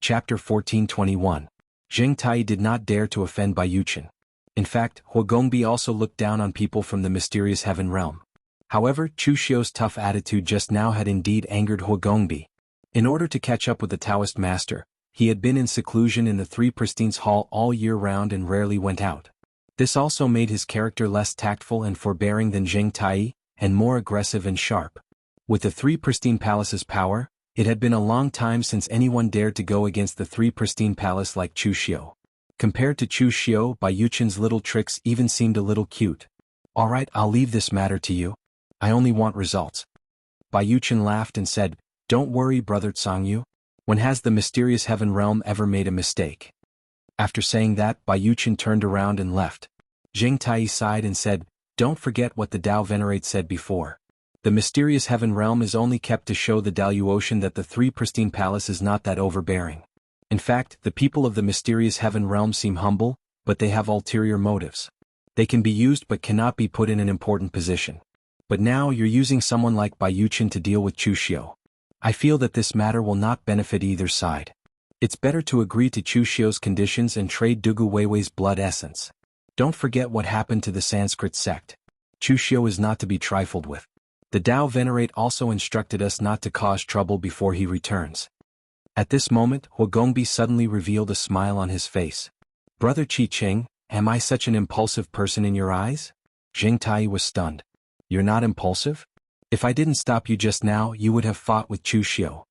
Chapter 1421. Zheng Tai did not dare to offend Bai Yuqian. In fact, Huo Gongbi also looked down on people from the mysterious heaven realm. However, Chu Xiu's tough attitude just now had indeed angered Huo Gongbi. In order to catch up with the Taoist master, he had been in seclusion in the Three Pristines Hall all year round and rarely went out. This also made his character less tactful and forbearing than Zheng Tai, and more aggressive and sharp. With the Three Pristine Palace's power, it had been a long time since anyone dared to go against the Three Pristine Palace like Chu Xiu. Compared to Chu Xiu, Bai Yuqian's little tricks even seemed a little cute. "Alright, I'll leave this matter to you. I only want results." Bai Yuqian laughed and said, "Don't worry, brother Tsangyu. When has the mysterious heaven realm ever made a mistake?" After saying that, Bai Yuqian turned around and left. Zheng Tai sighed and said, "Don't forget what the Tao Venerate said before. The mysterious heaven realm is only kept to show the Daluotian that the Three Pristine Palace is not that overbearing. In fact, the people of the mysterious heaven realm seem humble, but they have ulterior motives. They can be used but cannot be put in an important position. But now you're using someone like Bai Yuqian to deal with Chu Xiu. I feel that this matter will not benefit either side. It's better to agree to Chu Xiu's conditions and trade Dugu Weiwei's blood essence. Don't forget what happened to the Sanskrit sect. Chu Xiu is not to be trifled with. The Tao Venerate also instructed us not to cause trouble before he returns." At this moment, Huo Gongbi suddenly revealed a smile on his face. "Brother Qi Qing, am I such an impulsive person in your eyes?" Zheng Tai was stunned. "You're not impulsive? If I didn't stop you just now, you would have fought with Chu Xiu."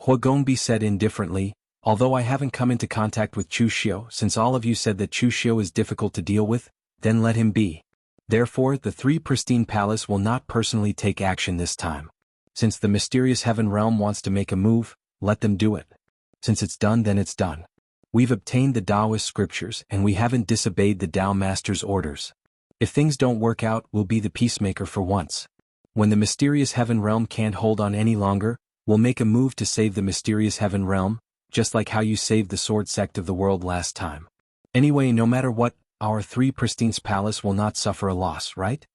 Huo Gongbi said indifferently, "Although I haven't come into contact with Chu Xiu, since all of you said that Chu Xiu is difficult to deal with, then let him be. Therefore, the Three Pristine Palace will not personally take action this time. Since the mysterious heaven realm wants to make a move, let them do it. Since it's done, then it's done. We've obtained the Taoist scriptures and we haven't disobeyed the Tao Master's orders. If things don't work out, we'll be the peacemaker for once. When the mysterious heaven realm can't hold on any longer, we'll make a move to save the mysterious heaven realm, just like how you saved the sword sect of the world last time. Anyway, no matter what, our Three Pristines Palace will not suffer a loss, right?"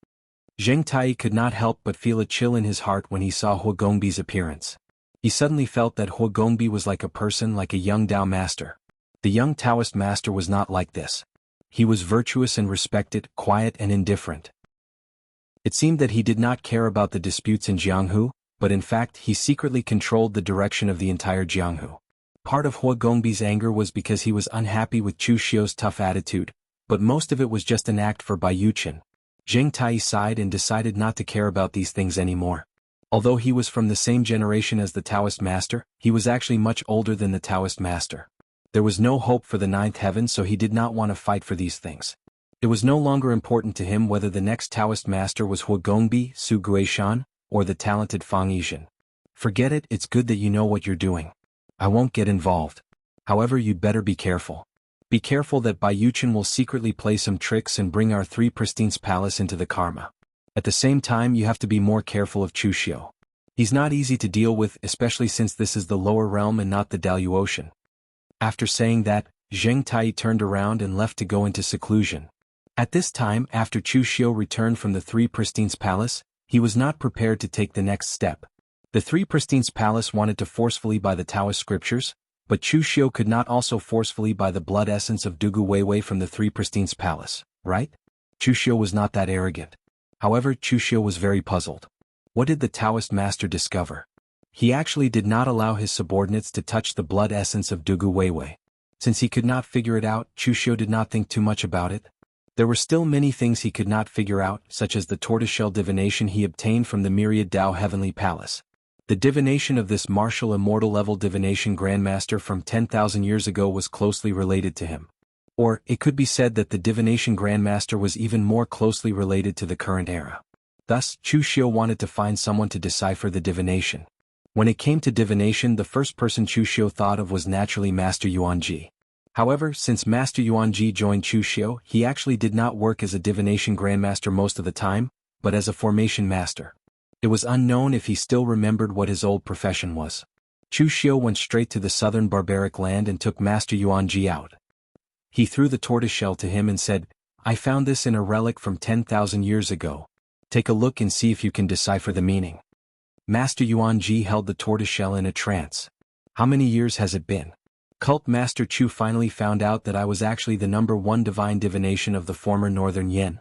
Zheng Tai could not help but feel a chill in his heart when he saw Huo Gongbi's appearance. He suddenly felt that Huo Gongbi was like a person like a young Tao master. The young Taoist master was not like this. He was virtuous and respected, quiet and indifferent. It seemed that he did not care about the disputes in Jianghu, but in fact he secretly controlled the direction of the entire Jianghu. Part of Huo Gongbi's anger was because he was unhappy with Chu Xiu's tough attitude, but most of it was just an act for Bai Yuqian. Zheng Tai sighed and decided not to care about these things anymore. Although he was from the same generation as the Taoist master, he was actually much older than the Taoist master. There was no hope for the ninth heaven, so he did not want to fight for these things. It was no longer important to him whether the next Taoist master was Huo Gongbi, Su Guishan, or the talented Fang Yizhen. "Forget it, it's good that you know what you're doing. I won't get involved. However, you'd better be careful. Be careful that Bai Yuqian will secretly play some tricks and bring our Three Pristines Palace into the karma. At the same time, you have to be more careful of Chu Xiu. He's not easy to deal with, especially since this is the lower realm and not the Daluotian." After saying that, Zheng Tai turned around and left to go into seclusion. At this time, after Chu Xiu returned from the Three Pristines Palace, he was not prepared to take the next step. The Three Pristines Palace wanted to forcefully buy the Taoist scriptures, but Chu Xiu could not also forcefully buy the blood essence of Dugu Weiwei from the Three Pristines Palace, right? Chu Xiu was not that arrogant. However, Chu Xiu was very puzzled. What did the Taoist master discover? He actually did not allow his subordinates to touch the blood essence of Dugu Weiwei. Since he could not figure it out, Chu Xiu did not think too much about it. There were still many things he could not figure out, such as the tortoiseshell divination he obtained from the myriad Tao Heavenly Palace. The divination of this martial immortal level divination grandmaster from 10,000 years ago was closely related to him. Or, it could be said that the divination grandmaster was even more closely related to the current era. Thus, Chu Xiu wanted to find someone to decipher the divination. When it came to divination, the first person Chu Xiu thought of was naturally Master Yuanji. However, since Master Yuanji joined Chu Xiu, he actually did not work as a divination grandmaster most of the time, but as a formation master. It was unknown if he still remembered what his old profession was. Chu Xiu went straight to the southern barbaric land and took Master Yuanji out. He threw the tortoiseshell to him and said, "I found this in a relic from 10,000 years ago. Take a look and see if you can decipher the meaning." Master Yuanji held the tortoiseshell in a trance. "How many years has it been?" Cult Master Chu finally found out that I was actually the #1 divine divination of the former Northern Yin.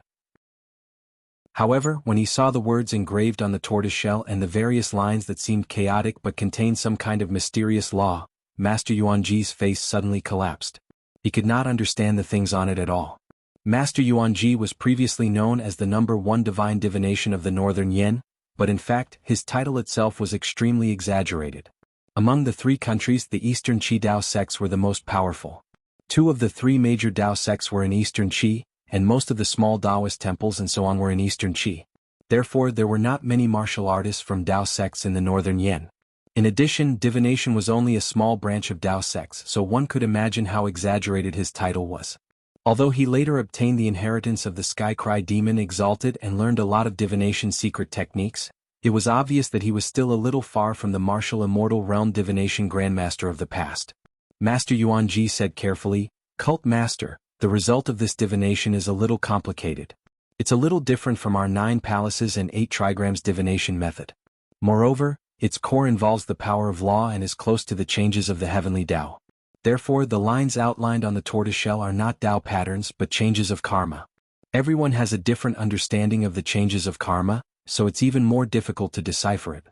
However, when he saw the words engraved on the tortoiseshell and the various lines that seemed chaotic but contained some kind of mysterious law, Master Yuanji's face suddenly collapsed. He could not understand the things on it at all. Master Yuanji was previously known as the #1 divine divination of the Northern Yin, but in fact, his title itself was extremely exaggerated. Among the 3 countries, the Eastern Qi Dao sects were the most powerful. 2 of the 3 major Dao sects were in Eastern Qi, and most of the small Taoist temples and so on were in Eastern Qi. Therefore, there were not many martial artists from Dao sects in the Northern Yin. In addition, divination was only a small branch of Dao sects, so one could imagine how exaggerated his title was. Although he later obtained the inheritance of the Sky Cry demon exalted and learned a lot of divination secret techniques, it was obvious that he was still a little far from the martial immortal realm divination grandmaster of the past. Master Yuanji said carefully, "Cult Master, the result of this divination is a little complicated. It's a little different from our 9 palaces and 8 trigrams divination method. Moreover, its core involves the power of law and is close to the changes of the heavenly Tao. Therefore, the lines outlined on the tortoiseshell are not Tao patterns but changes of karma. Everyone has a different understanding of the changes of karma, so it's even more difficult to decipher it."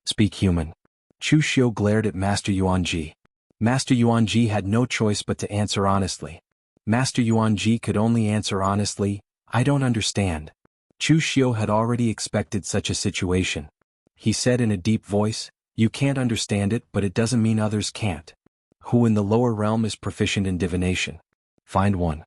Speak human. Chu Xiu glared at Master Yuanji. Master Yuanji had no choice but to answer honestly. Master Yuanji could only answer honestly, "I don't understand." Chu Xiu had already expected such a situation. He said in a deep voice, "You can't understand it, but it doesn't mean others can't. Who in the lower realm is proficient in divination? Find one."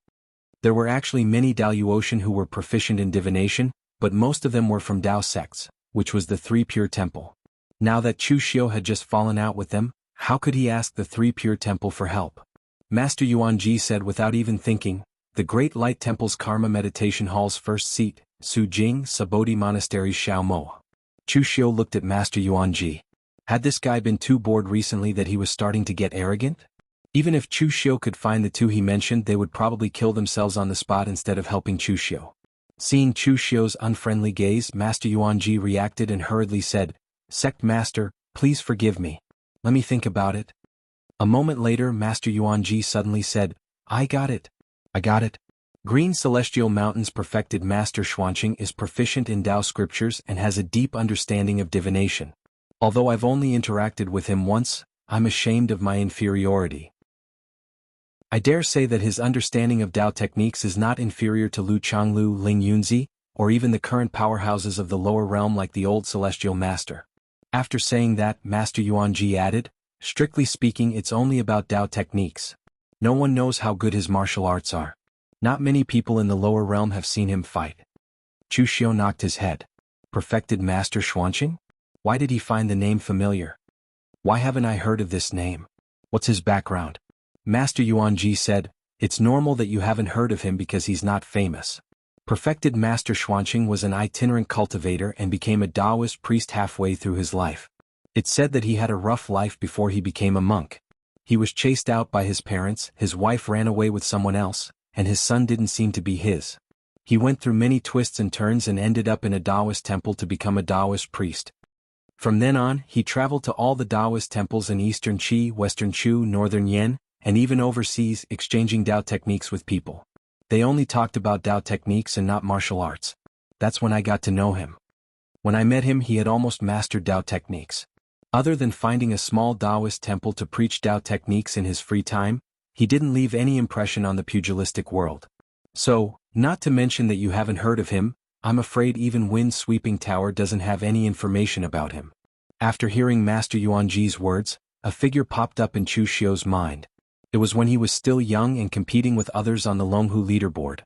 There were actually many Daoyuoshan who were proficient in divination, but most of them were from Dao sects, which was the 3 Pure Temple. Now that Chu Xiu had just fallen out with them, how could he ask the 3 Pure Temple for help? Master Yuanji said without even thinking, "The Great Light Temple's Karma Meditation Hall's first seat, Sujing Sabodhi Monastery's Xiaomo." Chu Xiu looked at Master Yuanji. Had this guy been too bored recently that he was starting to get arrogant? Even if Chu Xiu could find the 2 he mentioned, they would probably kill themselves on the spot instead of helping Chu Xiu. Seeing Chu Xiu's unfriendly gaze, Master Yuanji reacted and hurriedly said, "Sect Master, please forgive me. Let me think about it." A moment later, Master Yuanji suddenly said, "I got it. I got it. Green Celestial Mountain's perfected Master Xuanqing is proficient in Tao scriptures and has a deep understanding of divination. Although I've only interacted with him once, I'm ashamed of my inferiority. I dare say that his understanding of Tao techniques is not inferior to Lu Changlu, Ling Yunzi, or even the current powerhouses of the lower realm like the old Celestial Master." After saying that, Master Yuanji added, "Strictly speaking, it's only about Tao techniques. No one knows how good his martial arts are. Not many people in the lower realm have seen him fight." Chu Xiu knocked his head. Perfected Master Xuanqing? Why did he find the name familiar? Why haven't I heard of this name? What's his background? Master Yuanji said, "It's normal that you haven't heard of him because he's not famous. Perfected Master Xuanqing was an itinerant cultivator and became a Taoist priest halfway through his life. It's said that he had a rough life before he became a monk. He was chased out by his parents, his wife ran away with someone else, and his son didn't seem to be his. He went through many twists and turns and ended up in a Taoist temple to become a Taoist priest. From then on, he traveled to all the Taoist temples in Eastern Qi, Western Chu, Northern Yin, and even overseas, exchanging Tao techniques with people. They only talked about Tao techniques and not martial arts. That's when I got to know him. When I met him, he had almost mastered Tao techniques. Other than finding a small Taoist temple to preach Tao techniques in his free time, he didn't leave any impression on the pugilistic world. So, not to mention that you haven't heard of him, I'm afraid even Wind Sweeping Tower doesn't have any information about him." After hearing Master Yuanji's words, a figure popped up in Chu Xiu's mind. It was when he was still young and competing with others on the Longhu leaderboard.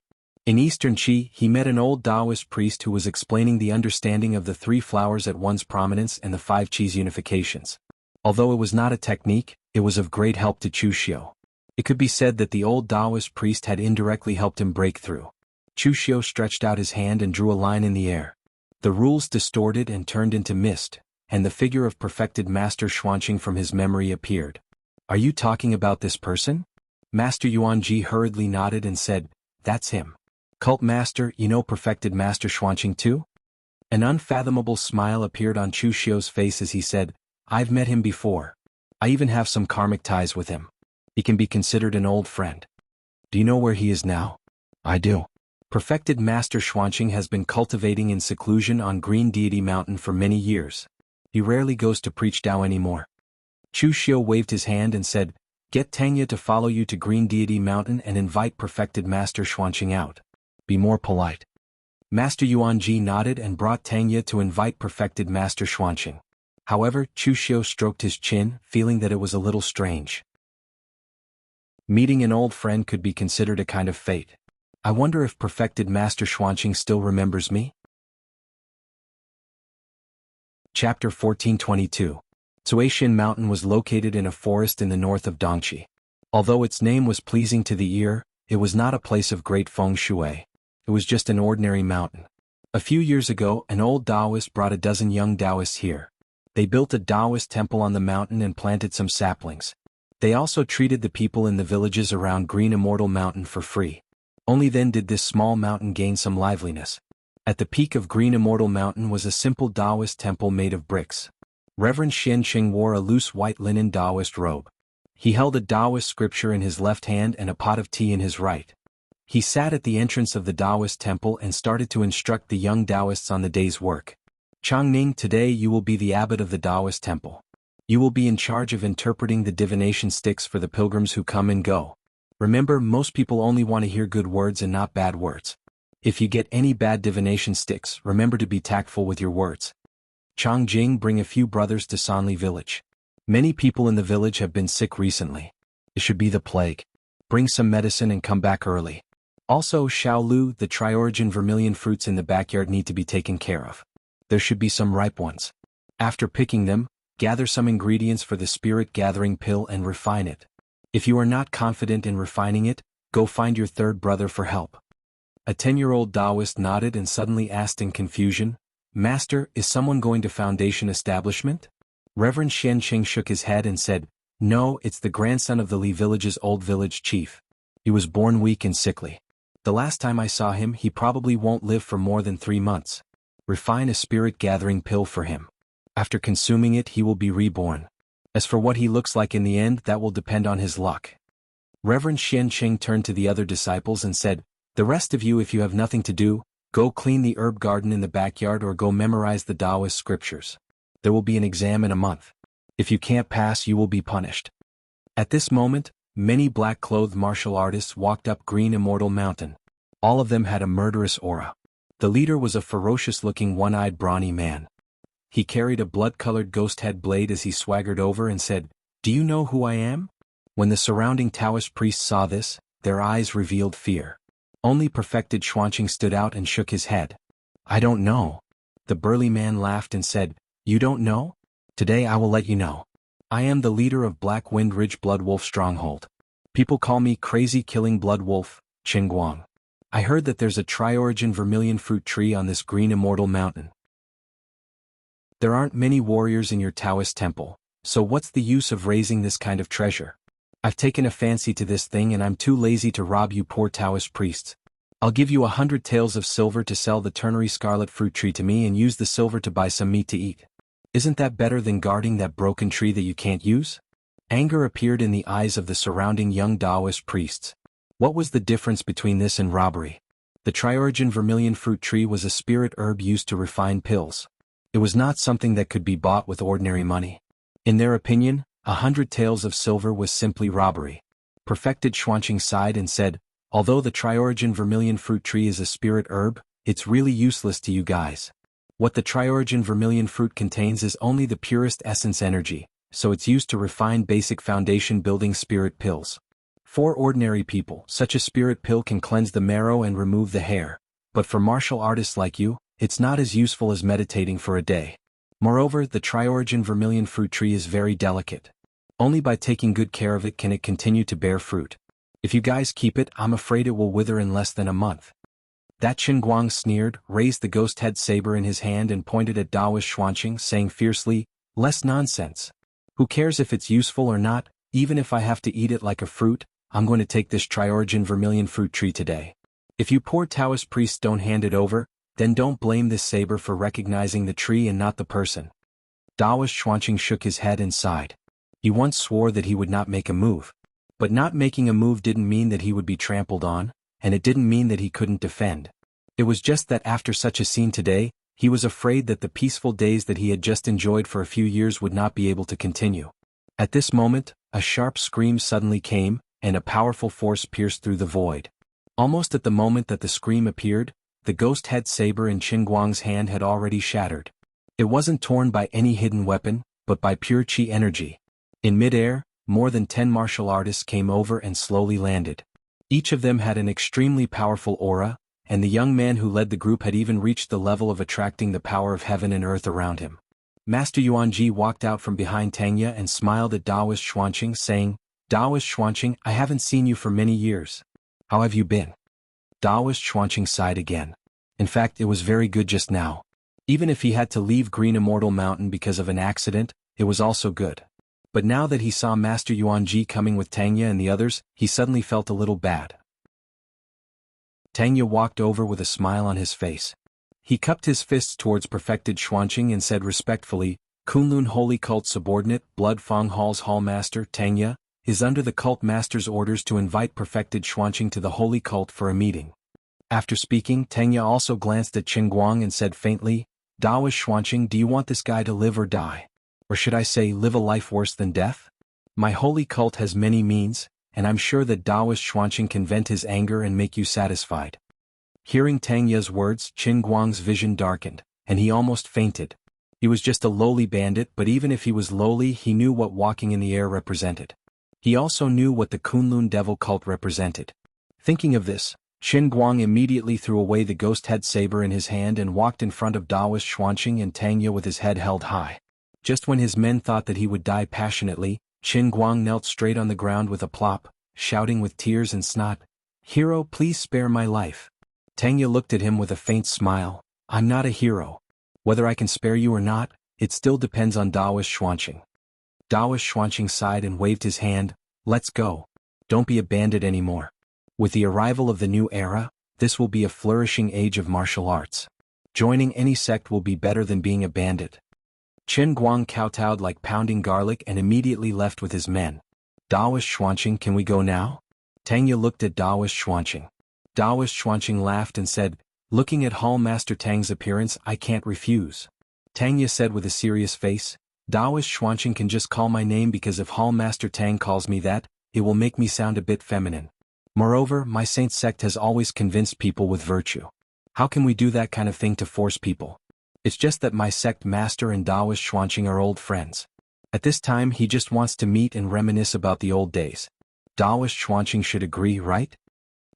In Eastern Qi, he met an old Taoist priest who was explaining the understanding of the 3 flowers at one's prominence and the 5 Qis unifications. Although it was not a technique, it was of great help to Chu Xiu. It could be said that the old Taoist priest had indirectly helped him break through. Chu Xiu stretched out his hand and drew a line in the air. The rules distorted and turned into mist, and the figure of perfected Master Xuanqing from his memory appeared. "Are you talking about this person?" Master Yuanji hurriedly nodded and said, "That's him. Cult Master, you know perfected Master Xuanqing too?" An unfathomable smile appeared on Chu Xiu's face as he said, "I've met him before. I even have some karmic ties with him." He can be considered an old friend. Do you know where he is now? I do. Perfected Master Xuanqing has been cultivating in seclusion on Green Deity Mountain for many years. He rarely goes to preach Tao anymore. Chu Xiu waved his hand and said, "Get Tangya to follow you to Green Deity Mountain and invite Perfected Master Xuanqing out. Be more polite." Master Yuanji nodded and brought Tangya to invite Perfected Master Xuanqing. However, Chu Xiu stroked his chin, feeling that it was a little strange. Meeting an old friend could be considered a kind of fate. I wonder if Perfected Master Xuanqing still remembers me? Chapter 1422. Cuixin Mountain was located in a forest in the north of Dongqi. Although its name was pleasing to the ear, it was not a place of great feng shui. It was just an ordinary mountain. A few years ago, an old Taoist brought a dozen young Taoists here. They built a Taoist temple on the mountain and planted some saplings. They also treated the people in the villages around Green Immortal Mountain for free. Only then did this small mountain gain some liveliness. At the peak of Green Immortal Mountain was a simple Taoist temple made of bricks. Reverend Xianqing wore a loose white linen Taoist robe. He held a Taoist scripture in his left hand and a pot of tea in his right. He sat at the entrance of the Taoist temple and started to instruct the young Taoists on the day's work. "Changning, today you will be the abbot of the Taoist temple. You will be in charge of interpreting the divination sticks for the pilgrims who come and go. Remember, most people only want to hear good words and not bad words. If you get any bad divination sticks, remember to be tactful with your words. Changjing, bring a few brothers to Sanli village. Many people in the village have been sick recently. It should be the plague. Bring some medicine and come back early. Also, Xiaolu, the tri-origin vermilion fruits in the backyard need to be taken care of. There should be some ripe ones. After picking them, gather some ingredients for the spirit gathering pill and refine it. If you are not confident in refining it, go find your third brother for help." A 10-year-old Taoist nodded and suddenly asked in confusion, "Master, is someone going to Foundation Establishment?" Reverend Xianqing shook his head and said, "No, it's the grandson of the Li village's old village chief. He was born weak and sickly. The last time I saw him, he probably won't live for more than 3 months. Refine a spirit-gathering pill for him. After consuming it, he will be reborn. As for what he looks like in the end, that will depend on his luck." Reverend Xianqing turned to the other disciples and said, "The rest of you, if you have nothing to do, go clean the herb garden in the backyard or go memorize the Taoist scriptures. There will be an exam in a month. If you can't pass, you will be punished." At this moment, many black-clothed martial artists walked up Green Immortal Mountain. All of them had a murderous aura. The leader was a ferocious-looking one-eyed brawny man. He carried a blood-colored ghost head blade as he swaggered over and said, "Do you know who I am?" When the surrounding Taoist priests saw this, their eyes revealed fear. Only Perfected Xuanqing stood out and shook his head. "I don't know." The burly man laughed and said, "You don't know? Today I will let you know. I am the leader of Black Wind Ridge Blood Wolf Stronghold. People call me Crazy Killing Blood Wolf, Qingguang. I heard that there's a tri-origin vermilion fruit tree on this Green Immortal Mountain. There aren't many warriors in your Taoist temple, so what's the use of raising this kind of treasure? I've taken a fancy to this thing and I'm too lazy to rob you poor Taoist priests. I'll give you 100 taels of silver to sell the ternary scarlet fruit tree to me and use the silver to buy some meat to eat. Isn't that better than guarding that broken tree that you can't use?" Anger appeared in the eyes of the surrounding young Taoist priests. What was the difference between this and robbery? The tri-origin vermilion fruit tree was a spirit herb used to refine pills. It was not something that could be bought with ordinary money. In their opinion, 100 taels of silver was simply robbery. Perfected Xuanqing sighed and said, "Although the tri-origin vermilion fruit tree is a spirit herb, it's really useless to you guys. What the tri-origin vermilion fruit contains is only the purest essence energy, so it's used to refine basic foundation building spirit pills. For ordinary people, such a spirit pill can cleanse the marrow and remove the hair, but for martial artists like you, it's not as useful as meditating for a day. Moreover, the tri-origin vermilion fruit tree is very delicate. Only by taking good care of it can it continue to bear fruit. If you guys keep it, I'm afraid it will wither in less than a month." That Qingguang sneered, raised the ghost head saber in his hand and pointed at Taoist Xuanqing, saying fiercely, "Less nonsense. Who cares if it's useful or not? Even if I have to eat it like a fruit, I'm going to take this tri-origin vermilion fruit tree today. If you poor Taoist priests don't hand it over, then don't blame this saber for recognizing the tree and not the person." Taoist Xuanqing shook his head and sighed. He once swore that he would not make a move. But not making a move didn't mean that he would be trampled on, and it didn't mean that he couldn't defend. It was just that after such a scene today, he was afraid that the peaceful days that he had just enjoyed for a few years would not be able to continue. At this moment, a sharp scream suddenly came, and a powerful force pierced through the void. Almost at the moment that the scream appeared, the ghost head saber in Qin Guang's hand had already shattered. It wasn't torn by any hidden weapon, but by pure qi energy. In midair, more than 10 martial artists came over and slowly landed. Each of them had an extremely powerful aura, and the young man who led the group had even reached the level of attracting the power of heaven and earth around him. Master Yuanji walked out from behind Tangya and smiled at Daoist Xuanqing, saying, "Daoist Xuanqing, I haven't seen you for many years. How have you been?" Daoist Xuanqing sighed again. In fact, it was very good just now. Even if he had to leave Green Immortal Mountain because of an accident, it was also good. But now that he saw Master Yuanji coming with Tangya and the others, he suddenly felt a little bad. Tangya walked over with a smile on his face. He cupped his fists towards perfected Xuanqing and said respectfully, "Kunlun Holy Cult Subordinate, Blood Fong Hall's Hallmaster, Tangya, is under the cult master's orders to invite perfected Xuanqing to the Holy Cult for a meeting." After speaking, Tangya also glanced at Qin Guang and said faintly, "Daoist Xuanqing, do you want this guy to live or die? Or should I say, live a life worse than death? My holy cult has many means, and I'm sure that Daoist Xuanqing can vent his anger and make you satisfied." Hearing Tangya's words, Qin Guang's vision darkened, and he almost fainted. He was just a lowly bandit, but even if he was lowly, he knew what walking in the air represented. He also knew what the Kunlun devil cult represented. Thinking of this, Qin Guang immediately threw away the ghost head saber in his hand and walked in front of Daoist Xuanqing and Tangya with his head held high. Just when his men thought that he would die passionately, Qin Guang knelt straight on the ground with a plop, shouting with tears and snot, "Hero, please spare my life." Tangya looked at him with a faint smile. "I'm not a hero. Whether I can spare you or not, it still depends on Daoist Xuanqing." Daoist Xuanqing sighed and waved his hand, "Let's go. Don't be a bandit anymore. With the arrival of the new era, this will be a flourishing age of martial arts. Joining any sect will be better than being a bandit." Qin Guang kowtowed like pounding garlic and immediately left with his men. "Daoist Xuanqing, can we go now?" Tangya looked at Daoist Xuanqing. Daoist Xuanqing laughed and said, "Looking at Hall Master Tang's appearance, I can't refuse." Tangya said with a serious face, "Daoist Xuanqing can just call my name because if Hall Master Tang calls me that, it will make me sound a bit feminine. Moreover, my saint sect has always convinced people with virtue. How can we do that kind of thing to force people? It's just that my sect master and Daoist Xuanqing are old friends. At this time he just wants to meet and reminisce about the old days. Daoist Xuanqing should agree, right?"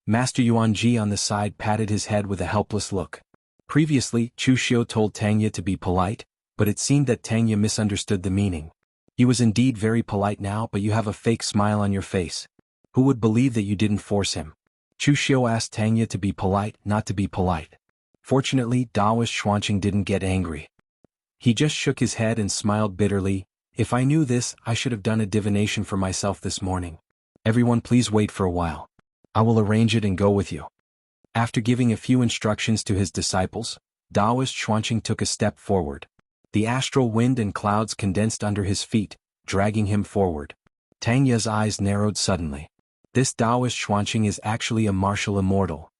Master Yuanji on the side patted his head with a helpless look. Previously, Chu Xiu told Tangya to be polite, but it seemed that Tangya misunderstood the meaning. He was indeed very polite now, but you have a fake smile on your face. Who would believe that you didn't force him? Chu Xiu asked Tangya to be polite, not to be polite. Fortunately, Daoist Xuanqing didn't get angry. He just shook his head and smiled bitterly. "If I knew this, I should have done a divination for myself this morning. Everyone please wait for a while. I will arrange it and go with you." After giving a few instructions to his disciples, Daoist Xuanqing took a step forward. The astral wind and clouds condensed under his feet, dragging him forward. Tangya's eyes narrowed suddenly. This Daoist Xuanqing is actually a martial immortal.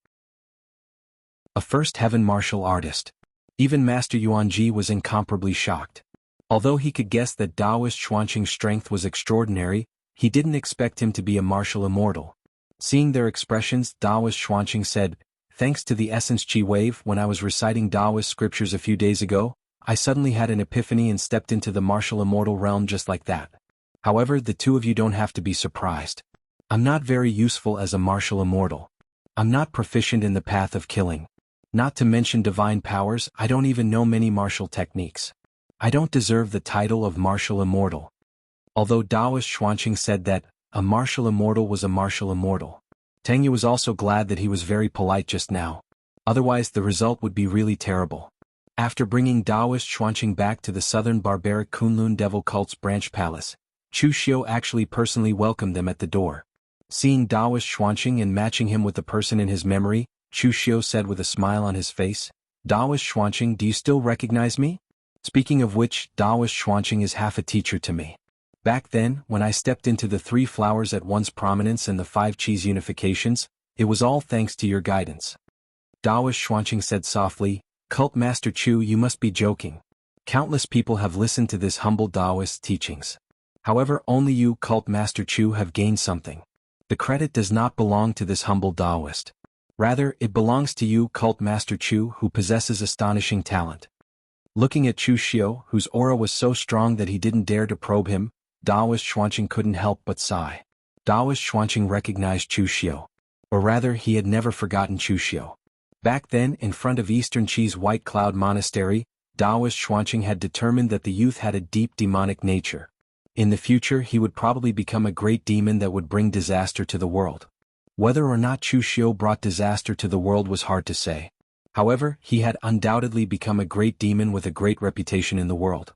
A first heaven martial artist. Even Master Yuanji was incomparably shocked. Although he could guess that Daoist Xuanqing's strength was extraordinary, he didn't expect him to be a martial immortal. Seeing their expressions, Daoist Xuanqing said, "Thanks to the essence Qi wave, when I was reciting Daoist scriptures a few days ago, I suddenly had an epiphany and stepped into the martial immortal realm just like that. However, the two of you don't have to be surprised. I'm not very useful as a martial immortal. I'm not proficient in the path of killing. Not to mention divine powers, I don't even know many martial techniques. I don't deserve the title of martial immortal." Although Daoist Xuanqing said that a martial immortal was a martial immortal, Tangya was also glad that he was very polite just now. Otherwise the result would be really terrible. After bringing Daoist Xuanqing back to the southern barbaric Kunlun Devil Cult's branch palace, Chu Xiu actually personally welcomed them at the door. Seeing Daoist Xuanqing and matching him with the person in his memory, Chu Xiu said with a smile on his face, "Daoist Xuanqing, do you still recognize me? Speaking of which, Daoist Xuanqing is half a teacher to me. Back then, when I stepped into the 3 flowers at once prominence and the 5 cheese unifications, it was all thanks to your guidance. Taoist Xuanqing said softly, Cult Master Chu, you must be joking. Countless people have listened to this humble Taoist's teachings. However, only you, Cult Master Chu, have gained something. The credit does not belong to this humble Taoist. Rather, it belongs to you, Cult Master Chu, who possesses astonishing talent. Looking at Chu Xiu, whose aura was so strong that he didn't dare to probe him, Taoist Xuanqing couldn't help but sigh. Taoist Xuanqing recognized Chu Xiu. Or rather, he had never forgotten Chu Xiu. Back then, in front of Eastern Qi's White Cloud Monastery, Taoist Xuanqing had determined that the youth had a deep demonic nature. In the future, he would probably become a great demon that would bring disaster to the world. Whether or not Chu Xiu brought disaster to the world was hard to say. However, he had undoubtedly become a great demon with a great reputation in the world.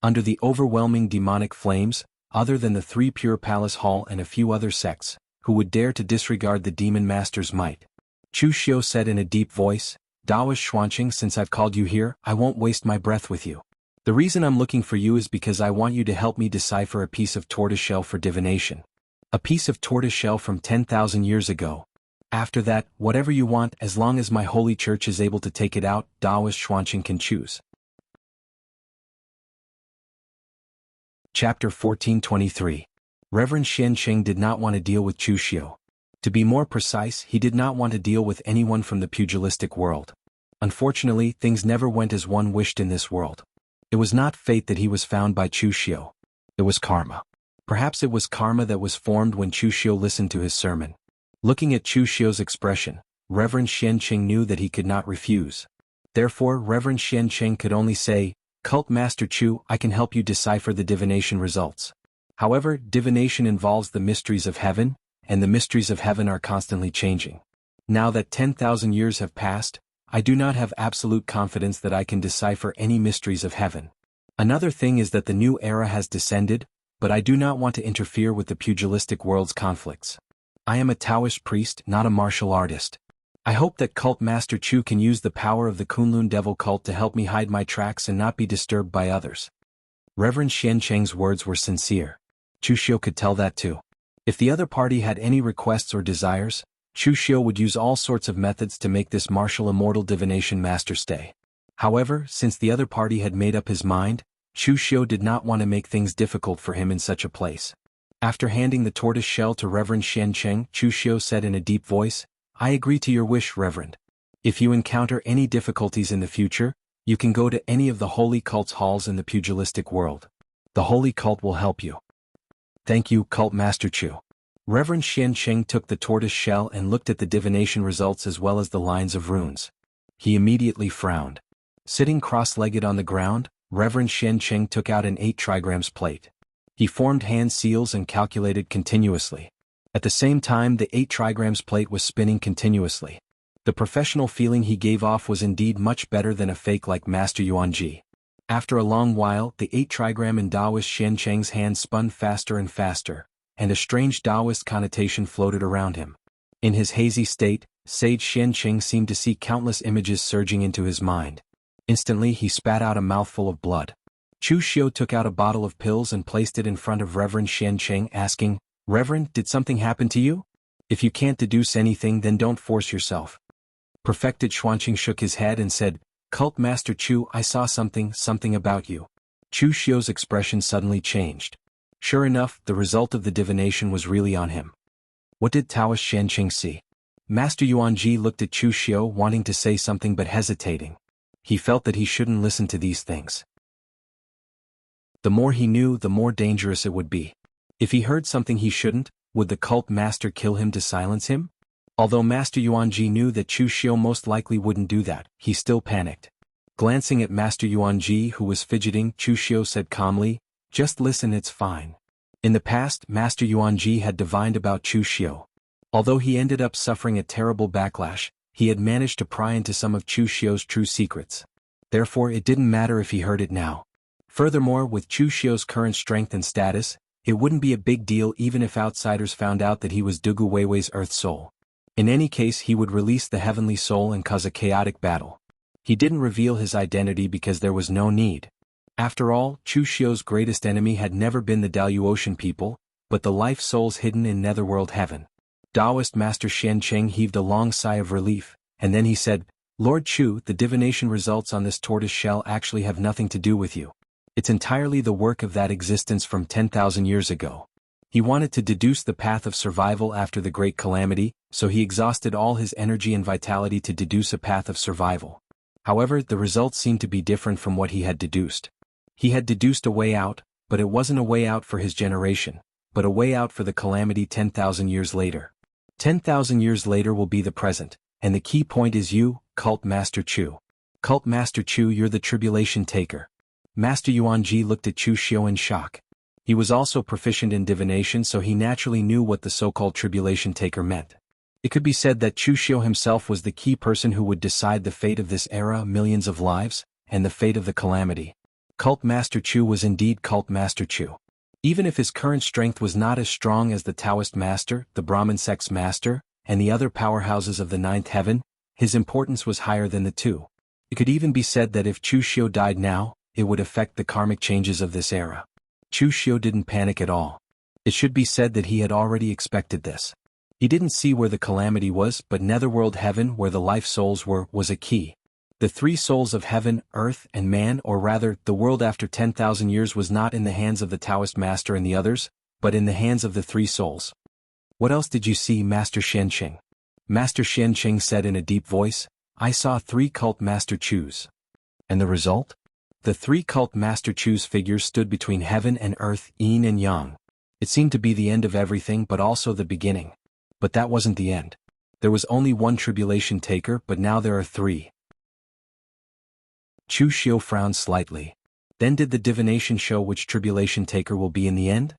Under the overwhelming demonic flames, other than the 3 Pure Palace Hall and a few other sects, who would dare to disregard the demon master's might? Chu Xiu said in a deep voice, Taoist Xuanqing, since I've called you here, I won't waste my breath with you. The reason I'm looking for you is because I want you to help me decipher a piece of tortoiseshell for divination. A piece of tortoiseshell from 10,000 years ago. After that, whatever you want, as long as my holy church is able to take it out, Taoist Xuanqing can choose. Chapter 1423. Reverend Xianqing did not want to deal with Chu Xiu. To be more precise, he did not want to deal with anyone from the pugilistic world. Unfortunately, things never went as one wished in this world. It was not fate that he was found by Chu Xiu. It was karma. Perhaps it was karma that was formed when Chu Xiu listened to his sermon. Looking at Chu Xiu's expression, Reverend Xianqing knew that he could not refuse. Therefore, Reverend Xianqing could only say, Cult Master Chu, I can help you decipher the divination results. However, divination involves the mysteries of heaven, and the mysteries of heaven are constantly changing. Now that 10,000 years have passed, I do not have absolute confidence that I can decipher any mysteries of heaven. Another thing is that the new era has descended, but I do not want to interfere with the pugilistic world's conflicts. I am a Taoist priest, not a martial artist. I hope that Cult Master Chu can use the power of the Kunlun Devil cult to help me hide my tracks and not be disturbed by others. Reverend Xianqing's words were sincere. Chu Xiu could tell that too. If the other party had any requests or desires, Chu Xiu would use all sorts of methods to make this martial immortal divination master stay. However, since the other party had made up his mind, Chu Xiu did not want to make things difficult for him in such a place. After handing the tortoise shell to Reverend Xianqing, Chu Xiu said in a deep voice, I agree to your wish, Reverend. If you encounter any difficulties in the future, you can go to any of the holy cult's halls in the pugilistic world. The holy cult will help you. Thank you, Cult Master Chu. Reverend Xianqing took the tortoise shell and looked at the divination results as well as the lines of runes. He immediately frowned. Sitting cross-legged on the ground, Reverend Xianqing took out an 8 trigrams plate. He formed hand seals and calculated continuously. At the same time, the 8 trigrams plate was spinning continuously. The professional feeling he gave off was indeed much better than a fake like Master Yuanji. After a long while, the 8 trigram in Taoist Xianqing's hand spun faster and faster, and a strange Taoist connotation floated around him. In his hazy state, Sage Xianqing seemed to see countless images surging into his mind. Instantly he spat out a mouthful of blood. Chu Xiu took out a bottle of pills and placed it in front of Reverend Xianqing, asking, Reverend, did something happen to you? If you can't deduce anything, then don't force yourself. Perfected Xuanqing shook his head and said, Cult Master Chu, I saw something about you. Chu Xiu's expression suddenly changed. Sure enough, the result of the divination was really on him. What did Taoist Xianqing see? Master Yuanji looked at Chu Xiu wanting to say something but hesitating. He felt that he shouldn't listen to these things. The more he knew, the more dangerous it would be. If he heard something he shouldn't, would the cult master kill him to silence him? Although Master Yuanji knew that Chu Xiu most likely wouldn't do that, he still panicked. Glancing at Master Yuanji, who was fidgeting, Chu Xiu said calmly, Just listen, it's fine. In the past, Master Yuanji had divined about Chu Xiu. Although he ended up suffering a terrible backlash, he had managed to pry into some of Chu Xiu's true secrets. Therefore, it didn't matter if he heard it now. Furthermore, with Chu Xiu's current strength and status, it wouldn't be a big deal even if outsiders found out that he was Dugu Weiwei's Earth Soul. In any case, he would release the Heavenly Soul and cause a chaotic battle. He didn't reveal his identity because there was no need. After all, Chu Xiu's greatest enemy had never been the Daluotian people, but the life souls hidden in Netherworld heaven. Taoist Master Xianqing heaved a long sigh of relief, and then he said, Lord Chu, the divination results on this tortoise shell actually have nothing to do with you. It's entirely the work of that existence from 10,000 years ago. He wanted to deduce the path of survival after the great calamity, so he exhausted all his energy and vitality to deduce a path of survival. However, the results seemed to be different from what he had deduced. He had deduced a way out, but it wasn't a way out for his generation, but a way out for the calamity 10,000 years later. 10,000 years later will be the present, and the key point is you, Cult Master Chu. Cult Master Chu, you're the tribulation taker. Master Yuanji looked at Chu Xiu in shock. He was also proficient in divination, so he naturally knew what the so-called tribulation taker meant. It could be said that Chu Xiu himself was the key person who would decide the fate of this era, millions of lives, and the fate of the calamity. Cult Master Chu was indeed Cult Master Chu. Even if his current strength was not as strong as the Taoist Master, the Brahmin sect's Master, and the other powerhouses of the ninth heaven, his importance was higher than the two. It could even be said that if Chu Xiu died now, it would affect the karmic changes of this era. Chu Xiu didn't panic at all. It should be said that he had already expected this. He didn't see where the calamity was, but Netherworld heaven, where the life souls were, was a key. The three souls of heaven, earth, and man, or rather, the world after 10,000 years was not in the hands of the Taoist Master and the others, but in the hands of the three souls. What else did you see, Master Xianqing? Master Xianqing said in a deep voice, I saw 3 Cult Master Chus. And the result? The 3 Cult Master Chus figures stood between heaven and earth, yin and yang. It seemed to be the end of everything but also the beginning. But that wasn't the end. There was only one tribulation taker, but now there are 3. Chu Xiu frowned slightly. Then did the divination show which tribulation taker will be in the end?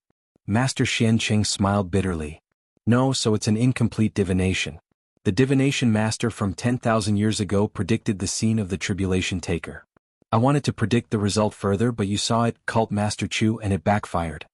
Master Xianqing smiled bitterly. No, so it's an incomplete divination. The divination master from 10,000 years ago predicted the scene of the tribulation taker. I wanted to predict the result further, but you saw it, Cult Master Chu, and it backfired.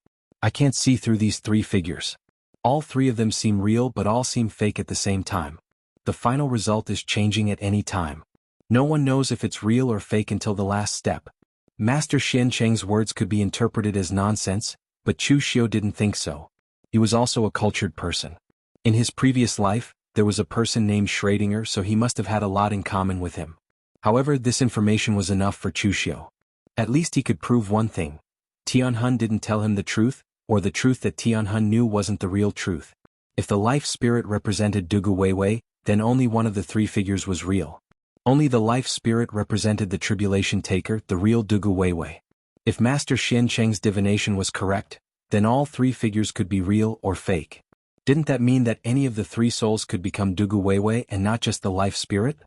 I can't see through these 3 figures. All 3 of them seem real but all seem fake at the same time. The final result is changing at any time. No one knows if it's real or fake until the last step. Master Xianqing's words could be interpreted as nonsense, but Chu Xiu didn't think so. He was also a cultured person. In his previous life, there was a person named Schrödinger, so he must have had a lot in common with him. However, this information was enough for Chu Xiu. At least he could prove one thing. Tianhun didn't tell him the truth, or the truth that Tianhun knew wasn't the real truth. If the life spirit represented Dugu Weiwei, then only one of the 3 figures was real. Only the life spirit represented the tribulation taker, the real Dugu Weiwei. If Master Xianqing's divination was correct, then all 3 figures could be real or fake. Didn't that mean that any of the 3 souls could become Dugu Weiwei and not just the life spirit?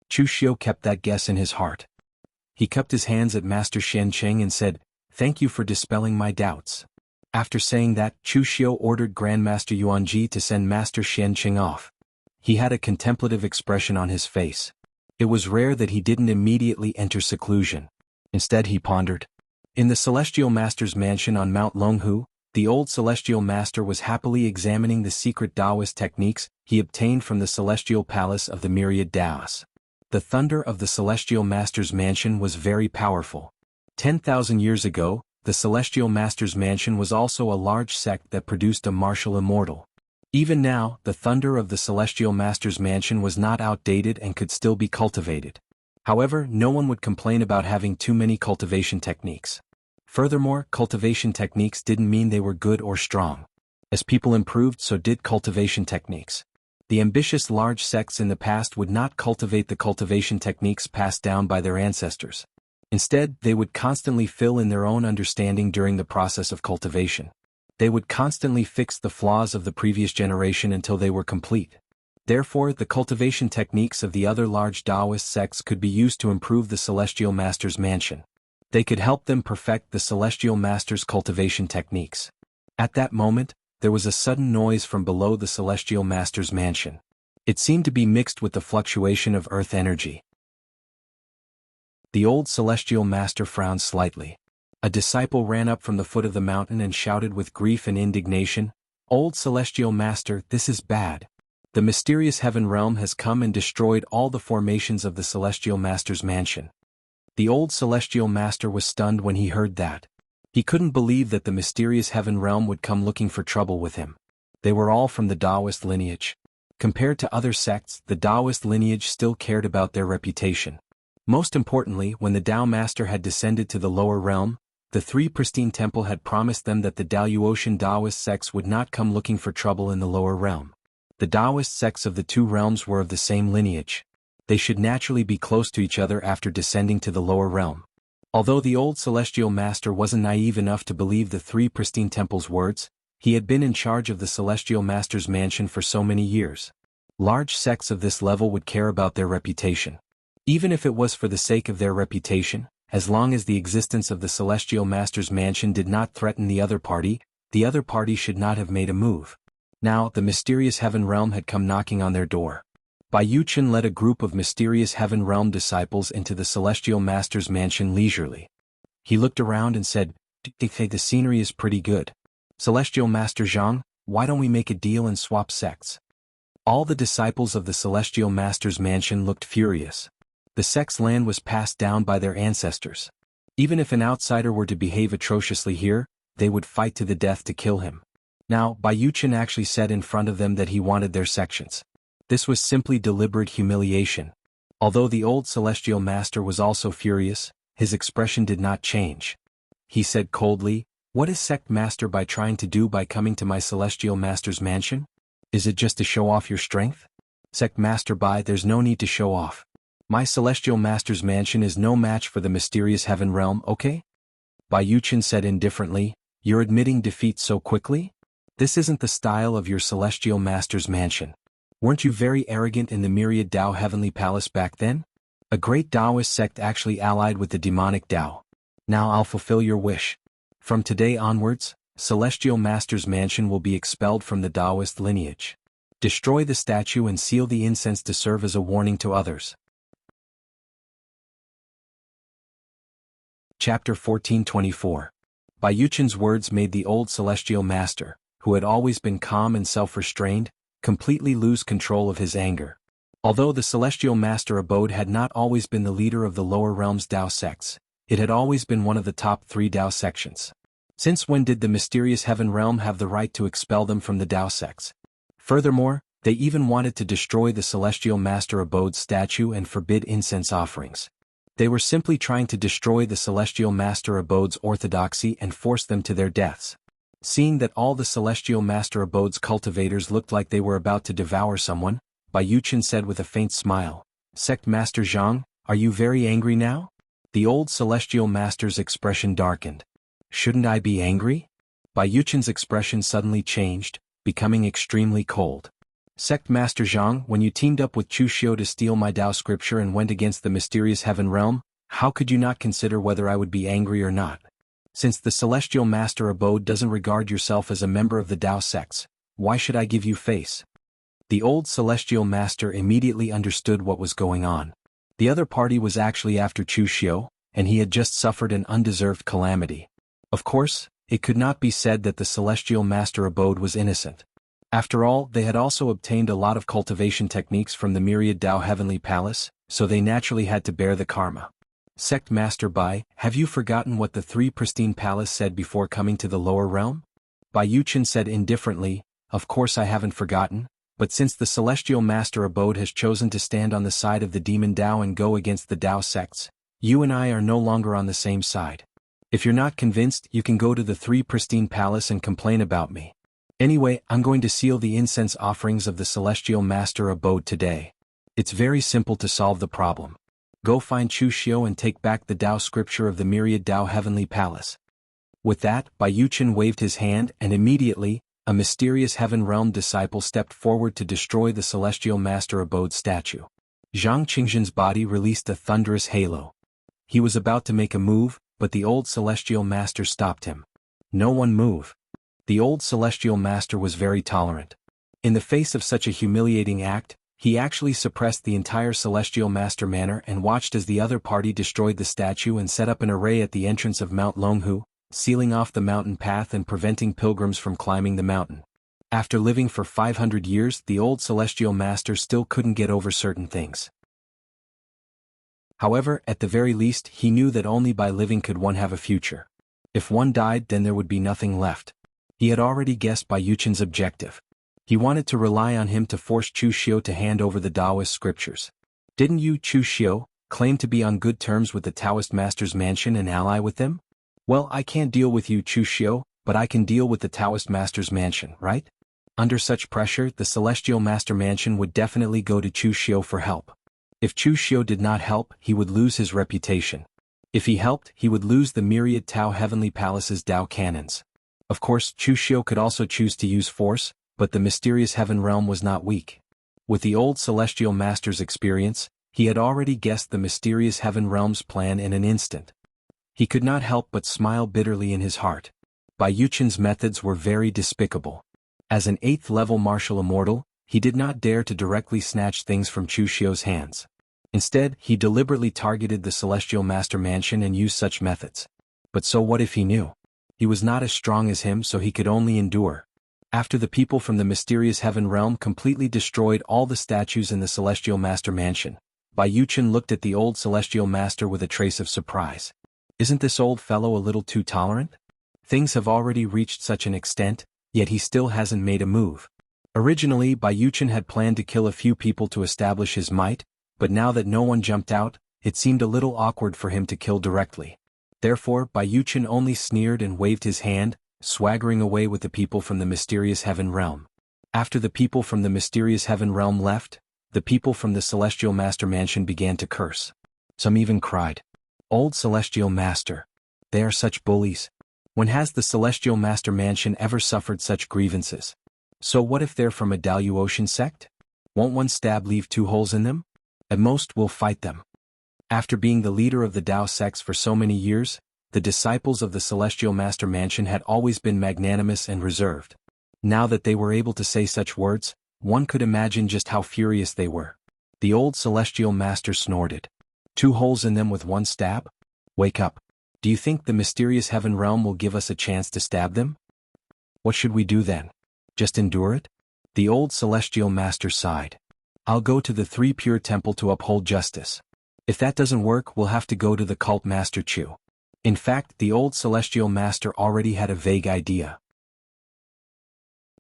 Chu Xiu kept that guess in his heart. He cupped his hands at Master Xianqing and said, Thank you for dispelling my doubts. After saying that, Chu Xiu ordered Grandmaster Yuanji to send Master Xianqing off. He had a contemplative expression on his face. It was rare that he didn't immediately enter seclusion. Instead he pondered. In the Celestial Master's mansion on Mount Longhu, the old Celestial Master was happily examining the secret Taoist techniques he obtained from the Celestial Palace of the Myriad Taos. The thunder of the Celestial Master's mansion was very powerful. 10,000 years ago, the Celestial Master's mansion was also a large sect that produced a martial immortal. Even now, the thunder of the Celestial Master's mansion was not outdated and could still be cultivated. However, no one would complain about having too many cultivation techniques. Furthermore, cultivation techniques didn't mean they were good or strong. As people improved, so did cultivation techniques. The ambitious large sects in the past would not cultivate the cultivation techniques passed down by their ancestors. Instead, they would constantly fill in their own understanding during the process of cultivation. They would constantly fix the flaws of the previous generation until they were complete. Therefore, the cultivation techniques of the other large Taoist sects could be used to improve the Celestial Master's mansion. They could help them perfect the Celestial Master's cultivation techniques. At that moment, there was a sudden noise from below the Celestial Master's mansion. It seemed to be mixed with the fluctuation of earth energy. The old Celestial Master frowned slightly. A disciple ran up from the foot of the mountain and shouted with grief and indignation, Old Celestial Master, this is bad. The mysterious heaven realm has come and destroyed all the formations of the Celestial Master's mansion. The old celestial master was stunned when he heard that. He couldn't believe that the mysterious heaven realm would come looking for trouble with him. They were all from the Taoist lineage. Compared to other sects, the Taoist lineage still cared about their reputation. Most importantly, when the Tao master had descended to the lower realm, the three pristine temple had promised them that the Daoyuotian Taoist sects would not come looking for trouble in the lower realm. The Taoist sects of the two realms were of the same lineage. They should naturally be close to each other after descending to the lower realm. Although the old celestial master wasn't naive enough to believe the three pristine temple's words, he had been in charge of the celestial master's mansion for so many years. Large sects of this level would care about their reputation. Even if it was for the sake of their reputation, as long as the existence of the celestial master's mansion did not threaten the other party should not have made a move. Now, the mysterious heaven realm had come knocking on their door. Bai Yuchen led a group of mysterious heaven realm disciples into the celestial master's mansion leisurely. He looked around and said, "The scenery is pretty good. Celestial Master Zhang, why don't we make a deal and swap sects?" All the disciples of the celestial master's mansion looked furious. The sect's land was passed down by their ancestors. Even if an outsider were to behave atrociously here, they would fight to the death to kill him. Now, Bai Yuchen actually said in front of them that he wanted their sections. This was simply deliberate humiliation. Although the old celestial master was also furious, his expression did not change. He said coldly, "What is sect master Bai trying to do by coming to my celestial master's mansion? Is it just to show off your strength? Sect master Bai, there's no need to show off. My celestial master's mansion is no match for the mysterious heaven realm, okay?" Bai Yuchen said indifferently, "You're admitting defeat so quickly? This isn't the style of your celestial master's mansion. Weren't you very arrogant in the myriad Tao heavenly palace back then? A great Taoist sect actually allied with the demonic Tao. Now I'll fulfill your wish. From today onwards, celestial master's mansion will be expelled from the Taoist lineage. Destroy the statue and seal the incense to serve as a warning to others." Chapter 1424. Bai Yuchen's words made the old celestial master, who had always been calm and self-restrained, completely lose control of his anger. Although the celestial master abode had not always been the leader of the lower realms Tao sects, it had always been one of the top 3 Tao sections. Since when did the mysterious heaven realm have the right to expel them from the Tao sects? Furthermore, they even wanted to destroy the celestial master abode's statue and forbid incense offerings. They were simply trying to destroy the celestial master abode's orthodoxy and force them to their deaths. Seeing that all the celestial master abode's cultivators looked like they were about to devour someone, Bai Yuchen said with a faint smile, "Sect Master Zhang, are you very angry now?" The old celestial master's expression darkened. "Shouldn't I be angry?" Bai Yuchen's expression suddenly changed, becoming extremely cold. "Sect Master Zhang, when you teamed up with Chu Xiu to steal my Tao scripture and went against the mysterious heaven realm, how could you not consider whether I would be angry or not? Since the celestial master abode doesn't regard yourself as a member of the Tao sects, why should I give you face?" The old celestial master immediately understood what was going on. The other party was actually after Chu Xiu, and he had just suffered an undeserved calamity. Of course, it could not be said that the celestial master abode was innocent. After all, they had also obtained a lot of cultivation techniques from the myriad Tao heavenly palace, so they naturally had to bear the karma. "Sect Master Bai, have you forgotten what the 3 pristine palace said before coming to the lower realm?" Bai Yuchen said indifferently, "Of course I haven't forgotten, but since the celestial master abode has chosen to stand on the side of the demon Tao and go against the Tao sects, you and I are no longer on the same side. If you're not convinced, you can go to the 3 pristine palace and complain about me. Anyway, I'm going to seal the incense offerings of the celestial master abode today. It's very simple to solve the problem. Go find Chu Xiu and take back the Tao scripture of the myriad Tao heavenly palace." With that, Bai Yuchen waved his hand and immediately, a mysterious heaven realm disciple stepped forward to destroy the celestial master abode's statue. Zhang Qingzhen's body released a thunderous halo. He was about to make a move, but the old celestial master stopped him. "No one move." The old celestial master was very tolerant. In the face of such a humiliating act, he actually suppressed the entire celestial master manor and watched as the other party destroyed the statue and set up an array at the entrance of Mount Longhu, sealing off the mountain path and preventing pilgrims from climbing the mountain. After living for 500 years, the old celestial master still couldn't get over certain things. However, at the very least, he knew that only by living could one have a future. If one died, then there would be nothing left. He had already guessed Bai Yuchen's objective. He wanted to rely on him to force Chu Xiu to hand over the Taoist scriptures. Didn't you, Chu Xiu, claim to be on good terms with the Taoist master's mansion and ally with them? Well, I can't deal with you, Chu Xiu, but I can deal with the Taoist master's mansion, right? Under such pressure, the Celestial Master Mansion would definitely go to Chu Xiu for help. If Chu Xiu did not help, he would lose his reputation. If he helped, he would lose the myriad Tao Heavenly Palace's Tao cannons. Of course, Chu Xiu could also choose to use force, but the mysterious Heaven Realm was not weak. With the old Celestial Master's experience, he had already guessed the mysterious Heaven Realm's plan in an instant. He could not help but smile bitterly in his heart. Bai Yuchen's methods were very despicable. As an 8th-level martial immortal, he did not dare to directly snatch things from Chu Xiu's hands. Instead, he deliberately targeted the Celestial Master Mansion and used such methods. But so what if he knew? He was not as strong as him, so he could only endure. After the people from the mysterious Heaven Realm completely destroyed all the statues in the Celestial Master Mansion, Bai Yuchen looked at the old Celestial Master with a trace of surprise. Isn't this old fellow a little too tolerant? Things have already reached such an extent, yet he still hasn't made a move. Originally, Bai Yuchen had planned to kill a few people to establish his might, but now that no one jumped out, it seemed a little awkward for him to kill directly. Therefore, Bai Yuchen only sneered and waved his hand, swaggering away with the people from the mysterious Heaven Realm. After the people from the mysterious Heaven Realm left, the people from the Celestial Master Mansion began to curse. Some even cried, "Old Celestial Master! They are such bullies. When has the Celestial Master Mansion ever suffered such grievances? So what if they're from a Daluotian sect? Won't one stab leave 2 holes in them? At most we'll fight them." After being the leader of the Tao sects for so many years, the disciples of the Celestial Master Mansion had always been magnanimous and reserved. Now that they were able to say such words, one could imagine just how furious they were. The old Celestial Master snorted. 2 holes in them with 1 stab? Wake up. Do you think the mysterious Heaven Realm will give us a chance to stab them? What should we do then? Just endure it? The old Celestial Master sighed. I'll go to the 3 Pure Temple to uphold justice. If that doesn't work, we'll have to go to the Cult Master Chu. In fact, the old Celestial Master already had a vague idea.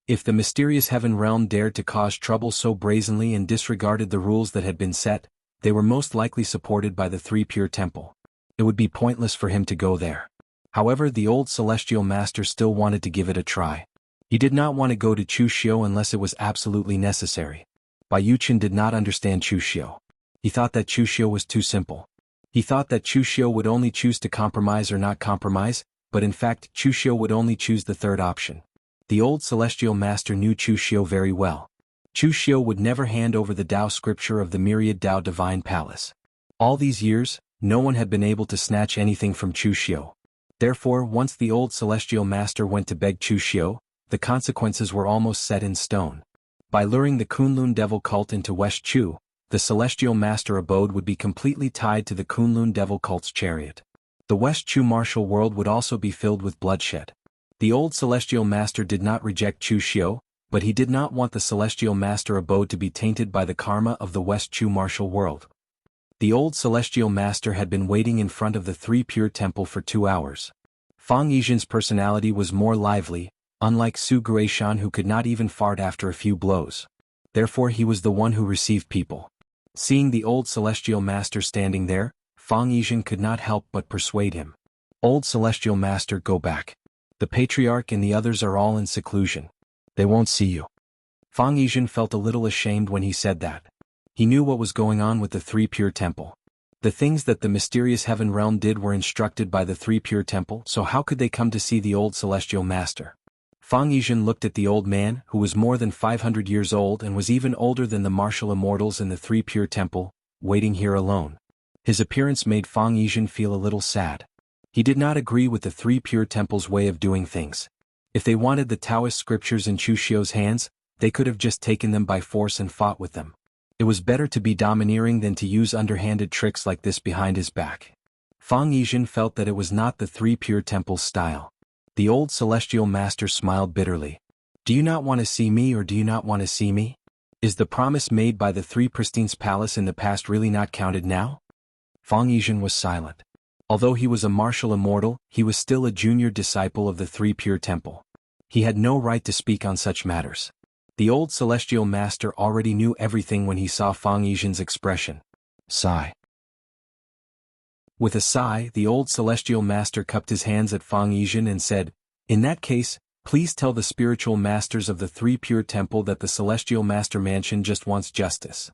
If the mysterious Heaven Realm dared to cause trouble so brazenly and disregarded the rules that had been set, they were most likely supported by the 3 Pure Temple. It would be pointless for him to go there. However, the old Celestial Master still wanted to give it a try. He did not want to go to Chu Xiu unless it was absolutely necessary. Bai Yuchen did not understand Chu Xiu. He thought that Chu Xiu was too simple. He thought that Chu Xiu would only choose to compromise or not compromise, but in fact Chu Xiu would only choose the third option. The old Celestial Master knew Chu Xiu very well. Chu Xiu would never hand over the Tao scripture of the myriad Tao Divine Palace. All these years, no one had been able to snatch anything from Chu Xiu. Therefore, once the old Celestial Master went to beg Chu Xiu, the consequences were almost set in stone. By luring the Kunlun Devil cult into West Chu, the Celestial Master abode would be completely tied to the Kunlun Devil cult's chariot. The West Chu martial world would also be filled with bloodshed. The old Celestial Master did not reject Chu Xiu, but he did not want the Celestial Master abode to be tainted by the karma of the West Chu martial world. The old Celestial Master had been waiting in front of the 3 Pure Temple for 2 hours. Fang Yizhen's personality was more lively, unlike Su Guishan, who could not even fart after a few blows. Therefore he was the one who received people. Seeing the old Celestial Master standing there, Fang Yizhen could not help but persuade him. "Old Celestial Master, go back. The Patriarch and the others are all in seclusion. They won't see you." Fang Yizhen felt a little ashamed when he said that. He knew what was going on with the 3 Pure Temple. The things that the mysterious Heaven Realm did were instructed by the 3 Pure Temple, so how could they come to see the old Celestial Master? Fang Yizhen looked at the old man, who was more than 500 years old and was even older than the martial immortals in the 3 Pure Temple, waiting here alone. His appearance made Fang Yizhen feel a little sad. He did not agree with the 3 Pure Temple's way of doing things. If they wanted the Taoist scriptures in Chu Xiu's hands, they could have just taken them by force and fought with them. It was better to be domineering than to use underhanded tricks like this behind his back. Fang Yizhen felt that it was not the 3 Pure Temple's style. The old Celestial Master smiled bitterly. "Do you not want to see me, or do you not want to see me? Is the promise made by the 3 Pristine's palace in the past really not counted now?" Fang Yizhen was silent. Although he was a martial immortal, he was still a junior disciple of the Three Pure Temple. He had no right to speak on such matters. The old celestial master already knew everything when he saw Fang Yizhen's expression. Sigh. With a sigh, the old celestial master cupped his hands at Fang Yizhen and said, "In that case, please tell the spiritual masters of the Three Pure Temple that the Celestial Master Mansion just wants justice."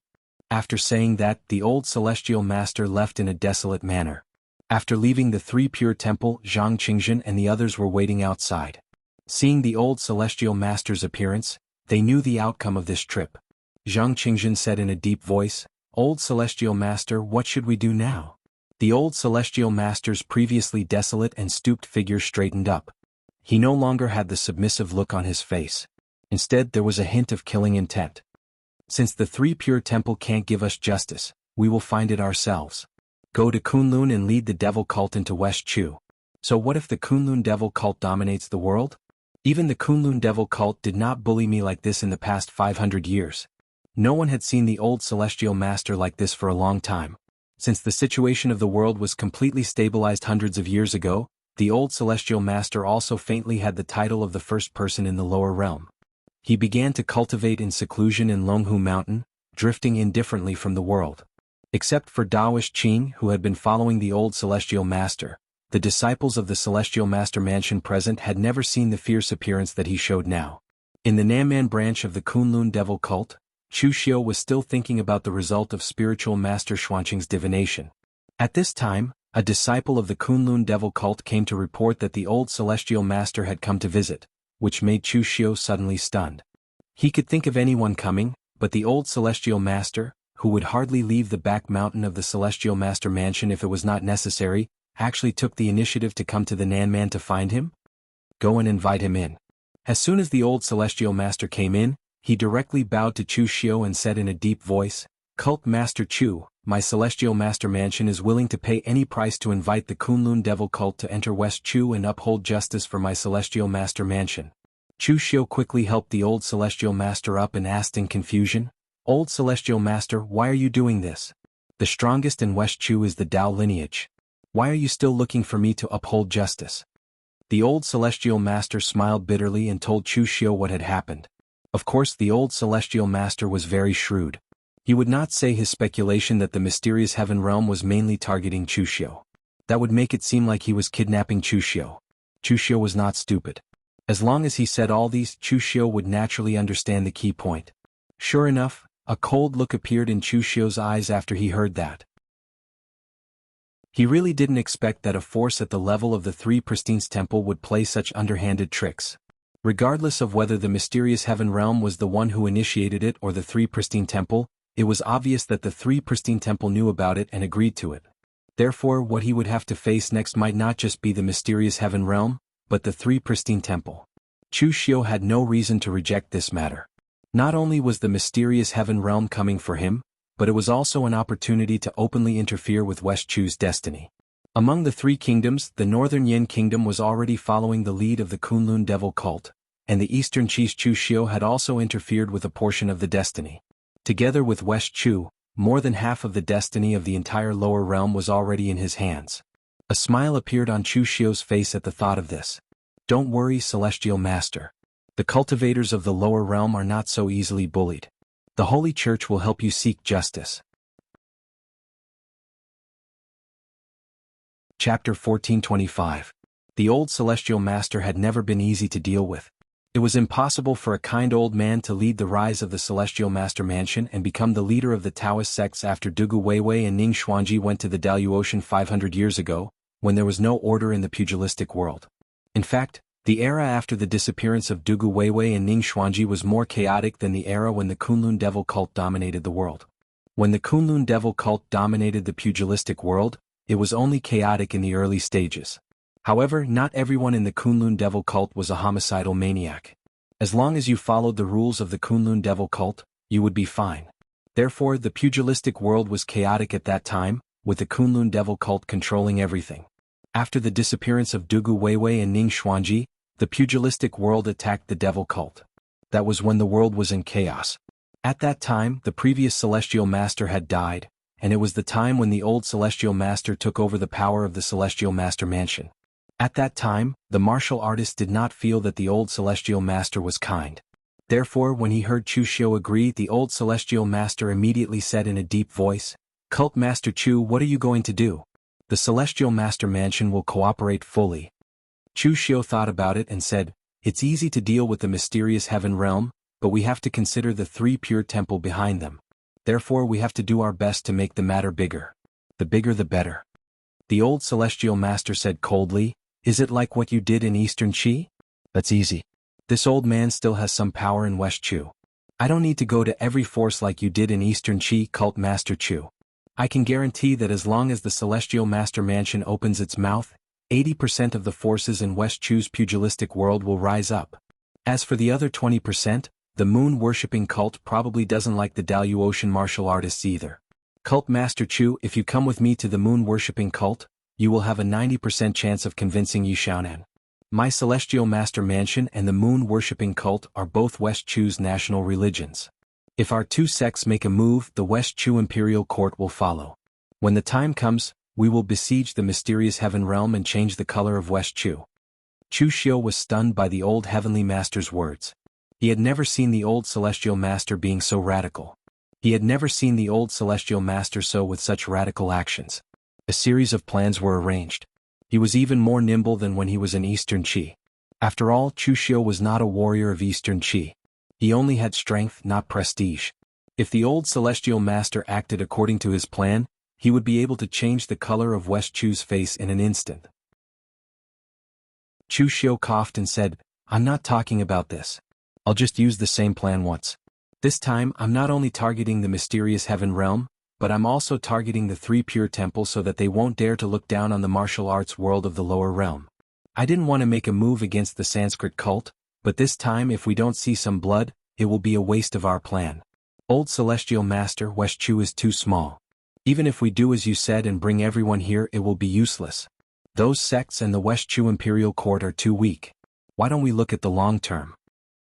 After saying that, the old celestial master left in a desolate manner. After leaving the Three Pure Temple, Zhang Qingzhen and the others were waiting outside. Seeing the old celestial master's appearance, they knew the outcome of this trip. Zhang Qingzhen said in a deep voice, "Old celestial master, what should we do now?" The old celestial master's previously desolate and stooped figure straightened up. He no longer had the submissive look on his face. Instead, there was a hint of killing intent. "Since the Three Pure Temple can't give us justice, we will find it ourselves. Go to Kunlun and lead the devil cult into West Chu." So what if the Kunlun devil cult dominates the world? Even the Kunlun devil cult did not bully me like this in the past 500 years. No one had seen the old celestial master like this for a long time. Since the situation of the world was completely stabilized hundreds of years ago, the old celestial master also faintly had the title of the first person in the lower realm. He began to cultivate in seclusion in Longhu Mountain, drifting indifferently from the world. Except for Daoish Qing, who had been following the old celestial master, the disciples of the celestial master mansion present had never seen the fierce appearance that he showed now. In the Nanman branch of the Kunlun devil cult, Chu Xiu was still thinking about the result of spiritual master Xuanqing's divination. At this time, a disciple of the Kunlun devil cult came to report that the old celestial master had come to visit, which made Chu Xiu suddenly stunned. He could think of anyone coming, but the old celestial master, who would hardly leave the back mountain of the celestial master mansion if it was not necessary, actually took the initiative to come to the Nanman to find him? Go and invite him in. As soon as the old celestial master came in, he directly bowed to Chu Xiu and said in a deep voice, "Cult Master Chu, my celestial master mansion is willing to pay any price to invite the Kunlun devil cult to enter West Chu and uphold justice for my celestial master mansion." Chu Xiu quickly helped the old celestial master up and asked in confusion, "Old celestial master, why are you doing this? The strongest in West Chu is the Dao lineage. Why are you still looking for me to uphold justice?" The old celestial master smiled bitterly and told Chu Xiu what had happened. Of course, the old celestial master was very shrewd. He would not say his speculation that the mysterious heaven realm was mainly targeting Chu Xiu. That would make it seem like he was kidnapping Chu Xiu. Chu Xiu was not stupid. As long as he said all these, Chu Xiu would naturally understand the key point. Sure enough, a cold look appeared in Chu Xiu's eyes after he heard that. He really didn't expect that a force at the level of the Three Pristines Temple would play such underhanded tricks. Regardless of whether the mysterious heaven realm was the one who initiated it or the Three Pristine Temple, it was obvious that the Three Pristine Temple knew about it and agreed to it. Therefore, what he would have to face next might not just be the mysterious heaven realm, but the Three Pristine Temple. Chu Xiu had no reason to reject this matter. Not only was the mysterious heaven realm coming for him, but it was also an opportunity to openly interfere with West Chu's destiny. Among the three kingdoms, the northern Yin kingdom was already following the lead of the Kunlun devil cult, and the eastern chief Chu Xiu had also interfered with a portion of the destiny. Together with West Chu, more than half of the destiny of the entire lower realm was already in his hands. A smile appeared on Chu Xiu's face at the thought of this. "Don't worry, Celestial Master. The cultivators of the lower realm are not so easily bullied. The Holy Church will help you seek justice." Chapter 1425. The old celestial master had never been easy to deal with. It was impossible for a kind old man to lead the rise of the celestial master mansion and become the leader of the Taoist sects after Dugu Weiwei and Ning Xuanji went to the Dalyu Ocean 500 years ago, when there was no order in the pugilistic world. In fact, the era after the disappearance of Dugu Weiwei and Ning Xuanji was more chaotic than the era when the Kunlun devil cult dominated the world. When the Kunlun devil cult dominated the pugilistic world, it was only chaotic in the early stages. However, not everyone in the Kunlun devil cult was a homicidal maniac. As long as you followed the rules of the Kunlun devil cult, you would be fine. Therefore, the pugilistic world was chaotic at that time, with the Kunlun devil cult controlling everything. After the disappearance of Dugu Weiwei and Ning Xuanji, the pugilistic world attacked the devil cult. That was when the world was in chaos. At that time, the previous celestial master had died, and it was the time when the old Celestial Master took over the power of the Celestial Master Mansion. At that time, the martial artist did not feel that the old Celestial Master was kind. Therefore, when he heard Chu Xiu agree, the old Celestial Master immediately said in a deep voice, "Cult Master Chu, what are you going to do? The Celestial Master Mansion will cooperate fully." Chu Xiu thought about it and said, "It's easy to deal with the mysterious heaven realm, but we have to consider the 3 pure temple behind them. Therefore we have to do our best to make the matter bigger. The bigger the better." The old Celestial Master said coldly, "Is it like what you did in Eastern Qi? That's easy. This old man still has some power in West Chu. I don't need to go to every force like you did in Eastern Qi, Cult Master Chu. I can guarantee that as long as the Celestial Master Mansion opens its mouth, 80% of the forces in West Chu's pugilistic world will rise up. As for the other 20%, the moon-worshipping cult probably doesn't like the Daluotian martial artists either. Cult Master Chu, if you come with me to the moon-worshipping cult, you will have a 90% chance of convincing Yi Xiaonan. My Celestial Master Mansion and the moon-worshipping cult are both West Chu's national religions. If our 2 sects make a move, the West Chu Imperial Court will follow. When the time comes, we will besiege the mysterious heaven realm and change the color of West Chu." Chu Xiu was stunned by the old Heavenly Master's words. He had never seen the old Celestial Master being so radical. He had never seen the old Celestial Master so with such radical actions. A series of plans were arranged. He was even more nimble than when he was in Eastern Qi. After all, Chu Xiu was not a warrior of Eastern Qi. He only had strength, not prestige. If the old Celestial Master acted according to his plan, he would be able to change the color of West Chu's face in an instant. Chu Xiu coughed and said, "I'm not talking about this. I'll just use the same plan once. This time, I'm not only targeting the mysterious heaven realm, but I'm also targeting the 3 pure temples so that they won't dare to look down on the martial arts world of the lower realm. I didn't want to make a move against the Sanskrit cult, but this time if we don't see some blood, it will be a waste of our plan. Old Celestial Master, West Chu is too small. Even if we do as you said and bring everyone here, it will be useless. Those sects and the West Chu Imperial Court are too weak. Why don't we look at the long term?"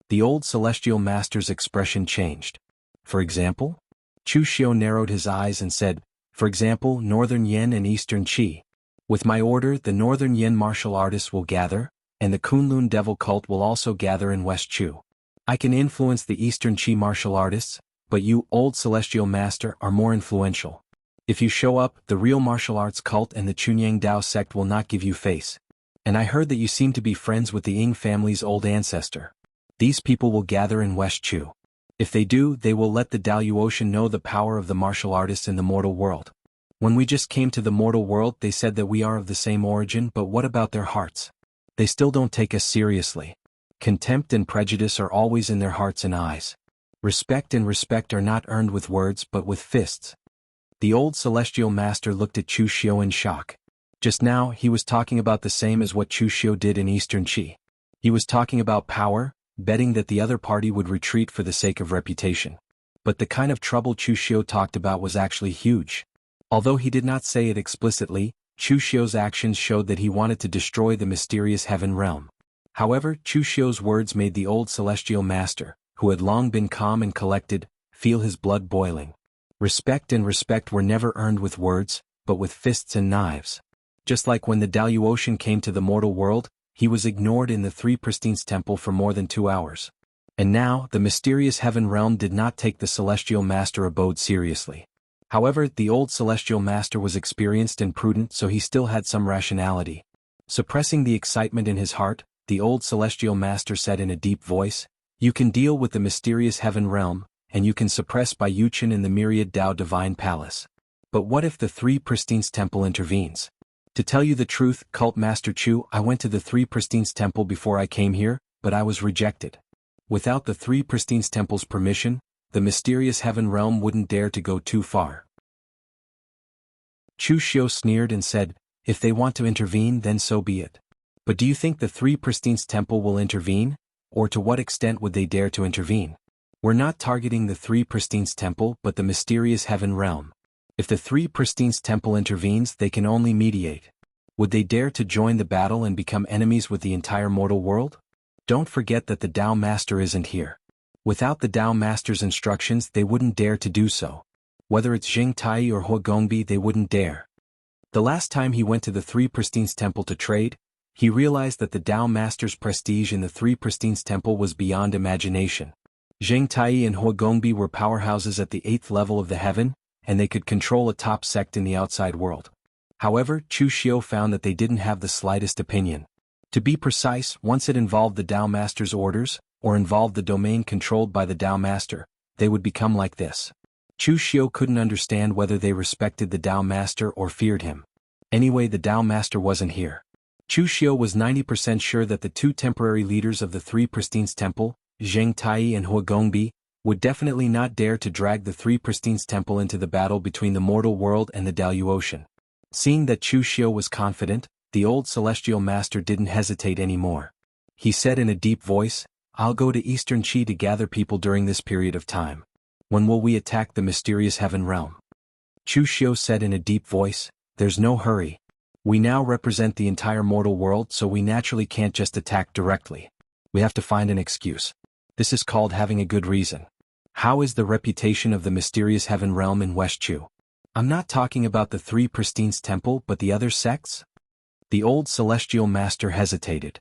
The old Celestial Master's expression changed. "For example?" Chu Xiu narrowed his eyes and said, "For example, Northern Yen and Eastern Qi. With my order, the Northern Yen martial artists will gather, and the Kunlun Devil cult will also gather in West Chu. I can influence the Eastern Qi martial artists, but you, old Celestial Master, are more influential. If you show up, the real martial arts cult and the Chunyang Dao sect will not give you face. And I heard that you seem to be friends with the Ying family's old ancestor. These people will gather in West Chu. If they do, they will let the Daluotian know the power of the martial artists in the mortal world. When we just came to the mortal world, they said that we are of the same origin, but what about their hearts? They still don't take us seriously. Contempt and prejudice are always in their hearts and eyes. Respect are not earned with words but with fists." The old Celestial Master looked at Chu Xiu in shock. Just now, he was talking about the same as what Chu Xiu did in Eastern Qi. He was talking about power, betting that the other party would retreat for the sake of reputation. But the kind of trouble Chu Xiu talked about was actually huge. Although he did not say it explicitly, Chu Xiu's actions showed that he wanted to destroy the mysterious heaven realm. However, Chu Xiu's words made the old Celestial Master, who had long been calm and collected, feel his blood boiling. Respect were never earned with words, but with fists and knives. Just like when the Daluotian came to the mortal world, he was ignored in the 3 Pristines temple for more than 2 hours. And now, the mysterious heaven realm did not take the Celestial Master abode seriously. However, the old Celestial Master was experienced and prudent, so he still had some rationality. Suppressing the excitement in his heart, the old Celestial Master said in a deep voice, "You can deal with the mysterious heaven realm, and you can suppress Bai Yuchen in the myriad Dao Divine Palace. But what if the 3 Pristines temple intervenes? To tell you the truth, Cult Master Chu, I went to the 3 Pristines temple before I came here, but I was rejected. Without the 3 Pristines temple's permission, the mysterious heaven realm wouldn't dare to go too far." Chu Xiu sneered and said, "If they want to intervene, then so be it. But do you think the 3 Pristines temple will intervene? Or to what extent would they dare to intervene? We're not targeting the 3 Pristines temple but the mysterious heaven realm. If the 3 Pristines temple intervenes, they can only mediate. Would they dare to join the battle and become enemies with the entire mortal world? Don't forget that the Dao Master isn't here. Without the Dao Master's instructions, they wouldn't dare to do so. Whether it's Jing Tai or Huagongbi, they wouldn't dare. The last time he went to the Three Pristines Temple to trade, he realized that the Tao Master's prestige in the Three Pristines Temple was beyond imagination. Jing Tai and Huagongbi were powerhouses at the 8th level of the heaven, and they could control a top sect in the outside world. However, Chu Xiu found that they didn't have the slightest opinion. To be precise, once it involved the Tao Master's orders, or involved the domain controlled by the Tao Master, they would become like this. Chu Xiu couldn't understand whether they respected the Tao Master or feared him. Anyway, the Tao Master wasn't here. Chu Xiu was 90% sure that the two temporary leaders of the Three Pristines Temple, Zheng Tai and Huagongbi, would definitely not dare to drag the Three Pristines Temple into the battle between the mortal world and the Dalu Ocean. Seeing that Chu Xiu was confident, the old celestial master didn't hesitate anymore. He said in a deep voice, "I'll go to Eastern Qi to gather people during this period of time. When will we attack the mysterious heaven realm?" Chu Xiu said in a deep voice, "There's no hurry. We now represent the entire mortal world, so we naturally can't just attack directly. We have to find an excuse. This is called having a good reason." How is the reputation of the mysterious heaven realm in West Chu? I'm not talking about the Three Pristines Temple but the other sects? The old celestial master hesitated.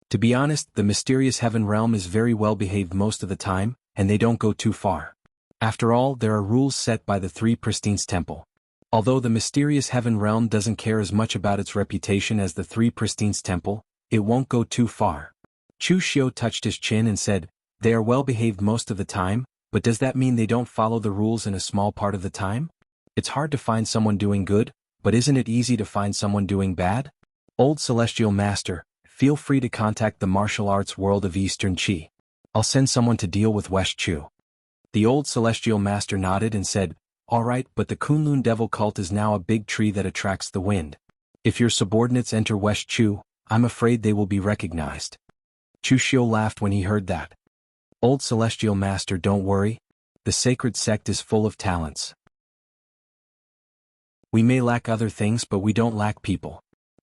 To be honest, the mysterious heaven realm is very well behaved most of the time, and they don't go too far. After all, there are rules set by the Three Pristines Temple. Although the mysterious heaven realm doesn't care as much about its reputation as the Three Pristines Temple, it won't go too far. Chu Xiu touched his chin and said, "They are well behaved most of the time, but does that mean they don't follow the rules in a small part of the time? It's hard to find someone doing good, but isn't it easy to find someone doing bad? Old Celestial Master, feel free to contact the martial arts world of Eastern Qi. I'll send someone to deal with West Chu." The old Celestial Master nodded and said, "All right, but the Kunlun Devil cult is now a big tree that attracts the wind. If your subordinates enter West Chu, I'm afraid they will be recognized." Chu Xiu laughed when he heard that. "Old Celestial Master, don't worry. The sacred sect is full of talents. We may lack other things but we don't lack people."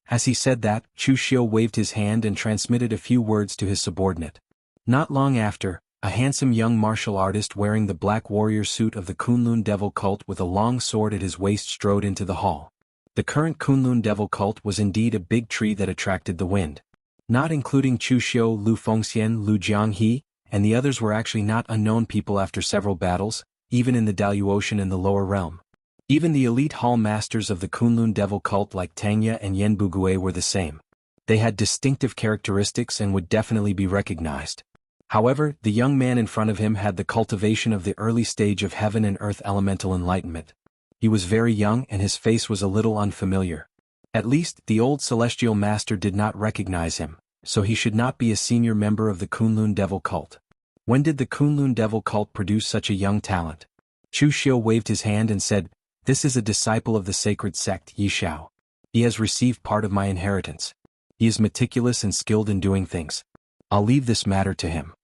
As he said that, Chu Xiu waved his hand and transmitted a few words to his subordinate. Not long after, a handsome young martial artist wearing the black warrior suit of the Kunlun Devil cult with a long sword at his waist strode into the hall. The current Kunlun Devil cult was indeed a big tree that attracted the wind. Not including Chu Xiu, Lu Fengxian, Lu Jianghe, and the others were actually not unknown people after several battles, even in the Dalu Ocean and the lower realm. Even the elite hall masters of the Kunlun Devil cult like Tangya and Yen Bugue were the same. They had distinctive characteristics and would definitely be recognized. However, the young man in front of him had the cultivation of the early stage of heaven and earth elemental enlightenment. He was very young and his face was a little unfamiliar. At least, the old celestial master did not recognize him, so he should not be a senior member of the Kunlun Devil cult. When did the Kunlun Devil cult produce such a young talent? Chu Xiu waved his hand and said, "This is a disciple of the sacred sect Yi Xiao. He has received part of my inheritance. He is meticulous and skilled in doing things. I'll leave this matter to him."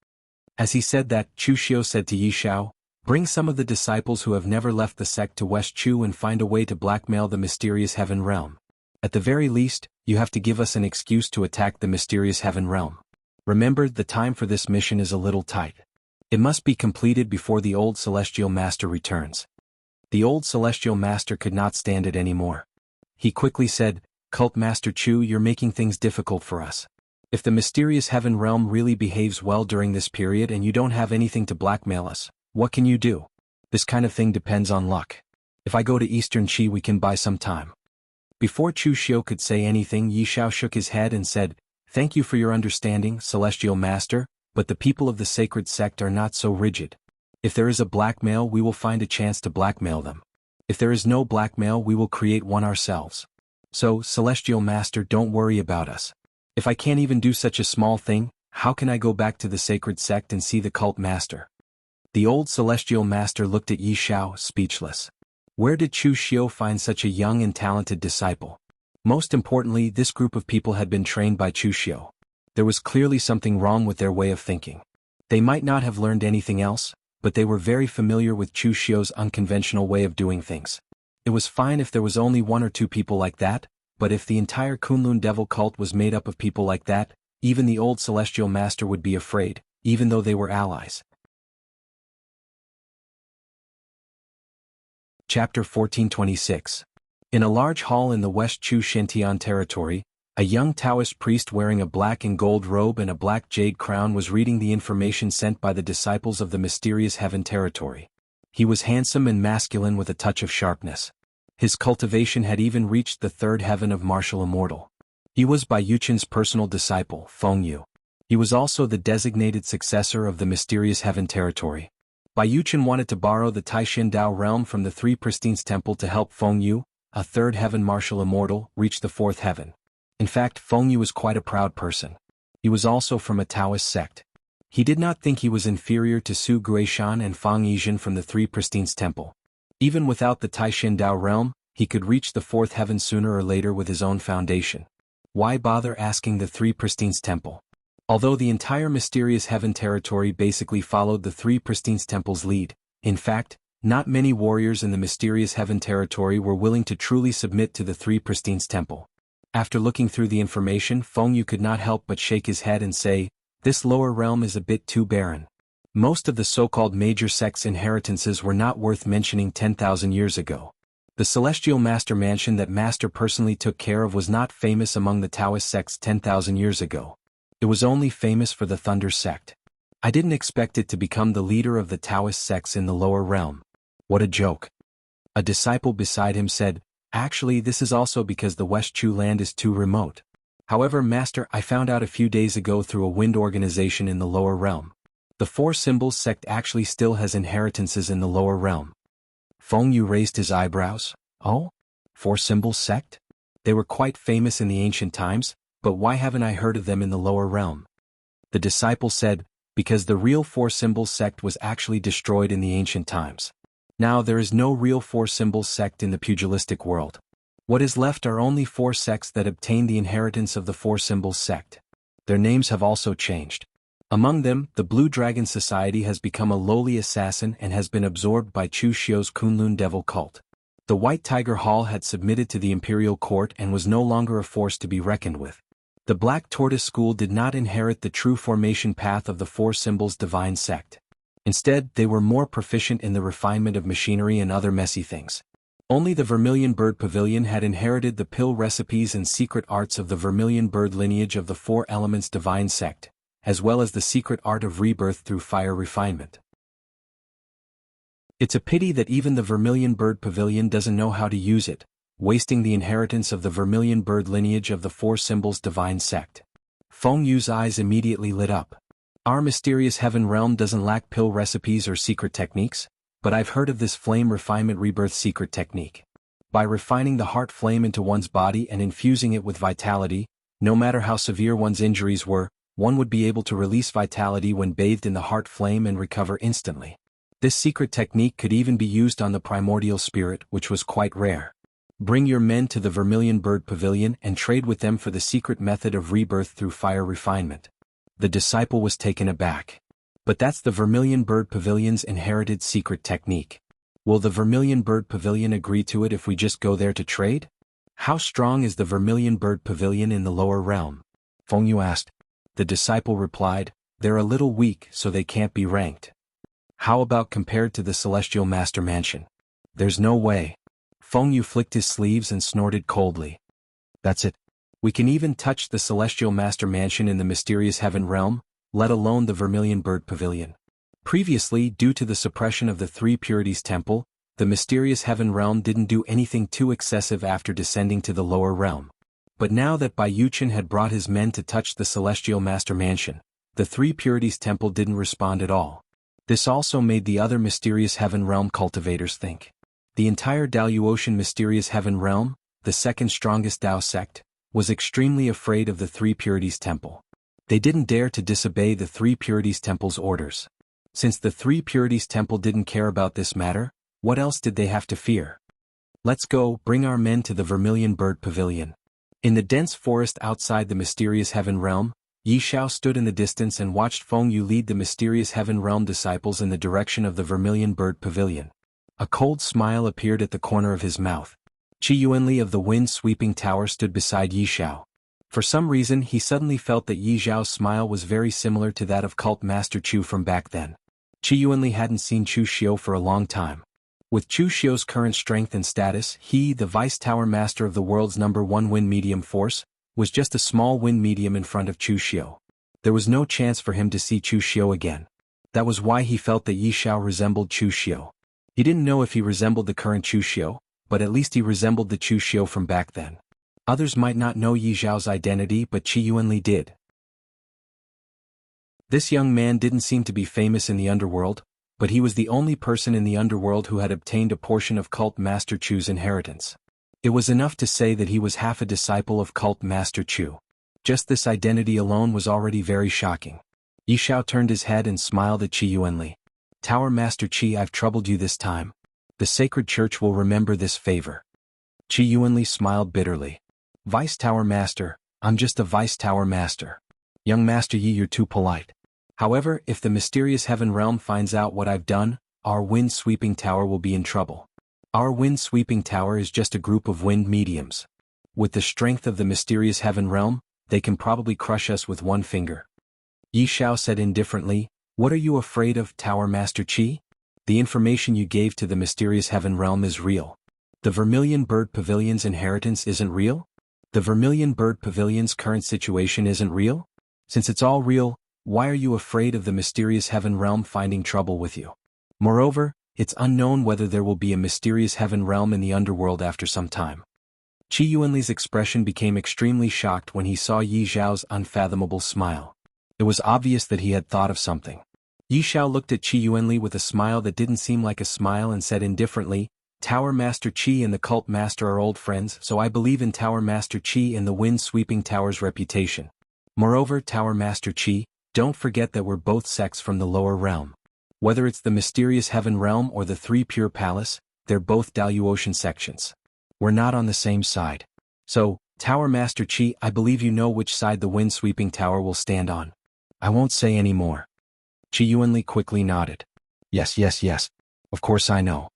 As he said that, Chu Xiu said to Yi Xiao, "Bring some of the disciples who have never left the sect to West Chu and find a way to blackmail the mysterious heaven realm. At the very least, you have to give us an excuse to attack the mysterious heaven realm. Remember, the time for this mission is a little tight. It must be completed before the old celestial master returns." The old celestial master could not stand it anymore. He quickly said, "Cult Master Chu, you're making things difficult for us. If the mysterious heaven realm really behaves well during this period and you don't have anything to blackmail us, what can you do? This kind of thing depends on luck. If I go to Eastern Qi we can buy some time." Before Chu Xiu could say anything, Yi Xiao shook his head and said, "Thank you for your understanding, Celestial Master, but the people of the sacred sect are not so rigid. If there is a blackmail we will find a chance to blackmail them. If there is no blackmail we will create one ourselves. So, Celestial Master, don't worry about us. If I can't even do such a small thing, how can I go back to the sacred sect and see the cult master?" The old celestial master looked at Yi Xiao, speechless. Where did Chu Xiu find such a young and talented disciple? Most importantly, this group of people had been trained by Chu Xiu. There was clearly something wrong with their way of thinking. They might not have learned anything else, but they were very familiar with Chu Xiu's unconventional way of doing things. It was fine if there was only one or two people like that, but if the entire Kunlun Devil cult was made up of people like that, even the old celestial master would be afraid, even though they were allies. Chapter 1426. In a large hall in the West Chu Shintian territory, a young Taoist priest wearing a black and gold robe and a black jade crown was reading the information sent by the disciples of the mysterious heaven territory. He was handsome and masculine with a touch of sharpness. His cultivation had even reached the third heaven of martial immortal. He was Bai Yuchen's personal disciple, Feng Yu. He was also the designated successor of the mysterious heaven territory. Bai Yuchen wanted to borrow the Taishin Dao realm from the Three Pristines Temple to help Feng Yu, a third heaven martial immortal, reach the fourth heaven. In fact, Feng Yu was quite a proud person. He was also from a Taoist sect. He did not think he was inferior to Su Guishan and Fang Yizhen from the Three Pristines Temple. Even without the Taishin Dao realm, he could reach the fourth heaven sooner or later with his own foundation. Why bother asking the Three Pristines Temple? Although the entire mysterious heaven territory basically followed the Three Pristines Temple's lead, in fact, not many warriors in the mysterious heaven territory were willing to truly submit to the Three Pristines Temple. After looking through the information, Feng Yu could not help but shake his head and say, "This lower realm is a bit too barren." Most of the so-called major sects' inheritances were not worth mentioning 10,000 years ago. The celestial master mansion that master personally took care of was not famous among the Taoist sects 10,000 years ago. It was only famous for the Thunder sect. I didn't expect it to become the leader of the Taoist sects in the lower realm. What a joke. A disciple beside him said, "Actually, this is also because the West Chu land is too remote. However, master, I found out a few days ago through a wind organization in the lower realm. The Four Symbols sect actually still has inheritances in the lower realm." Feng Yu raised his eyebrows. Oh? Four Symbols sect? They were quite famous in the ancient times, but why haven't I heard of them in the lower realm? The disciple said, "Because the real Four Symbols sect was actually destroyed in the ancient times. Now there is no real Four Symbols sect in the pugilistic world. What is left are only four sects that obtained the inheritance of the Four Symbols sect. Their names have also changed. Among them, the Blue Dragon Society has become a lowly assassin and has been absorbed by Chu Xiu's Kunlun Devil cult. The White Tiger Hall had submitted to the imperial court and was no longer a force to be reckoned with. The Black Tortoise School did not inherit the true formation path of the Four Symbols divine sect. Instead, they were more proficient in the refinement of machinery and other messy things. Only the Vermilion Bird Pavilion had inherited the pill recipes and secret arts of the Vermilion Bird lineage of the Four Elements divine sect, as well as the secret art of rebirth through fire refinement. It's a pity that even the Vermilion Bird Pavilion doesn't know how to use it, wasting the inheritance of the Vermilion Bird lineage of the Four Symbols divine sect. Feng Yu's eyes immediately lit up. Our mysterious heaven realm doesn't lack pill recipes or secret techniques, but I've heard of this flame refinement rebirth secret technique. By refining the heart flame into one's body and infusing it with vitality, no matter how severe one's injuries were, one would be able to release vitality when bathed in the heart flame and recover instantly. This secret technique could even be used on the primordial spirit, which was quite rare. Bring your men to the Vermilion Bird Pavilion and trade with them for the secret method of rebirth through fire refinement. The disciple was taken aback. But that's the Vermilion Bird Pavilion's inherited secret technique. Will the Vermilion Bird Pavilion agree to it if we just go there to trade? How strong is the Vermilion Bird Pavilion in the lower realm? Feng Yu asked. The disciple replied, "They're a little weak, so they can't be ranked." How about compared to the Celestial Master Mansion? There's no way. Feng Yu flicked his sleeves and snorted coldly. That's it. We can even touch the Celestial Master Mansion in the mysterious heaven realm, let alone the Vermilion Bird Pavilion. Previously, due to the suppression of the Three Purities Temple, the mysterious heaven realm didn't do anything too excessive after descending to the lower realm. But now that Bai Yuchen had brought his men to touch the Celestial Master Mansion, the Three Purities Temple didn't respond at all. This also made the other mysterious heaven realm cultivators think. The entire Daluotian mysterious heaven realm, the second strongest Dao sect, was extremely afraid of the Three Purities Temple. They didn't dare to disobey the Three Purities Temple's orders. Since the Three Purities Temple didn't care about this matter, what else did they have to fear? Let's go, bring our men to the Vermilion Bird Pavilion. In the dense forest outside the mysterious heaven realm, Yi Xiao stood in the distance and watched Feng Yu lead the mysterious heaven realm disciples in the direction of the Vermilion Bird Pavilion. A cold smile appeared at the corner of his mouth. Qi Yuanli of the wind-sweeping tower stood beside Yi Xiao. For some reason he suddenly felt that Yi Xiao's smile was very similar to that of cult master Chu from back then. Qi Yuanli hadn't seen Chu Xiu for a long time. With Chu Xiu's current strength and status, he, the Vice Tower Master of the world's #1 wind medium force, was just a small wind medium in front of Chu Xiu. There was no chance for him to see Chu Xiu again. That was why he felt that Yi Xiao resembled Chu Xiu. He didn't know if he resembled the current Chu Xiu, but at least he resembled the Chu Xiu from back then. Others might not know Yi Xiao's identity, but Qi Yuanli did. This young man didn't seem to be famous in the underworld, but he was the only person in the underworld who had obtained a portion of Cult Master Chu's inheritance. It was enough to say that he was half a disciple of Cult Master Chu. Just this identity alone was already very shocking. Yi Xiao turned his head and smiled at Qi Yuanli. Tower Master Qi, I've troubled you this time. The Sacred Church will remember this favor. Qi Yuanli smiled bitterly. Vice Tower Master, I'm just a Vice Tower Master. Young Master Yi, you're too polite. However, if the mysterious Heaven Realm finds out what I've done, our wind-sweeping tower will be in trouble. Our wind-sweeping tower is just a group of wind mediums. With the strength of the mysterious Heaven Realm, they can probably crush us with one finger. Yi Xiao said indifferently, What are you afraid of, Tower Master Qi? The information you gave to the mysterious Heaven Realm is real. The Vermilion Bird Pavilion's inheritance isn't real? The Vermilion Bird Pavilion's current situation isn't real? Since it's all real, why are you afraid of the mysterious Heaven Realm finding trouble with you? Moreover, it's unknown whether there will be a mysterious Heaven Realm in the underworld after some time. Qi Yuanli's expression became extremely shocked when he saw Yi Xiao's unfathomable smile. It was obvious that he had thought of something. Yi Xiao looked at Qi Yuanli with a smile that didn't seem like a smile and said indifferently, Tower Master Qi and the Cult Master are old friends, so I believe in Tower Master Qi and the wind-sweeping tower's reputation. Moreover, Tower Master Qi, don't forget that we're both sects from the lower realm. Whether it's the mysterious Heaven Realm or the Three Pure Palace, they're both Daluotian sections. We're not on the same side. So, Tower Master Qi, I believe you know which side the wind-sweeping tower will stand on. I won't say any more. Qi Yuanli quickly nodded. Yes. Of course I know.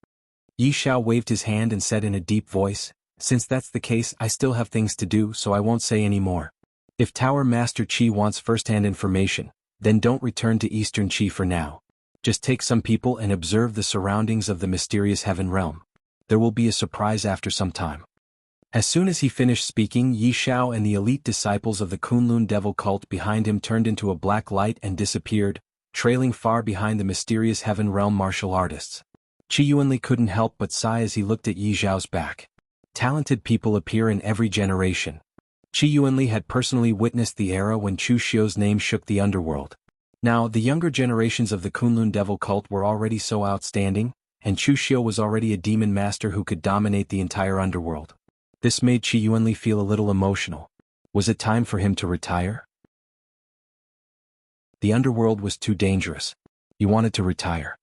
Yi Xiao waved his hand and said in a deep voice, Since that's the case, I still have things to do, so I won't say any more. If Tower Master Qi wants first-hand information, then don't return to Eastern Qi for now. Just take some people and observe the surroundings of the mysterious Heaven Realm. There will be a surprise after some time. As soon as he finished speaking, Yi Xiao and the elite disciples of the Kunlun Devil cult behind him turned into a black light and disappeared, trailing far behind the mysterious Heaven Realm martial artists. Qi Yuanli couldn't help but sigh as he looked at Yi Xiao's back. Talented people appear in every generation. Qi Yuanli had personally witnessed the era when Chu Xiu's name shook the underworld. Now, the younger generations of the Kunlun Devil cult were already so outstanding, and Chu Xiu was already a demon master who could dominate the entire underworld. This made Qi Yuanli feel a little emotional. Was it time for him to retire? The underworld was too dangerous. He wanted to retire.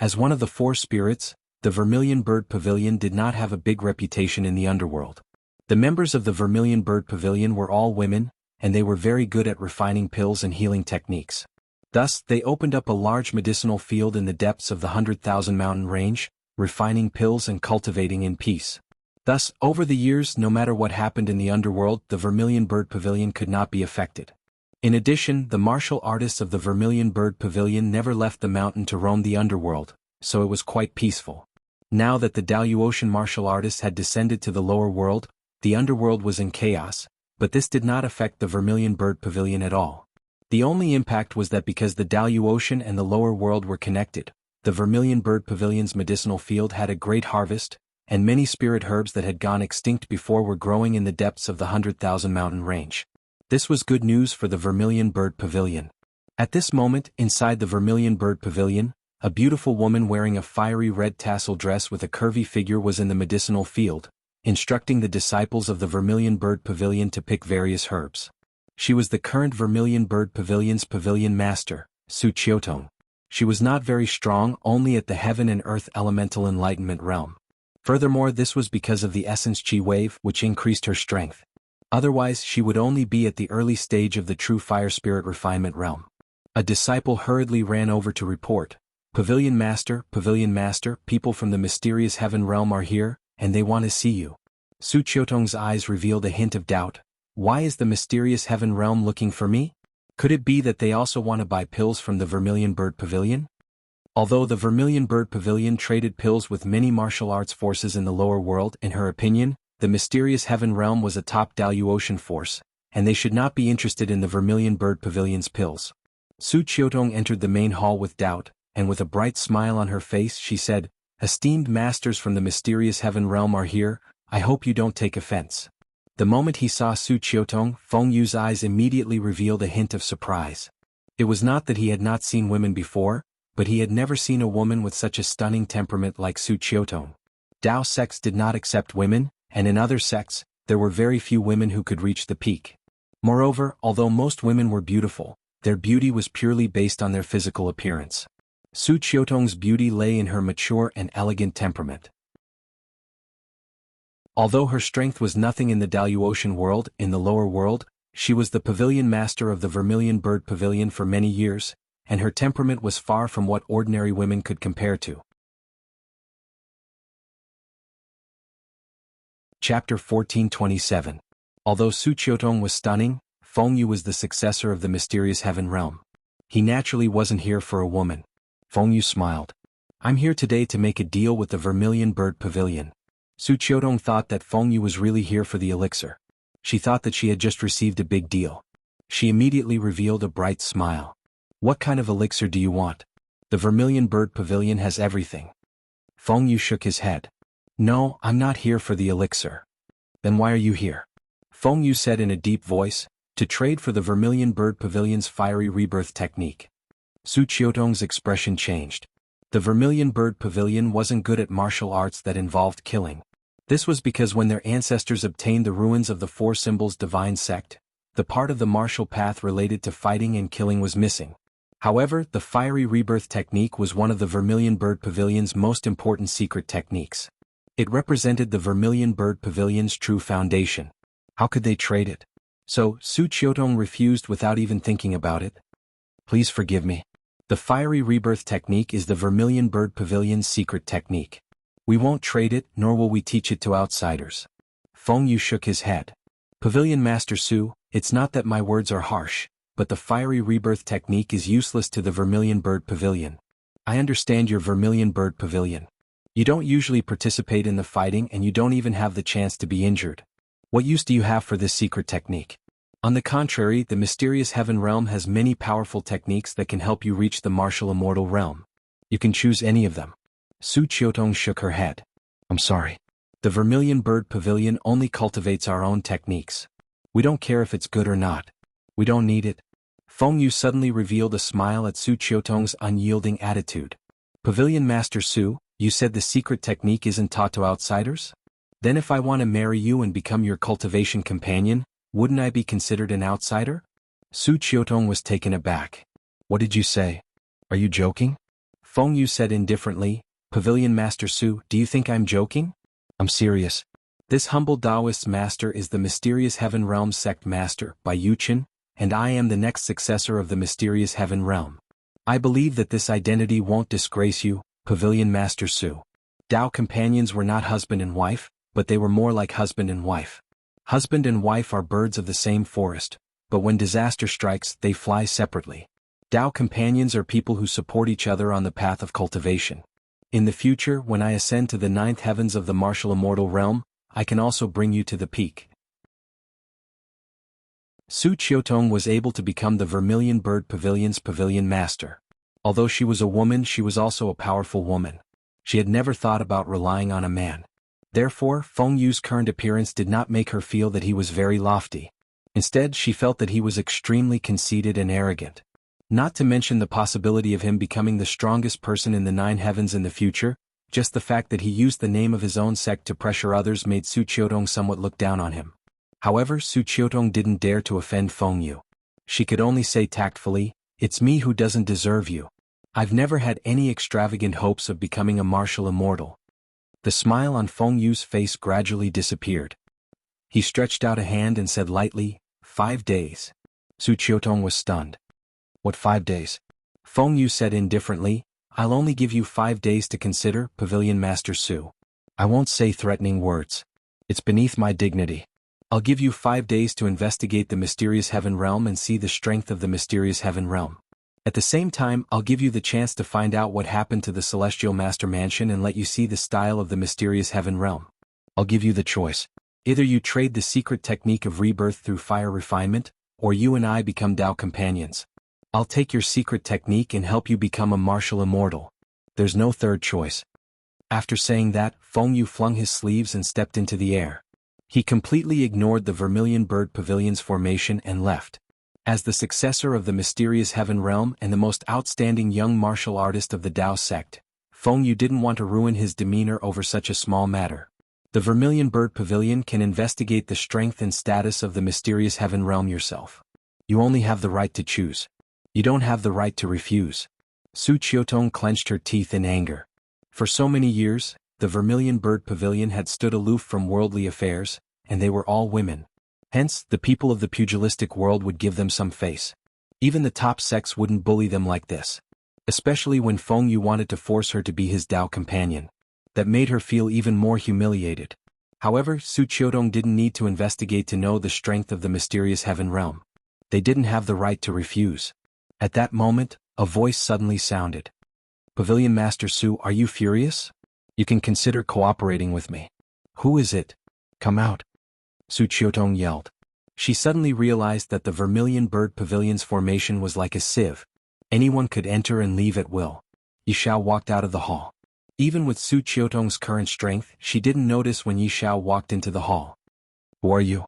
As one of the four spirits, the Vermilion Bird Pavilion did not have a big reputation in the underworld. The members of the Vermilion Bird Pavilion were all women, and they were very good at refining pills and healing techniques. Thus, they opened up a large medicinal field in the depths of the 100,000 mountain range, refining pills and cultivating in peace. Thus, over the years, no matter what happened in the underworld, the Vermilion Bird Pavilion could not be affected. In addition, the martial artists of the Vermilion Bird Pavilion never left the mountain to roam the underworld, so it was quite peaceful. Now that the Daluotian martial artists had descended to the lower world, the underworld was in chaos, but this did not affect the Vermilion Bird Pavilion at all. The only impact was that because the Daluotian and the lower world were connected, the Vermilion Bird Pavilion's medicinal field had a great harvest, and many spirit herbs that had gone extinct before were growing in the depths of the 100,000 mountain range. This was good news for the Vermilion Bird Pavilion. At this moment, inside the Vermilion Bird Pavilion, a beautiful woman wearing a fiery red tassel dress with a curvy figure was in the medicinal field, instructing the disciples of the Vermilion Bird Pavilion to pick various herbs. She was the current Vermilion Bird Pavilion's pavilion master, Su Qiutong. She was not very strong, only at the heaven and earth elemental enlightenment realm. Furthermore, this was because of the essence Qi wave, which increased her strength. Otherwise, she would only be at the early stage of the true fire spirit refinement realm. A disciple hurriedly ran over to report, Pavilion Master, people from the mysterious heaven realm are here, and they want to see you. Su Qiutong's eyes revealed a hint of doubt. Why is the mysterious heaven realm looking for me? Could it be that they also want to buy pills from the Vermilion Bird Pavilion? Although the Vermilion Bird Pavilion traded pills with many martial arts forces in the lower world, in her opinion, the mysterious Heaven Realm was a top Daluotian force, and they should not be interested in the Vermilion Bird Pavilion's pills. Su Qiutong entered the main hall with doubt, and with a bright smile on her face she said, "Esteemed masters from the mysterious Heaven Realm are here, I hope you don't take offense." The moment he saw Su Qiutong, Feng Yu's eyes immediately revealed a hint of surprise. It was not that he had not seen women before, but he had never seen a woman with such a stunning temperament like Su Qiutong. Dao sects did not accept women, and in other sects, there were very few women who could reach the peak. Moreover, although most women were beautiful, their beauty was purely based on their physical appearance. Su Qiutong's beauty lay in her mature and elegant temperament. Although her strength was nothing in the Daluotian world, in the lower world, she was the pavilion master of the Vermilion Bird Pavilion for many years, and her temperament was far from what ordinary women could compare to. Chapter 1427. Although Su Qiutong was stunning, Feng Yu was the successor of the mysterious Heaven Realm. He naturally wasn't here for a woman. Feng Yu smiled. "I'm here today to make a deal with the Vermilion Bird Pavilion." Su Qiutong thought that Feng Yu was really here for the elixir. She thought that she had just received a big deal. She immediately revealed a bright smile. "What kind of elixir do you want? The Vermilion Bird Pavilion has everything." Feng Yu shook his head. "No, I'm not here for the elixir." "Then why are you here?" Feng Yu said in a deep voice, "To trade for the Vermilion Bird Pavilion's fiery rebirth technique." Su Qiutong's expression changed. The Vermilion Bird Pavilion wasn't good at martial arts that involved killing. This was because when their ancestors obtained the ruins of the Four Symbols Divine Sect, the part of the martial path related to fighting and killing was missing. However, the fiery rebirth technique was one of the Vermilion Bird Pavilion's most important secret techniques. It represented the Vermilion Bird Pavilion's true foundation. How could they trade it? So, Su Qiutong refused without even thinking about it. "Please forgive me. The fiery rebirth technique is the Vermilion Bird Pavilion's secret technique. We won't trade it, nor will we teach it to outsiders." Feng Yu shook his head. "Pavilion Master Su, it's not that my words are harsh, but the fiery rebirth technique is useless to the Vermilion Bird Pavilion. I understand your Vermilion Bird Pavilion. You don't usually participate in the fighting and you don't even have the chance to be injured. What use do you have for this secret technique? On the contrary, the mysterious Heaven Realm has many powerful techniques that can help you reach the martial immortal realm. You can choose any of them." Su Qiutong shook her head. "I'm sorry. The Vermilion Bird Pavilion only cultivates our own techniques. We don't care if it's good or not. We don't need it." Feng Yu suddenly revealed a smile at Su Qiutong's unyielding attitude. "Pavilion Master Su, you said the secret technique isn't taught to outsiders? Then if I want to marry you and become your cultivation companion, wouldn't I be considered an outsider?" Su Qiutong was taken aback. "What did you say? Are you joking?" Feng Yu said indifferently, "Pavilion Master Su, do you think I'm joking? I'm serious. This humble Taoist master is the mysterious Heaven Realm sect master, by Yuchen, and I am the next successor of the mysterious Heaven Realm. I believe that this identity won't disgrace you, Pavilion Master Su. Dao companions were not husband and wife, but they were more like husband and wife. Husband and wife are birds of the same forest, but when disaster strikes, they fly separately. Dao companions are people who support each other on the path of cultivation. In the future, when I ascend to the ninth heavens of the martial immortal realm, I can also bring you to the peak." Su Qiutong was able to become the Vermilion Bird Pavilion's pavilion master. Although she was a woman, she was also a powerful woman. She had never thought about relying on a man. Therefore, Feng Yu's current appearance did not make her feel that he was very lofty. Instead, she felt that he was extremely conceited and arrogant. Not to mention the possibility of him becoming the strongest person in the nine heavens in the future, just the fact that he used the name of his own sect to pressure others made Su Qiutong somewhat look down on him. However, Su Qiutong didn't dare to offend Feng Yu. She could only say tactfully, "It's me who doesn't deserve you. I've never had any extravagant hopes of becoming a martial immortal." The smile on Feng Yu's face gradually disappeared. He stretched out a hand and said lightly, 5 days. Su Qiutong was stunned. "What 5 days?" Feng Yu said indifferently, "I'll only give you 5 days to consider, Pavilion Master Su. I won't say threatening words. It's beneath my dignity. I'll give you 5 days to investigate the mysterious Heaven Realm and see the strength of the mysterious Heaven Realm. At the same time, I'll give you the chance to find out what happened to the Celestial Master Mansion and let you see the style of the mysterious Heaven Realm. I'll give you the choice. Either you trade the secret technique of rebirth through fire refinement, or you and I become Tao companions. I'll take your secret technique and help you become a martial immortal. There's no third choice. After saying that, Feng Yu flung his sleeves and stepped into the air. He completely ignored the Vermilion Bird Pavilion's formation and left. As the successor of the mysterious Heaven Realm and the most outstanding young martial artist of the Tao sect, Feng Yu didn't want to ruin his demeanor over such a small matter. The Vermilion Bird Pavilion can investigate the strength and status of the mysterious Heaven Realm yourself. You only have the right to choose. You don't have the right to refuse. Su Qiutong clenched her teeth in anger. For so many years, the Vermilion Bird Pavilion had stood aloof from worldly affairs, and they were all women. Hence, the people of the pugilistic world would give them some face. Even the top sects wouldn't bully them like this. Especially when Feng Yu wanted to force her to be his Tao companion. That made her feel even more humiliated. However, Su Qiutong didn't need to investigate to know the strength of the mysterious Heaven Realm. They didn't have the right to refuse. At that moment, a voice suddenly sounded. Pavilion Master Su, are you furious? You can consider cooperating with me. Who is it? Come out. Su Qiutong yelled. She suddenly realized that the Vermilion Bird Pavilion's formation was like a sieve. Anyone could enter and leave at will. Yi Xiao walked out of the hall. Even with Su Qiutong's current strength, she didn't notice when Yi Xiao walked into the hall. Who are you?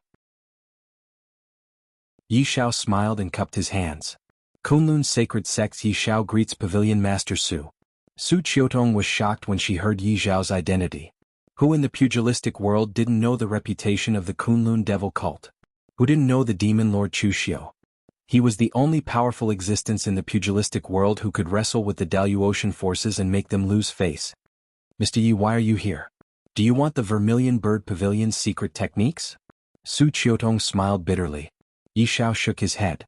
Yi Xiao smiled and cupped his hands. Kunlun's sacred sect Yi Xiao greets Pavilion Master Su. Su Qiutong was shocked when she heard Yi Xiao's identity. Who in the pugilistic world didn't know the reputation of the Kunlun devil cult? Who didn't know the demon lord Chu Xiu? He was the only powerful existence in the pugilistic world who could wrestle with the Daluotian forces and make them lose face. Mr. Yi, why are you here? Do you want the Vermilion Bird Pavilion's secret techniques? Su Qiutong smiled bitterly. Yi Xiao shook his head.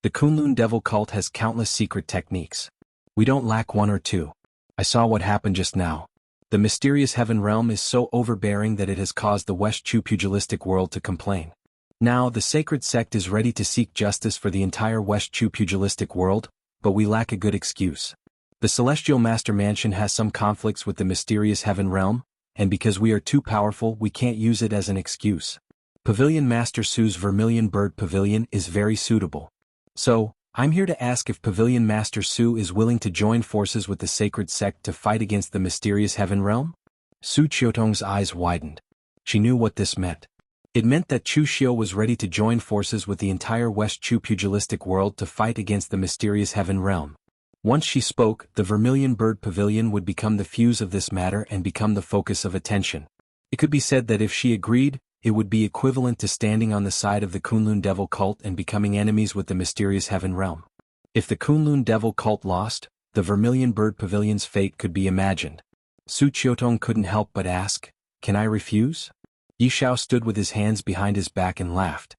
The Kunlun devil cult has countless secret techniques. We don't lack one or two. I saw what happened just now. The mysterious Heaven Realm is so overbearing that it has caused the West Chu pugilistic world to complain. Now, the sacred sect is ready to seek justice for the entire West Chu pugilistic world, but we lack a good excuse. The Celestial Master Mansion has some conflicts with the mysterious Heaven Realm, and because we are too powerful, we can't use it as an excuse. Pavilion Master Su's Vermilion Bird Pavilion is very suitable. So, I'm here to ask if Pavilion Master Su is willing to join forces with the sacred sect to fight against the mysterious Heaven Realm? Su Qiutong's eyes widened. She knew what this meant. It meant that Chu Xiu was ready to join forces with the entire West Chu pugilistic world to fight against the mysterious Heaven Realm. Once she spoke, the Vermilion Bird Pavilion would become the fuse of this matter and become the focus of attention. It could be said that if she agreed, it would be equivalent to standing on the side of the Kunlun devil cult and becoming enemies with the mysterious Heaven Realm. If the Kunlun devil cult lost, the Vermilion Bird Pavilion's fate could be imagined. Su Qiutong couldn't help but ask, "Can I refuse?" Yi Xiao stood with his hands behind his back and laughed.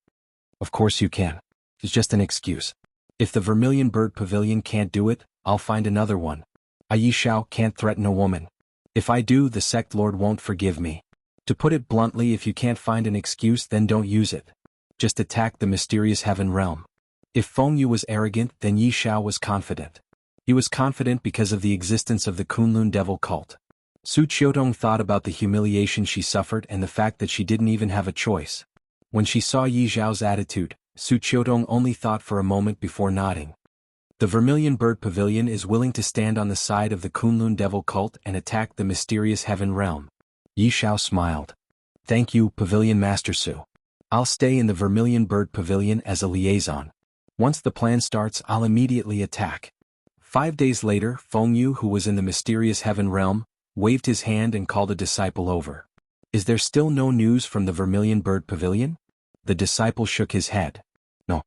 "Of course you can. It's just an excuse. If the Vermilion Bird Pavilion can't do it, I'll find another one. I Yi Xiao can't threaten a woman. If I do, the sect lord won't forgive me. To put it bluntly, if you can't find an excuse, then don't use it. Just attack the mysterious Heaven Realm." If Feng Yu was arrogant, then Yi Xiao was confident. He was confident because of the existence of the Kunlun devil cult. Su Qiutong thought about the humiliation she suffered and the fact that she didn't even have a choice. When she saw Yi Xiao's attitude, Su Qiutong only thought for a moment before nodding. The Vermilion Bird Pavilion is willing to stand on the side of the Kunlun devil cult and attack the mysterious Heaven Realm. Yi Xiao smiled. "Thank you, Pavilion Master Su. I'll stay in the Vermilion Bird Pavilion as a liaison. Once the plan starts, I'll immediately attack." 5 days later, Feng Yu, who was in the mysterious Heaven Realm, waved his hand and called a disciple over. "Is there still no news from the Vermilion Bird Pavilion?" The disciple shook his head. "No.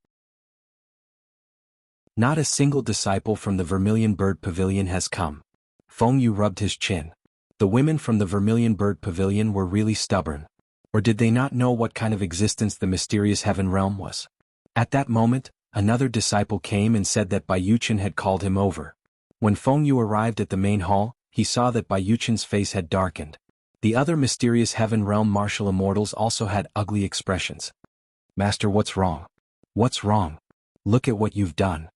Not a single disciple from the Vermilion Bird Pavilion has come." Feng Yu rubbed his chin. The women from the Vermilion Bird Pavilion were really stubborn. Or did they not know what kind of existence the mysterious Heaven Realm was? At that moment, another disciple came and said that Bai Yuchen had called him over. When Feng Yu arrived at the main hall, he saw that Bai Yuchen's face had darkened. The other mysterious Heaven Realm martial immortals also had ugly expressions. "Master, what's wrong? What's wrong? Look at what you've done."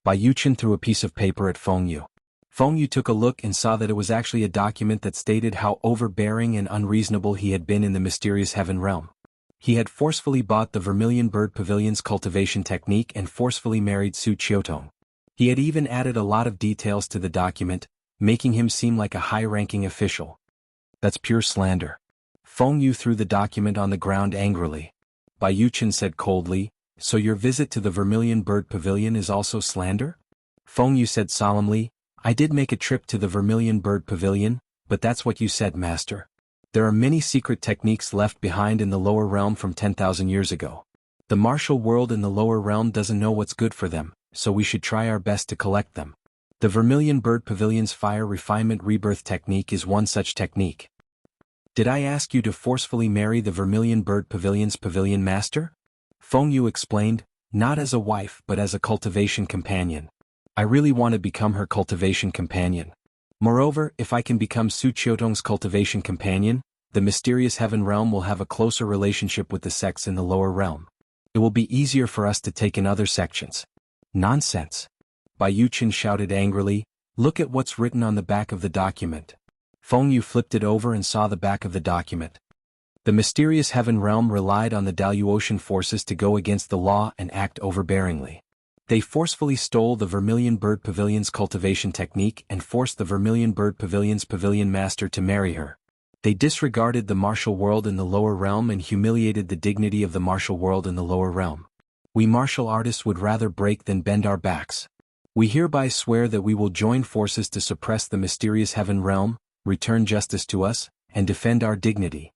Bai Yuchen threw a piece of paper at Feng Yu. Feng Yu took a look and saw that it was actually a document that stated how overbearing and unreasonable he had been in the mysterious heaven realm. He had forcefully bought the Vermilion Bird Pavilion's cultivation technique and forcefully married Su Qiutong. He had even added a lot of details to the document, making him seem like a high-ranking official. That's pure slander. Feng Yu threw the document on the ground angrily. Bai Yuchen said coldly, "So your visit to the Vermilion Bird Pavilion is also slander?" Feng Yu said solemnly, "I did make a trip to the Vermilion Bird Pavilion, but that's what you said, Master. There are many secret techniques left behind in the lower realm from 10,000 years ago. The martial world in the lower realm doesn't know what's good for them, so we should try our best to collect them. The Vermilion Bird Pavilion's fire refinement rebirth technique is one such technique." "Did I ask you to forcefully marry the Vermilion Bird Pavilion's pavilion master?" Feng Yu explained, "Not as a wife but as a cultivation companion. I really want to become her cultivation companion. Moreover, if I can become Su Qiutong's cultivation companion, the mysterious heaven realm will have a closer relationship with the sects in the lower realm. It will be easier for us to take in other sections." "Nonsense!" Bai Yuchen shouted angrily, "Look at what's written on the back of the document." Feng Yu flipped it over and saw the back of the document. The mysterious heaven realm relied on the Daluotian forces to go against the law and act overbearingly. They forcefully stole the Vermilion Bird Pavilion's cultivation technique and forced the Vermilion Bird Pavilion's pavilion master to marry her. They disregarded the martial world in the lower realm and humiliated the dignity of the martial world in the lower realm. We martial artists would rather break than bend our backs. We hereby swear that we will join forces to suppress the mysterious heaven realm, return justice to us, and defend our dignity.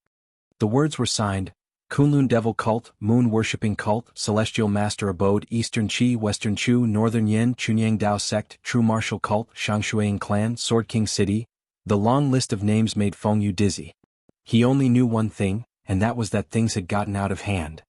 The words were signed, Kunlun Devil Cult, Moon Worshipping Cult, Celestial Master Abode, Eastern Qi, Western Chu, Northern Yin, Chunyang Dao Sect, True Martial Cult, Shangshuang Clan, Sword King City. The long list of names made Feng Yu dizzy. He only knew one thing, and that was that things had gotten out of hand.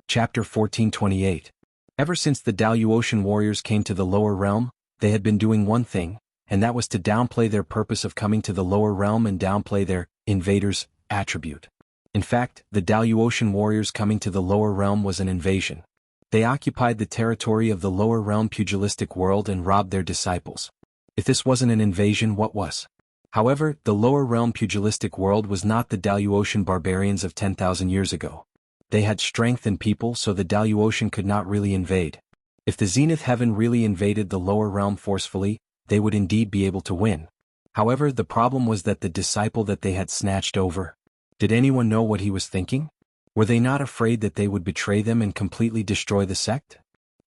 Chapter 1428. Ever since the Daluotian warriors came to the lower realm, they had been doing one thing, and that was to downplay their purpose of coming to the lower realm and downplay their invaders attribute. In fact, the Daluotian warriors coming to the lower realm was an invasion. They occupied the territory of the lower realm pugilistic world and robbed their disciples. If this wasn't an invasion, what was? However, the lower realm pugilistic world was not the Daluotian barbarians of 10,000 years ago. They had strength and people, so the Daluotian could not really invade. If the Zenith Heaven really invaded the lower realm forcefully, they would indeed be able to win. However, the problem was that the disciple that they had snatched over. Did anyone know what he was thinking? Were they not afraid that they would betray them and completely destroy the sect?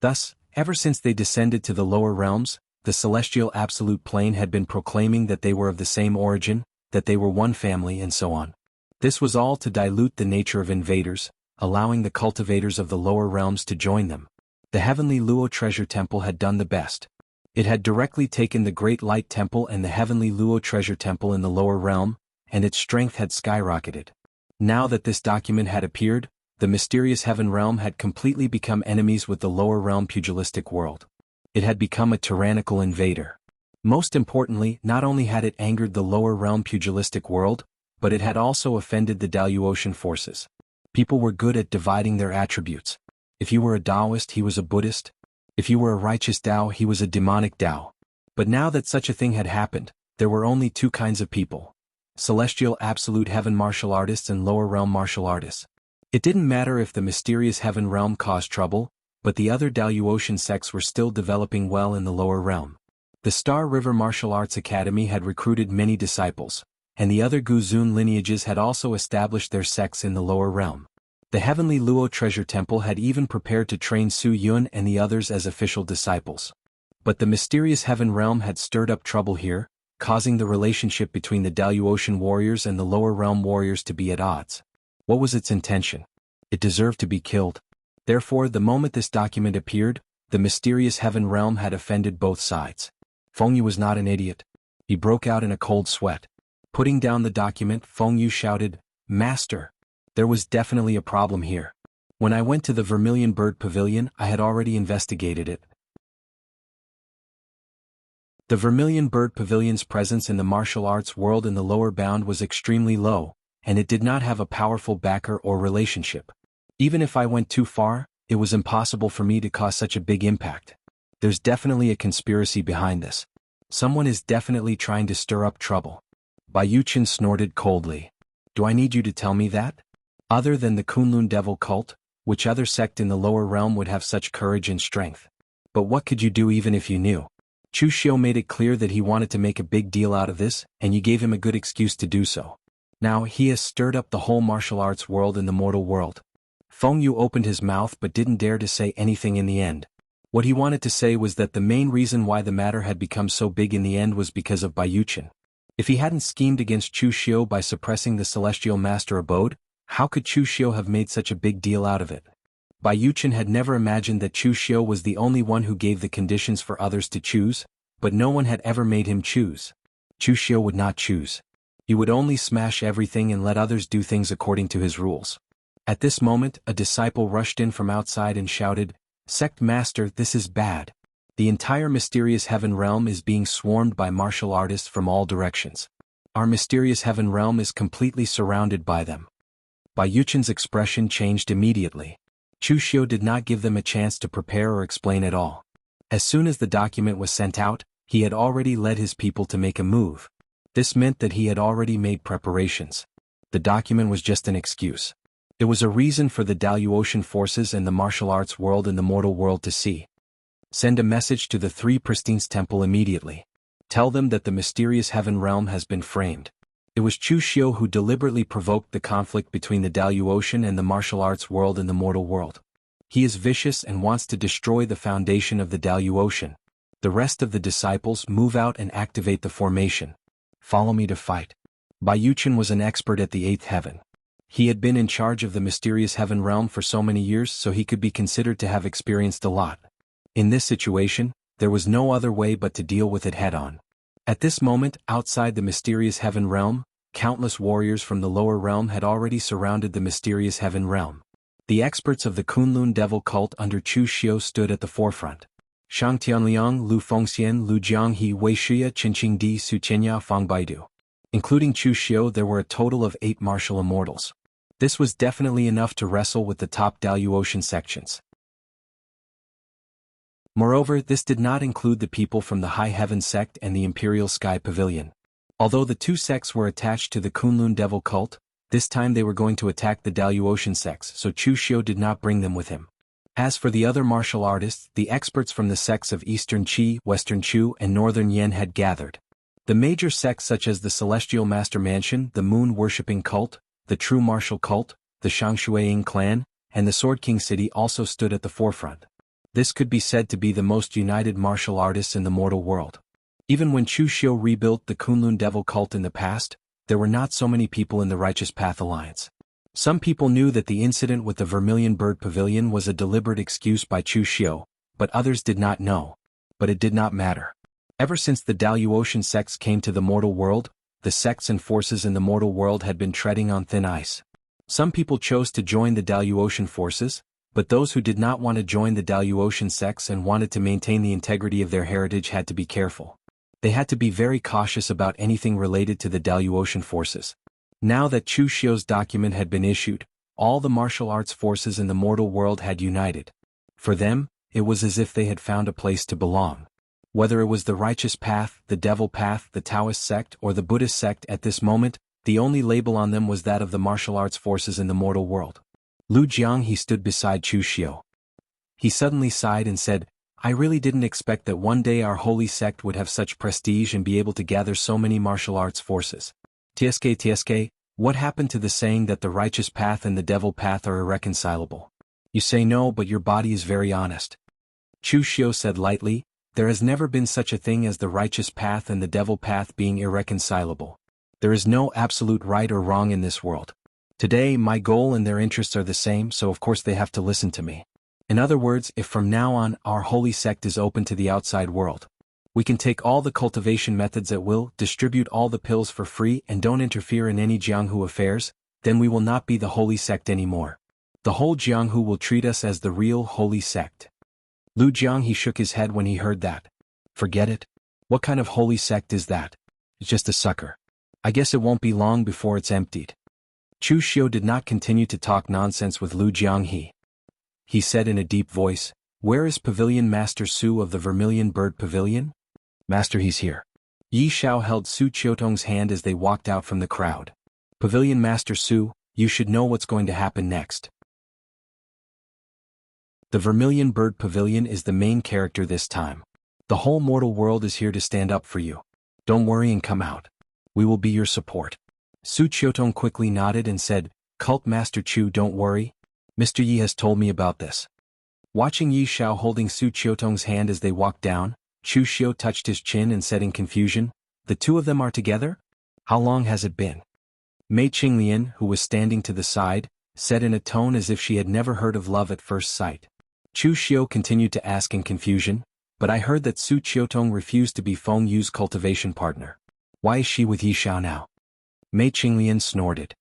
Thus, ever since they descended to the lower realms, the celestial absolute plane had been proclaiming that they were of the same origin, that they were one family and so on. This was all to dilute the nature of invaders, allowing the cultivators of the lower realms to join them. The Heavenly Luo Treasure Temple had done the best. It had directly taken the Great Light Temple and the Heavenly Luo Treasure Temple in the lower realm, and its strength had skyrocketed. Now that this document had appeared, the mysterious heaven realm had completely become enemies with the lower realm pugilistic world. It had become a tyrannical invader. Most importantly, not only had it angered the lower realm pugilistic world, but it had also offended the Daluotian forces. People were good at dividing their attributes. If you were a Taoist, he was a Buddhist. If you were a righteous Tao, he was a demonic Tao. But now that such a thing had happened, there were only two kinds of people: celestial absolute heaven martial artists and lower realm martial artists. It didn't matter if the mysterious heaven realm caused trouble, but the other Daluotian sects were still developing well in the lower realm. The Star River Martial Arts Academy had recruited many disciples, and the other Guzun lineages had also established their sects in the lower realm. The Heavenly Luo Treasure Temple had even prepared to train Su Yun and the others as official disciples. But the mysterious heaven realm had stirred up trouble here, causing the relationship between the Daluotian warriors and the lower realm warriors to be at odds. What was its intention? It deserved to be killed. Therefore, the moment this document appeared, the mysterious heaven realm had offended both sides. Feng Yu was not an idiot. He broke out in a cold sweat. Putting down the document, Feng Yu shouted, "Master! There was definitely a problem here. When I went to the Vermilion Bird Pavilion, I had already investigated it. The Vermilion Bird Pavilion's presence in the martial arts world in the lower bound was extremely low, and it did not have a powerful backer or relationship. Even if I went too far, it was impossible for me to cause such a big impact. There's definitely a conspiracy behind this. Someone is definitely trying to stir up trouble. Bai Yuchen snorted coldly. Do I need you to tell me that? Other than the Kunlun devil cult, which other sect in the lower realm would have such courage and strength? But what could you do even if you knew? Chu Xiu made it clear that he wanted to make a big deal out of this, and you gave him a good excuse to do so. Now he has stirred up the whole martial arts world and the mortal world. Feng Yu opened his mouth but didn't dare to say anything in the end. What he wanted to say was that the main reason why the matter had become so big in the end was because of Bai Yuchen. If he hadn't schemed against Chu Xiu by suppressing the celestial master abode, how could Chu Xiu have made such a big deal out of it? Bai Yuchen had never imagined that Chu Xiu was the only one who gave the conditions for others to choose, but no one had ever made him choose. Chu Xiu would not choose. He would only smash everything and let others do things according to his rules. At this moment, a disciple rushed in from outside and shouted, "Sect Master, this is bad. The entire mysterious heaven realm is being swarmed by martial artists from all directions. Our mysterious heaven realm is completely surrounded by them." Bai Yuchen's expression changed immediately. Chu Xiu did not give them a chance to prepare or explain at all. As soon as the document was sent out, he had already led his people to make a move. This meant that he had already made preparations. The document was just an excuse. It was a reason for the Daluotian forces and the martial arts world and the mortal world to see. Send a message to the Three Pristines Temple immediately. Tell them that the mysterious heaven realm has been framed. It was Chu Xiu who deliberately provoked the conflict between the Daluotian and the martial arts world and the mortal world. He is vicious and wants to destroy the foundation of the Daluotian. The rest of the disciples move out and activate the formation. Follow me to fight. Bai Yuchen was an expert at the eighth heaven. He had been in charge of the mysterious heaven realm for so many years, so he could be considered to have experienced a lot. In this situation, there was no other way but to deal with it head-on. At this moment, outside the mysterious heaven realm, countless warriors from the lower realm had already surrounded the mysterious heaven realm. The experts of the Kunlun devil cult under Chu Xiu stood at the forefront. Shang Tianliang, Lu Fengxian, Lu Jianghe, Wei Shia, Qinqing Di, Su Qianya, Fang Baidu. Including Chu Xiu, there were a total of 8 martial immortals. This was definitely enough to wrestle with the top Daluotian sections. Moreover, this did not include the people from the High Heaven sect and the Imperial Sky Pavilion. Although the two sects were attached to the Kunlun devil cult, this time they were going to attack the Daluotian sects, so Chu Xiu did not bring them with him. As for the other martial artists, the experts from the sects of Eastern Qi, Western Chu, and Northern Yen had gathered. The major sects such as the Celestial Master Mansion, the Moon-worshipping cult, the True Martial cult, the Shangshuaying clan, and the Sword King City also stood at the forefront. This could be said to be the most united martial artists in the mortal world. Even when Chu Xiu rebuilt the Kunlun devil cult in the past, there were not so many people in the Righteous Path Alliance. Some people knew that the incident with the Vermilion Bird Pavilion was a deliberate excuse by Chu Xiu, but others did not know. But it did not matter. Ever since the Daluotian sects came to the mortal world, the sects and forces in the mortal world had been treading on thin ice. Some people chose to join the Daluotian forces, but those who did not want to join the Daluotian sects and wanted to maintain the integrity of their heritage had to be careful. They had to be very cautious about anything related to the Daluotian forces. Now that Chu Xiu's document had been issued, all the martial arts forces in the mortal world had united. For them, it was as if they had found a place to belong. Whether it was the Righteous Path, the Devil Path, the Taoist sect, or the Buddhist sect at this moment, the only label on them was that of the martial arts forces in the mortal world. Lu Jianghe stood beside Chu Xiu. He suddenly sighed and said, "I really didn't expect that one day our holy sect would have such prestige and be able to gather so many martial arts forces. TSK, what happened to the saying that the Righteous Path and the Devil Path are irreconcilable? You say no, but your body is very honest." Chu Xiu said lightly, "There has never been such a thing as the Righteous Path and the Devil Path being irreconcilable. There is no absolute right or wrong in this world. Today my goal and their interests are the same, so of course they have to listen to me. In other words, if from now on our holy sect is open to the outside world, we can take all the cultivation methods at will, distribute all the pills for free and don't interfere in any Jianghu affairs, then we will not be the holy sect anymore. The whole Jianghu will treat us as the real holy sect." Lu Jianghe shook his head when he heard that. "Forget it. What kind of holy sect is that? It's just a sucker. I guess it won't be long before it's emptied." Chu Xiu did not continue to talk nonsense with Lu Jianghe. He said in a deep voice, "Where is Pavilion Master Su of the Vermilion Bird Pavilion?" "Master, he's here." Yi Xiao held Su Qiutong's hand as they walked out from the crowd. "Pavilion Master Su, you should know what's going to happen next. The Vermilion Bird Pavilion is the main character this time. The whole mortal world is here to stand up for you. Don't worry and come out. We will be your support." Su Qiutong quickly nodded and said, "Cult Master Chu, don't worry. Mr. Yi has told me about this." Watching Yi Xiao holding Su Qiutong's hand as they walked down, Chu Xiu touched his chin and said in confusion, "The two of them are together? How long has it been?" Mei Qinglian, who was standing to the side, said in a tone as if she had never heard of love at first sight. Chu Xiu continued to ask in confusion, "But I heard that Su Qiutong refused to be Feng Yu's cultivation partner. Why is she with Yi Xiao now?" Mei Qinglian snorted.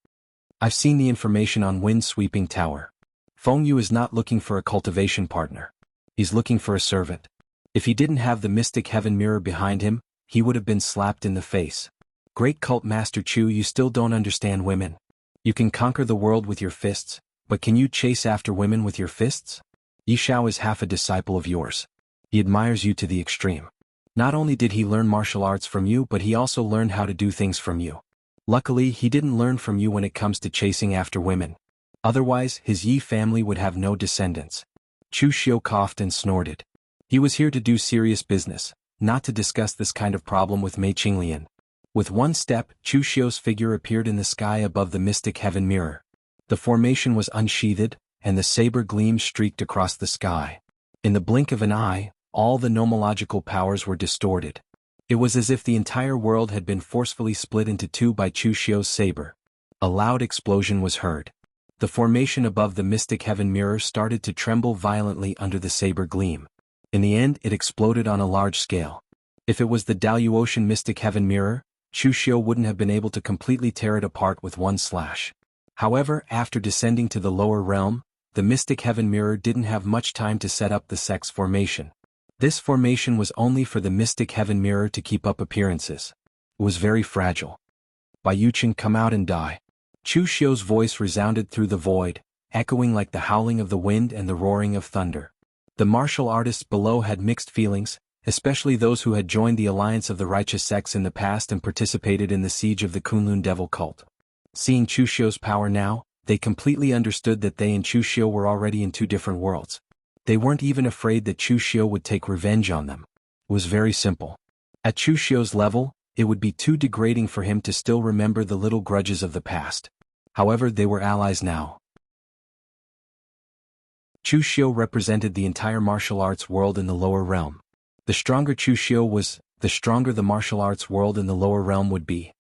"I've seen the information on Wind Sweeping Tower. Feng Yu is not looking for a cultivation partner. He's looking for a servant. If he didn't have the mystic heaven mirror behind him, he would have been slapped in the face. Great Cult Master Chu, you still don't understand women. You can conquer the world with your fists, but can you chase after women with your fists? Yi Xiao is half a disciple of yours. He admires you to the extreme. Not only did he learn martial arts from you, but he also learned how to do things from you. Luckily, he didn't learn from you when it comes to chasing after women. Otherwise, his Yi family would have no descendants." Chu Xiu coughed and snorted. He was here to do serious business, not to discuss this kind of problem with Mei Qinglian. With one step, Chu Xiu's figure appeared in the sky above the mystic heaven mirror. The formation was unsheathed, and the saber gleam streaked across the sky. In the blink of an eye, all the nomological powers were distorted. It was as if the entire world had been forcefully split into two by Chu Xiu's saber. A loud explosion was heard. The formation above the mystic heaven mirror started to tremble violently under the saber gleam. In the end, it exploded on a large scale. If it was the Daluotian mystic heaven mirror, Chu Xiu wouldn't have been able to completely tear it apart with one slash. However, after descending to the lower realm, the mystic heaven mirror didn't have much time to set up the sex formation. This formation was only for the mystic heaven mirror to keep up appearances. It was very fragile. "Bai Yuchen, come out and die." Chu Xiu's voice resounded through the void, echoing like the howling of the wind and the roaring of thunder. The martial artists below had mixed feelings, especially those who had joined the alliance of the righteous sects in the past and participated in the siege of the Kunlun devil cult. Seeing Chu Xiu's power now, they completely understood that they and Chu Xiu were already in two different worlds. They weren't even afraid that Chu Xiu would take revenge on them. It was very simple. At Chu Xiu's level, it would be too degrading for him to still remember the little grudges of the past. However, they were allies now. Chu Xiu represented the entire martial arts world in the lower realm. The stronger Chu Xiu was, the stronger the martial arts world in the lower realm would be.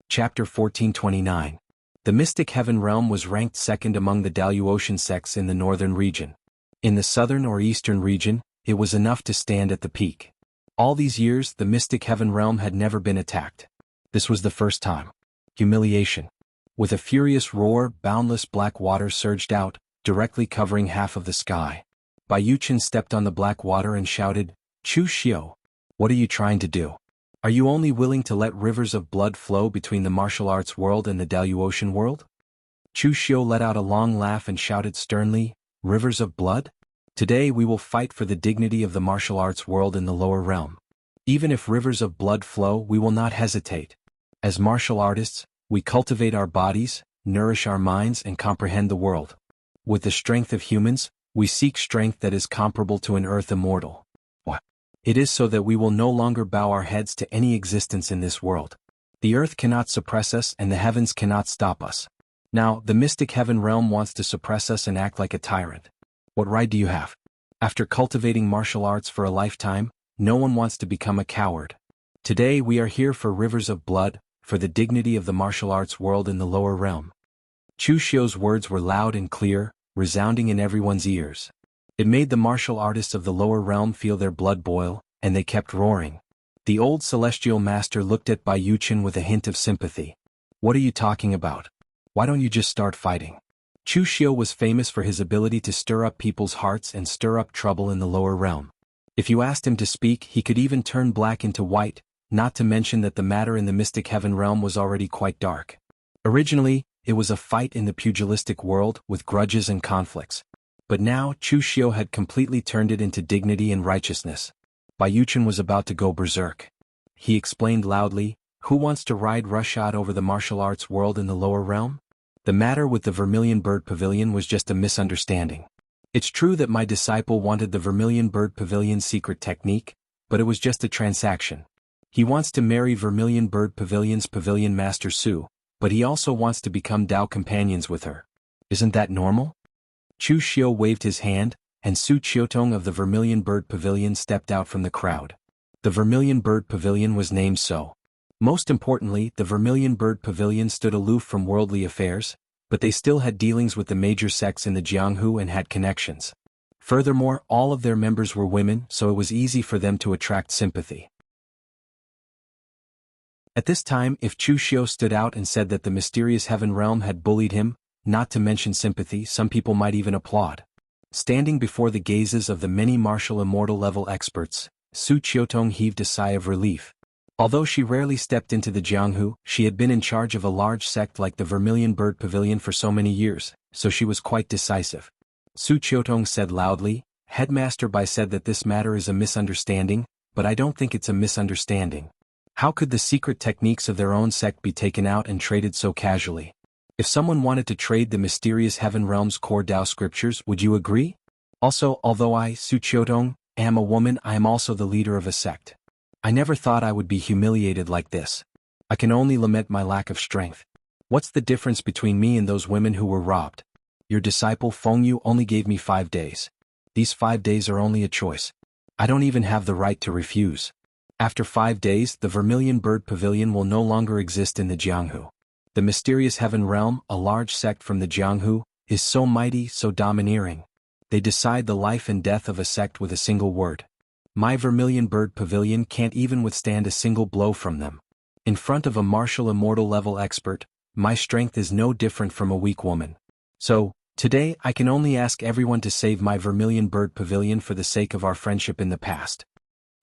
Chapter 1429. The Mystic Heaven Realm was ranked second among the Daluotian sects in the northern region. In the southern or eastern region, it was enough to stand at the peak. All these years, the Mystic Heaven Realm had never been attacked. This was the first time. Humiliation. With a furious roar, boundless black water surged out, directly covering half of the sky. Bai Yuchen stepped on the black water and shouted, "Chu Xiu, what are you trying to do? Are you only willing to let rivers of blood flow between the martial arts world and the Daluotian world?" Chu Xiu let out a long laugh and shouted sternly, "Rivers of blood? Today we will fight for the dignity of the martial arts world in the lower realm. Even if rivers of blood flow, we will not hesitate. As martial artists, we cultivate our bodies, nourish our minds and comprehend the world. With the strength of humans, we seek strength that is comparable to an earth immortal. It is so that we will no longer bow our heads to any existence in this world. The earth cannot suppress us and the heavens cannot stop us. Now, the mystic heaven realm wants to suppress us and act like a tyrant. What right do you have? After cultivating martial arts for a lifetime, no one wants to become a coward. Today we are here for rivers of blood, for the dignity of the martial arts world in the lower realm." Chu Xiu's words were loud and clear, resounding in everyone's ears. It made the martial artists of the lower realm feel their blood boil, and they kept roaring. The old celestial master looked at Bai Yuchen with a hint of sympathy. "What are you talking about? Why don't you just start fighting?" Chu Xiu was famous for his ability to stir up people's hearts and stir up trouble in the lower realm. If you asked him to speak, he could even turn black into white, not to mention that the matter in the mystic heaven realm was already quite dark. Originally, it was a fight in the pugilistic world with grudges and conflicts. But now Chu Xiu had completely turned it into dignity and righteousness. Bai Yuchen was about to go berserk. He explained loudly, "Who wants to ride roughshod over the martial arts world in the lower realm? The matter with the Vermilion Bird Pavilion was just a misunderstanding. It's true that my disciple wanted the Vermilion Bird Pavilion's secret technique, but it was just a transaction. He wants to marry Vermilion Bird Pavilion's Pavilion Master Su, but he also wants to become Dao companions with her. Isn't that normal?" Chu Xiu waved his hand, and Su Qiutong of the Vermilion Bird Pavilion stepped out from the crowd. The Vermilion Bird Pavilion was named so. Most importantly, the Vermilion Bird Pavilion stood aloof from worldly affairs, but they still had dealings with the major sects in the Jianghu and had connections. Furthermore, all of their members were women, so it was easy for them to attract sympathy. At this time, if Chu Xiu stood out and said that the mysterious heaven realm had bullied him, not to mention sympathy, some people might even applaud. Standing before the gazes of the many martial immortal level experts, Su Qiutong heaved a sigh of relief. Although she rarely stepped into the Jianghu, she had been in charge of a large sect like the Vermilion Bird Pavilion for so many years, so she was quite decisive. Su Qiutong said loudly, "Headmaster Bai said that this matter is a misunderstanding, but I don't think it's a misunderstanding. How could the secret techniques of their own sect be taken out and traded so casually? If someone wanted to trade the mysterious heaven realm's core Tao scriptures, would you agree? Also, although I, Su Qiutong, am a woman, I am also the leader of a sect. I never thought I would be humiliated like this. I can only lament my lack of strength. What's the difference between me and those women who were robbed? Your disciple Fengyu only gave me 5 days. These 5 days are only a choice. I don't even have the right to refuse. After 5 days, the Vermilion Bird Pavilion will no longer exist in the Jianghu. The mysterious heaven realm, a large sect from the Jianghu, is so mighty, so domineering. They decide the life and death of a sect with a single word. My Vermilion Bird Pavilion can't even withstand a single blow from them. In front of a martial immortal level expert, my strength is no different from a weak woman. So, today I can only ask everyone to save my Vermilion Bird Pavilion for the sake of our friendship in the past."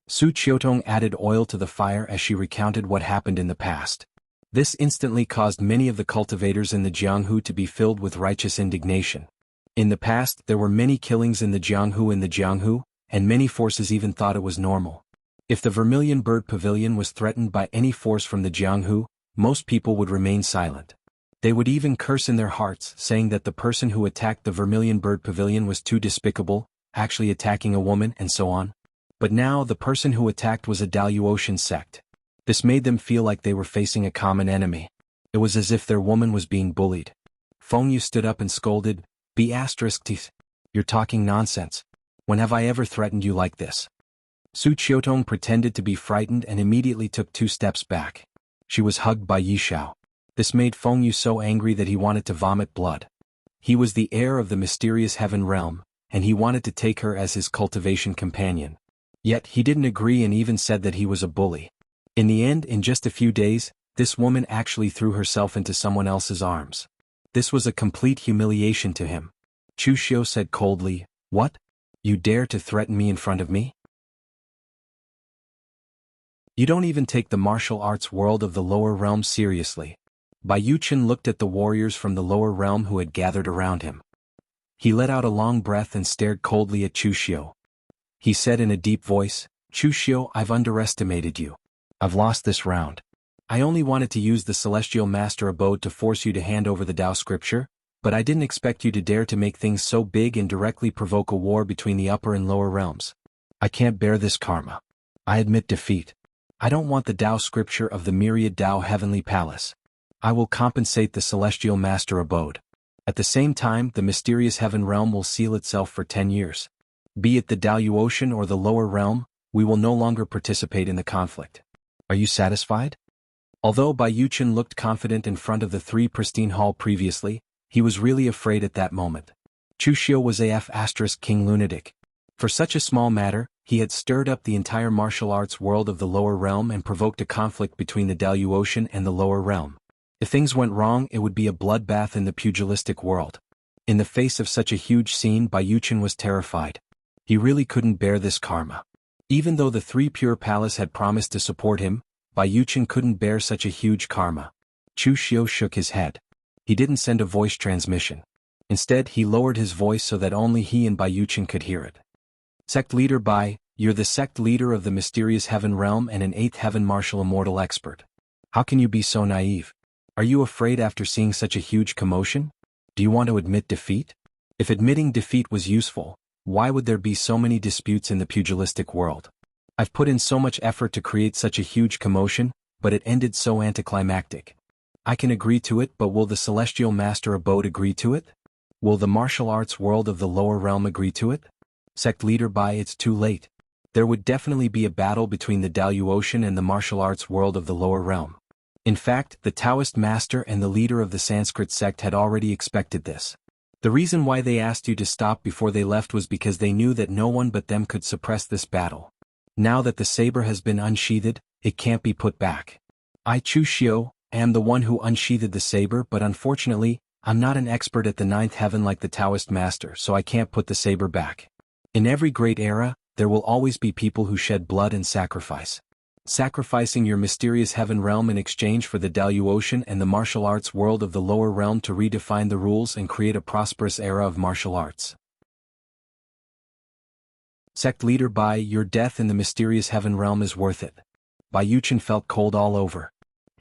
Su Qiutong added oil to the fire as she recounted what happened in the past. This instantly caused many of the cultivators in the Jianghu to be filled with righteous indignation. In the past, there were many killings in the Jianghu, and many forces even thought it was normal. If the Vermilion Bird Pavilion was threatened by any force from the Jianghu, most people would remain silent. They would even curse in their hearts, saying that the person who attacked the Vermilion Bird Pavilion was too despicable, actually attacking a woman, and so on. But now the person who attacked was a Daluotian sect. This made them feel like they were facing a common enemy. It was as if their woman was being bullied. Fengyu stood up and scolded, "B*****, you're talking nonsense. When have I ever threatened you like this?" Su Qiutong pretended to be frightened and immediately took 2 steps back. She was hugged by Yishao. This made Fengyu so angry that he wanted to vomit blood. He was the heir of the mysterious heaven realm, and he wanted to take her as his cultivation companion. Yet he didn't agree and even said that he was a bully. In the end, in just a few days, this woman actually threw herself into someone else's arms. This was a complete humiliation to him. Chu Xiu said coldly, "What? You dare to threaten me in front of me? You don't even take the martial arts world of the lower realm seriously." Bai Yuchen looked at the warriors from the lower realm who had gathered around him. He let out a long breath and stared coldly at Chu Xiu. He said in a deep voice, "Chu Xiu, I've underestimated you. I've lost this round. I only wanted to use the Celestial Master Abode to force you to hand over the Tao Scripture, but I didn't expect you to dare to make things so big and directly provoke a war between the upper and lower realms. I can't bear this karma. I admit defeat. I don't want the Tao Scripture of the myriad Tao Heavenly Palace. I will compensate the Celestial Master Abode. At the same time, the mysterious heaven realm will seal itself for 10 years. Be it the Daluotian or the lower realm, we will no longer participate in the conflict. Are you satisfied?" Although Bai Yuchen looked confident in front of the 3 pristine hall previously, he was really afraid at that moment. Chu Xiu was King lunatic. For such a small matter, he had stirred up the entire martial arts world of the lower realm and provoked a conflict between the Daluotian and the lower realm. If things went wrong, it would be a bloodbath in the pugilistic world. In the face of such a huge scene, Bai Yuchen was terrified. He really couldn't bear this karma. Even though the 3 Pure Palace had promised to support him, Bai Yuchen couldn't bear such a huge karma. Chu Xiu shook his head. He didn't send a voice transmission. Instead, he lowered his voice so that only he and Bai Yuchen could hear it. Sect Leader Bai, you're the sect leader of the mysterious heaven realm and an 8th heaven martial immortal expert. How can you be so naive? Are you afraid after seeing such a huge commotion? Do you want to admit defeat? If admitting defeat was useful, why would there be so many disputes in the pugilistic world? I've put in so much effort to create such a huge commotion, but it ended so anticlimactic. I can agree to it, but will the celestial master abode agree to it? Will the martial arts world of the lower realm agree to it? Sect Leader Bai, it's too late. There would definitely be a battle between the Daluotian and the martial arts world of the lower realm. In fact, the Taoist master and the leader of the Sanskrit sect had already expected this. The reason why they asked you to stop before they left was because they knew that no one but them could suppress this battle. Now that the saber has been unsheathed, it can't be put back. I, Chu Xiu, am the one who unsheathed the saber, but unfortunately, I'm not an expert at the 9th heaven like the Taoist master, so I can't put the saber back. In every great era, there will always be people who shed blood and sacrifice. Sacrificing your mysterious heaven realm in exchange for the Daluotian and the martial arts world of the lower realm to redefine the rules and create a prosperous era of martial arts. Sect Leader Bai, your death in the mysterious heaven realm is worth it. Bai Yuchen felt cold all over.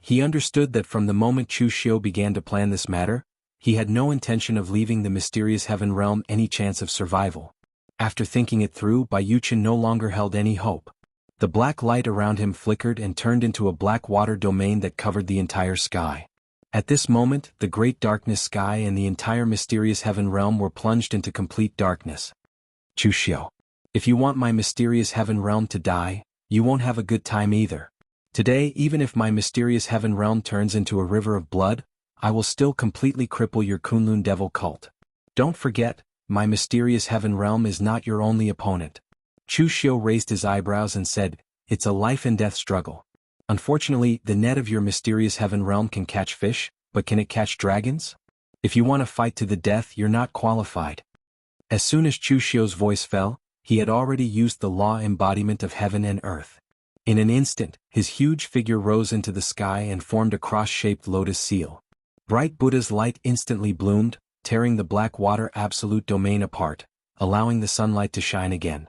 He understood that from the moment Chu Xiu began to plan this matter, he had no intention of leaving the mysterious heaven realm any chance of survival. After thinking it through, Bai Yuchen no longer held any hope. The black light around him flickered and turned into a black water domain that covered the entire sky. At this moment, the great darkness sky and the entire mysterious heaven realm were plunged into complete darkness. Chu Xiu, if you want my mysterious heaven realm to die, you won't have a good time either. Today, even if my mysterious heaven realm turns into a river of blood, I will still completely cripple your Kunlun devil cult. Don't forget, my mysterious heaven realm is not your only opponent. Chu Xiu raised his eyebrows and said, it's a life and death struggle. Unfortunately, the net of your mysterious heaven realm can catch fish, but can it catch dragons? If you want to fight to the death, you're not qualified. As soon as Chu Xiu's voice fell, he had already used the law embodiment of heaven and earth. In an instant, his huge figure rose into the sky and formed a cross-shaped lotus seal. Bright Buddha's light instantly bloomed, tearing the black water absolute domain apart, allowing the sunlight to shine again.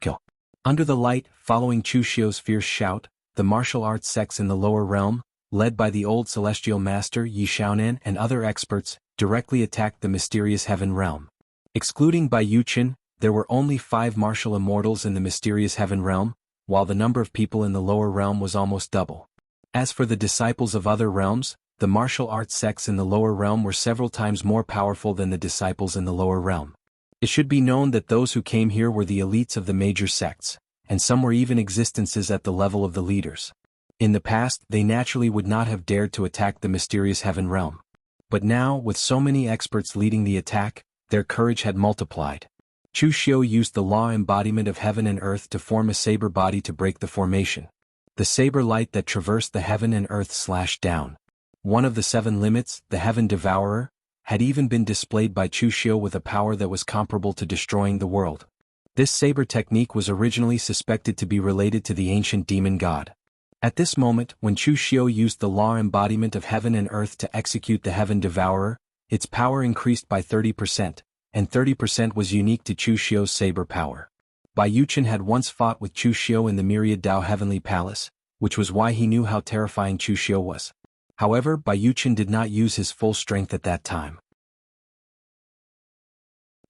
Kill. Under the light, following Chu Xiu's fierce shout, the martial arts sects in the lower realm, led by the old celestial master Yi Xiaonan and other experts, directly attacked the mysterious heaven realm. Excluding Bai Yuchen, there were only 5 martial immortals in the mysterious heaven realm, while the number of people in the lower realm was almost double. As for the disciples of other realms, the martial arts sects in the lower realm were several times more powerful than the disciples in the lower realm. It should be known that those who came here were the elites of the major sects, and some were even existences at the level of the leaders. In the past, they naturally would not have dared to attack the mysterious heaven realm. But now, with so many experts leading the attack, their courage had multiplied. Chu Xiu used the law embodiment of heaven and earth to form a saber body to break the formation. The saber light that traversed the heaven and earth slashed down. One of the 7 limits, the Heaven Devourer, had even been displayed by Chu Xiu with a power that was comparable to destroying the world. This saber technique was originally suspected to be related to the ancient demon god. At this moment, when Chu Xiu used the law embodiment of heaven and earth to execute the Heaven Devourer, its power increased by 30%, and 30% was unique to Chu Xiu's saber power. Bai Yuchen had once fought with Chu Xiu in the Myriad Dao Heavenly Palace, which was why he knew how terrifying Chu Xiu was. However, Bai Yuchen did not use his full strength at that time.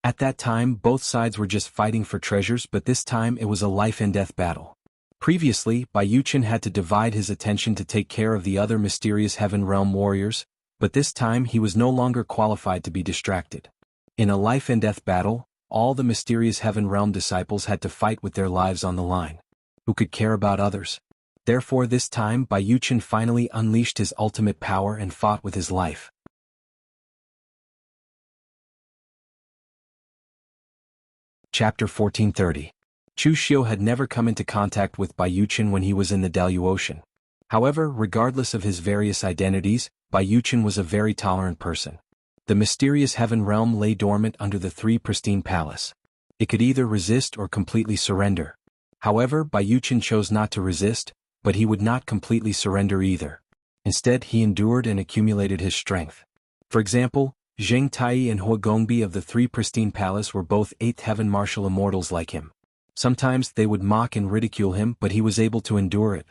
At that time, both sides were just fighting for treasures, but this time it was a life and death battle. Previously, Bai Yuchen had to divide his attention to take care of the other mysterious heaven realm warriors, but this time he was no longer qualified to be distracted. In a life and death battle, all the mysterious heaven realm disciples had to fight with their lives on the line. Who could care about others? Therefore this time Bai Yuchen finally unleashed his ultimate power and fought with his life. Chapter 1430. Chu Xiu had never come into contact with Bai Yuchen when he was in the Daluotian. However, regardless of his various identities, Bai Yuchen was a very tolerant person. The mysterious heaven realm lay dormant under the 3 pristine palace. It could either resist or completely surrender. However, Bai Yuchen chose not to resist, but he would not completely surrender either. Instead, he endured and accumulated his strength. For example, Zheng Tai and He Gongbi of the Three Pristine Palace were both eighth heaven martial immortals like him. Sometimes they would mock and ridicule him, but he was able to endure it.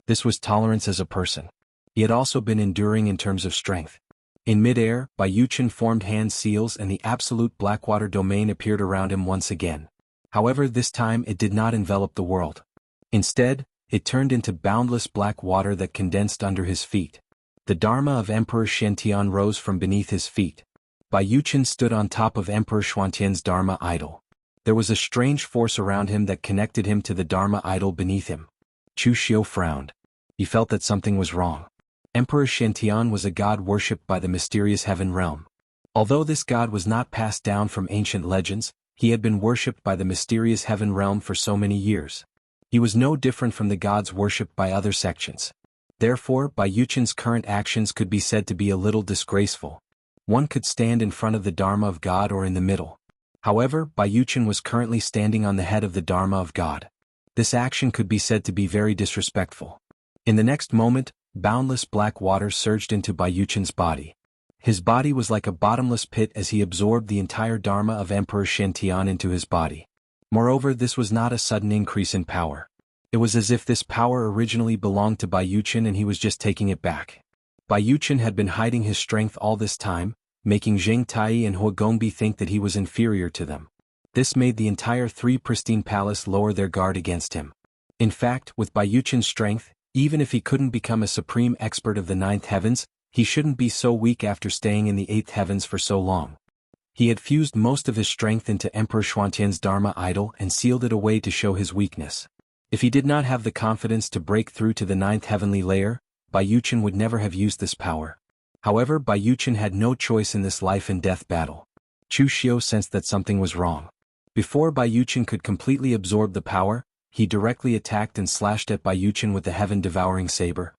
This was tolerance as a person. He had also been enduring in terms of strength. In mid-air, Bai Yuchen formed hand seals and the absolute Blackwater domain appeared around him once again. However, this time it did not envelop the world. Instead, it turned into boundless black water that condensed under his feet. The Dharma of Emperor Shantian rose from beneath his feet. Bai Yuchen stood on top of Emperor Xuantian's Dharma idol. There was a strange force around him that connected him to the Dharma idol beneath him. Chu Xiu frowned. He felt that something was wrong. Emperor Shantian was a god worshipped by the mysterious heaven realm. Although this god was not passed down from ancient legends, he had been worshipped by the mysterious heaven realm for so many years. He was no different from the gods worshipped by other sections. Therefore, Bai Yuchen's current actions could be said to be a little disgraceful. One could stand in front of the Dharma of God or in the middle. However, Bai Yuchen was currently standing on the head of the Dharma of God. This action could be said to be very disrespectful. In the next moment, boundless black water surged into Bai Yuchen's body. His body was like a bottomless pit as he absorbed the entire Dharma of Emperor Shantian into his body. Moreover, this was not a sudden increase in power. It was as if this power originally belonged to Bai Yuchen and he was just taking it back. Bai Yuchen had been hiding his strength all this time, making Zheng Tai and He Gongbi think that he was inferior to them. This made the entire Three Pristine Palace lower their guard against him. In fact, with Bai Yuchen's strength, even if he couldn't become a supreme expert of the ninth heavens, he shouldn't be so weak after staying in the eighth heavens for so long. He had fused most of his strength into Emperor Xuantian's Dharma idol and sealed it away to show his weakness. If he did not have the confidence to break through to the ninth heavenly layer, Bai Yuchen would never have used this power. However, Bai Yuchen had no choice in this life and death battle. Chu Xiu sensed that something was wrong. Before Bai Yuchen could completely absorb the power, he directly attacked and slashed at Bai Yuchen with the heaven-devouring saber.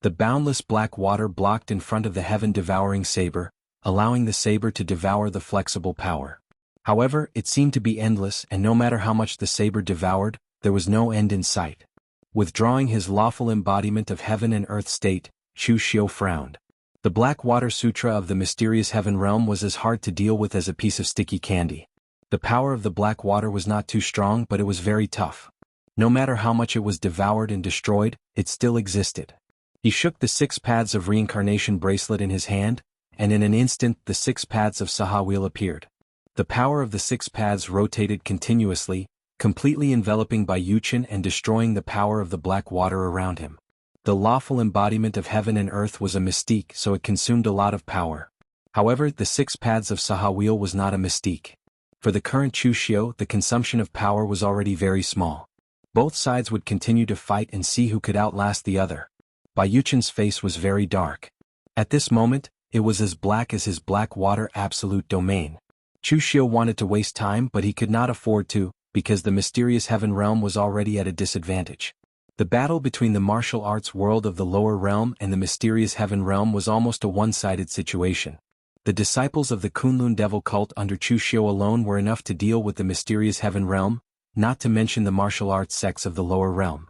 The boundless black water blocked in front of the heaven-devouring saber, allowing the saber to devour the flexible power. However, it seemed to be endless, and no matter how much the saber devoured, there was no end in sight. Withdrawing his lawful embodiment of heaven and earth state, Chu Xiu frowned. The Black Water Sutra of the mysterious heaven realm was as hard to deal with as a piece of sticky candy. The power of the black water was not too strong, but it was very tough. No matter how much it was devoured and destroyed, it still existed. He shook the 6 paths of reincarnation bracelet in his hand, and in an instant the 6 paths of Saha wheel appeared. The power of the 6 paths rotated continuously, completely enveloping Bai Yuchen and destroying the power of the black water around him. The lawful embodiment of heaven and earth was a mystique, so it consumed a lot of power. However, the 6 paths of Saha wheel was not a mystique. For the current Chu Xiu, the consumption of power was already very small. Both sides would continue to fight and see who could outlast the other. Bai Yuchen's face was very dark. At this moment, it was as black as his black water absolute domain. Chu Xiu wanted to waste time, but he could not afford to, because the mysterious heaven realm was already at a disadvantage. The battle between the martial arts world of the lower realm and the mysterious heaven realm was almost a one-sided situation. The disciples of the Kunlun devil cult under Chu Xiu alone were enough to deal with the mysterious heaven realm, not to mention the martial arts sects of the lower realm.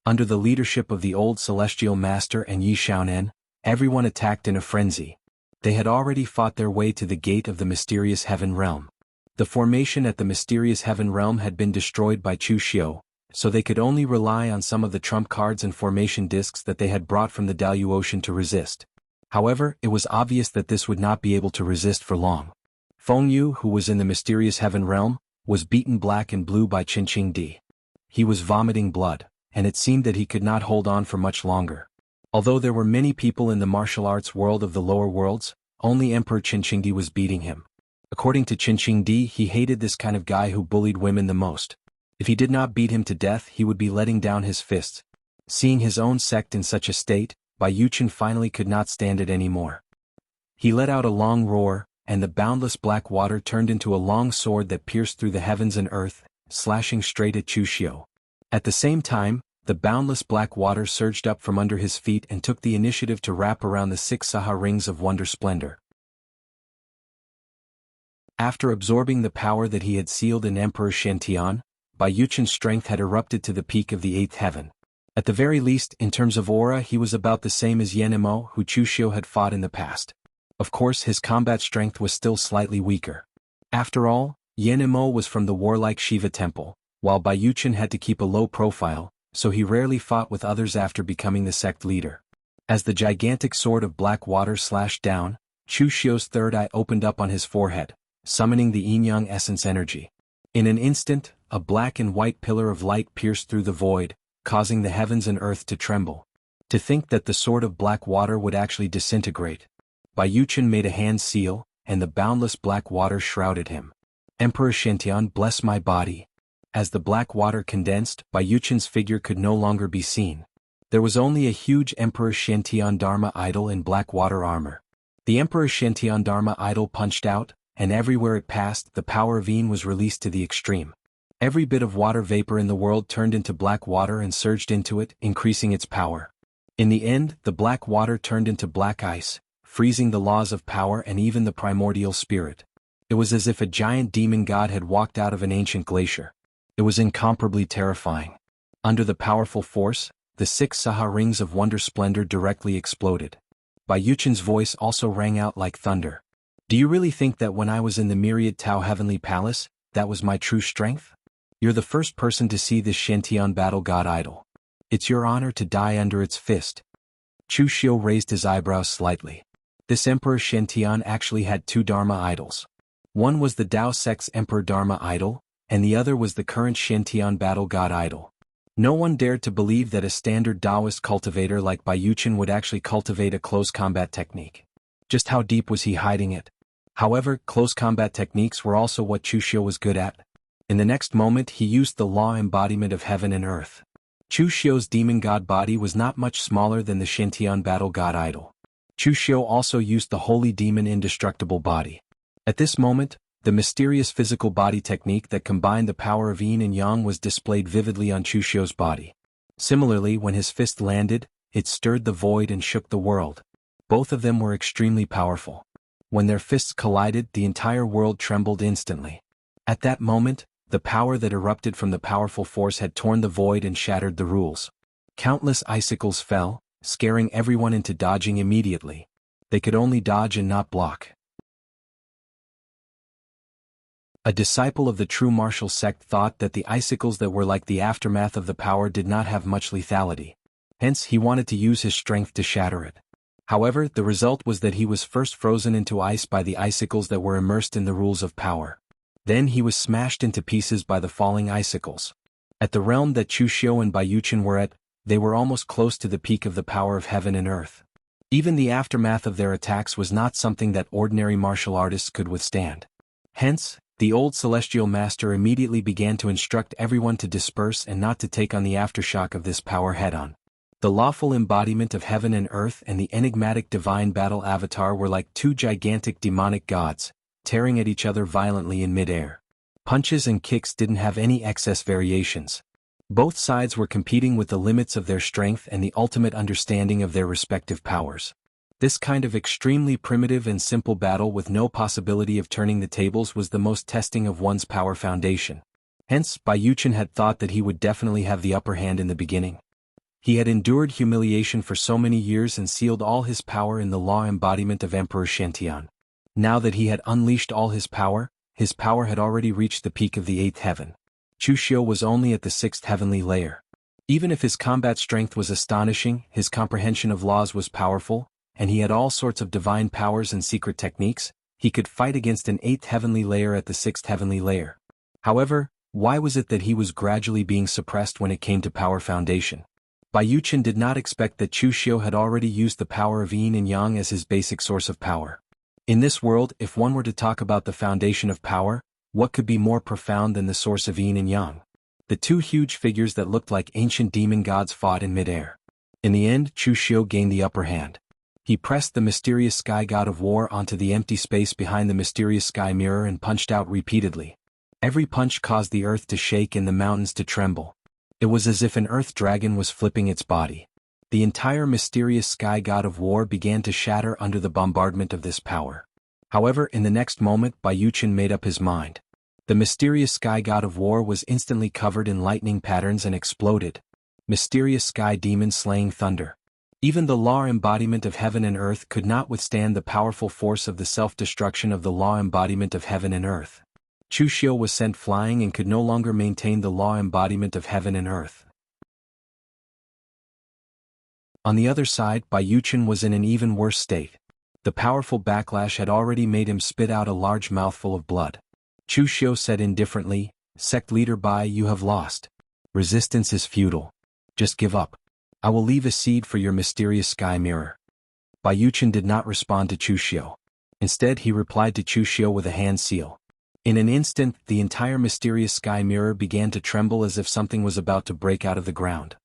Under the leadership of the old celestial master and Yi Xiaonan, everyone attacked in a frenzy. They had already fought their way to the gate of the mysterious heaven realm. The formation at the mysterious heaven realm had been destroyed by Chu Xiu, so they could only rely on some of the trump cards and formation discs that they had brought from the Dalu Ocean to resist. However, it was obvious that this would not be able to resist for long. Feng Yu, who was in the mysterious heaven realm, was beaten black and blue by Qinqing Di. He was vomiting blood, and it seemed that he could not hold on for much longer. Although there were many people in the martial arts world of the lower worlds, only Emperor Qinqing Di was beating him. According to Qinqing Di, he hated this kind of guy who bullied women the most. If he did not beat him to death, he would be letting down his fists. Seeing his own sect in such a state, Bai Yuchen finally could not stand it anymore. He let out a long roar, and the boundless black water turned into a long sword that pierced through the heavens and earth, slashing straight at Chu Xiu. At the same time, the boundless black water surged up from under his feet and took the initiative to wrap around the 6 Saha rings of wonder splendor. After absorbing the power that he had sealed in Emperor Shantian, Bai Yuchen's strength had erupted to the peak of the 8th heaven. At the very least, in terms of aura, he was about the same as Yan Imo, who Chu Xiu had fought in the past. Of course, his combat strength was still slightly weaker. After all, Yan Imo was from the warlike Shiva temple, while Bai Yuchen had to keep a low profile, so he rarely fought with others after becoming the sect leader. As the gigantic sword of black water slashed down, Chu Xiu's third eye opened up on his forehead, summoning the yin-yang essence energy. In an instant, a black and white pillar of light pierced through the void, causing the heavens and earth to tremble. To think that the sword of black water would actually disintegrate. Bai Yuchen made a hand seal, and the boundless black water shrouded him. Emperor Shentian, bless my body. As the black water condensed, Bai Yuchen's figure could no longer be seen. There was only a huge Emperor Shentian Dharma idol in black water armor. The Emperor Shentian Dharma idol punched out, and everywhere it passed, the power of Yin was released to the extreme. Every bit of water vapor in the world turned into black water and surged into it, increasing its power. In the end, the black water turned into black ice, freezing the laws of power and even the primordial spirit. It was as if a giant demon god had walked out of an ancient glacier. It was incomparably terrifying. Under the powerful force, the 6 Saha rings of wonder splendor directly exploded. Bai Yuchen's voice also rang out like thunder. Do you really think that when I was in the myriad Tao heavenly palace, that was my true strength? You're the first person to see this Shentian battle god idol. It's your honor to die under its fist. Chu Xiu raised his eyebrows slightly. This Emperor Shentian actually had 2 Dharma idols. One was the Tao sect's Emperor Dharma idol, and the other was the current Shentian battle god idol. No one dared to believe that a standard Taoist cultivator like Bai Yuchen would actually cultivate a close combat technique. Just how deep was he hiding it? However, close combat techniques were also what Chu Xiu was good at. In the next moment he used the law embodiment of heaven and earth. Chu Xiu's demon god body was not much smaller than the Shentian battle god idol. Chu Xiu also used the holy demon indestructible body. At this moment, the mysterious physical body technique that combined the power of yin and yang was displayed vividly on Chu Xiu's body. Similarly, when his fist landed, it stirred the void and shook the world. Both of them were extremely powerful. When their fists collided, the entire world trembled instantly. At that moment, the power that erupted from the powerful force had torn the void and shattered the rules. Countless icicles fell, scaring everyone into dodging immediately. They could only dodge and not block. A disciple of the true martial sect thought that the icicles that were like the aftermath of the power did not have much lethality. Hence, he wanted to use his strength to shatter it. However, the result was that he was first frozen into ice by the icicles that were immersed in the rules of power. Then he was smashed into pieces by the falling icicles. At the realm that Chu Xiu and Bai Yuchen were at, they were almost close to the peak of the power of heaven and earth. Even the aftermath of their attacks was not something that ordinary martial artists could withstand. Hence, the old celestial master immediately began to instruct everyone to disperse and not to take on the aftershock of this power head-on. The lawful embodiment of heaven and earth and the enigmatic divine battle avatar were like 2 gigantic demonic gods, tearing at each other violently in mid-air. Punches and kicks didn't have any excess variations. Both sides were competing with the limits of their strength and the ultimate understanding of their respective powers. This kind of extremely primitive and simple battle with no possibility of turning the tables was the most testing of one's power foundation. Hence, Bai Yuchen had thought that he would definitely have the upper hand in the beginning. He had endured humiliation for so many years and sealed all his power in the law embodiment of Emperor Shentian. Now that he had unleashed all his power had already reached the peak of the 8th heaven. Chu Xiu was only at the 6th heavenly layer. Even if his combat strength was astonishing, his comprehension of laws was powerful, and he had all sorts of divine powers and secret techniques, he could fight against an 8th heavenly layer at the 6th heavenly layer. However, why was it that he was gradually being suppressed when it came to power foundation? Bai Yuchen did not expect that Chu Xiu had already used the power of yin and yang as his basic source of power. In this world, if one were to talk about the foundation of power, what could be more profound than the source of yin and yang? The 2 huge figures that looked like ancient demon gods fought in mid-air. In the end, Chu Xiu gained the upper hand. He pressed the mysterious sky god of war onto the empty space behind the mysterious sky mirror and punched out repeatedly. Every punch caused the earth to shake and the mountains to tremble. It was as if an earth dragon was flipping its body. The entire mysterious sky god of war began to shatter under the bombardment of this power. However, in the next moment Bai Yuchen made up his mind. The mysterious sky god of war was instantly covered in lightning patterns and exploded. Mysterious sky demon slaying thunder. Even the law embodiment of heaven and earth could not withstand the powerful force of the self-destruction of the law embodiment of heaven and earth. Chushio was sent flying and could no longer maintain the law embodiment of heaven and earth. On the other side, Bayuchin was in an even worse state. The powerful backlash had already made him spit out a large mouthful of blood. Chushio said indifferently, "Sect leader Bai, you have lost. Resistance is futile. Just give up. I will leave a seed for your mysterious sky mirror." Bayuchin did not respond to Chushio. Instead he replied to Chushio with a hand seal. In an instant, the entire mysterious sky mirror began to tremble as if something was about to break out of the ground.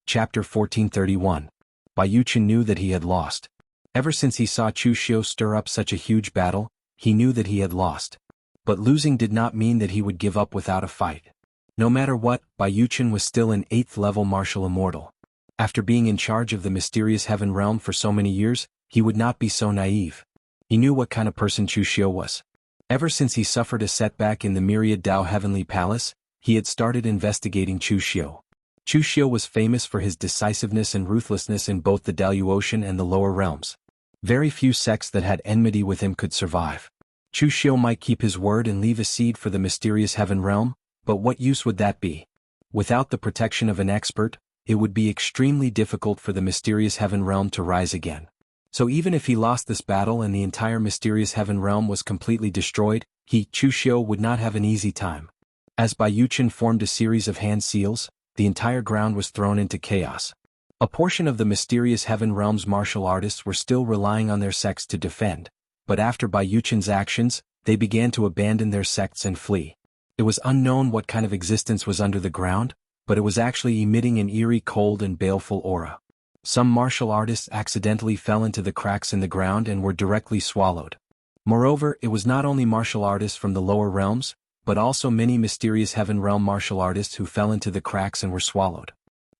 Chapter 1431. Bayuchin knew that he had lost. Ever since he saw Chushio stir up such a huge battle, he knew that he had lost. But losing did not mean that he would give up without a fight. No matter what, Bayuchin was still an 8th level martial immortal. After being in charge of the mysterious heaven realm for so many years, he would not be so naive. He knew what kind of person Chushio was. Ever since he suffered a setback in the Myriad Dao Heavenly Palace, he had started investigating Chushio. Chushio was famous for his decisiveness and ruthlessness in both the Daluotian and the lower realms. Very few sects that had enmity with him could survive. Chushio might keep his word and leave a seed for the mysterious heaven realm, but what use would that be? Without the protection of an expert, it would be extremely difficult for the mysterious heaven realm to rise again. So even if he lost this battle and the entire mysterious heaven realm was completely destroyed, Chushio would not have an easy time. As Bayuchin formed a series of hand seals, the entire ground was thrown into chaos. A portion of the mysterious heaven realm's martial artists were still relying on their sects to defend, but after Bayuchin's actions, they began to abandon their sects and flee. It was unknown what kind of existence was under the ground, but it was actually emitting an eerie cold and baleful aura. Some martial artists accidentally fell into the cracks in the ground and were directly swallowed. Moreover, it was not only martial artists from the lower realms, but also many mysterious heaven realm martial artists who fell into the cracks and were swallowed.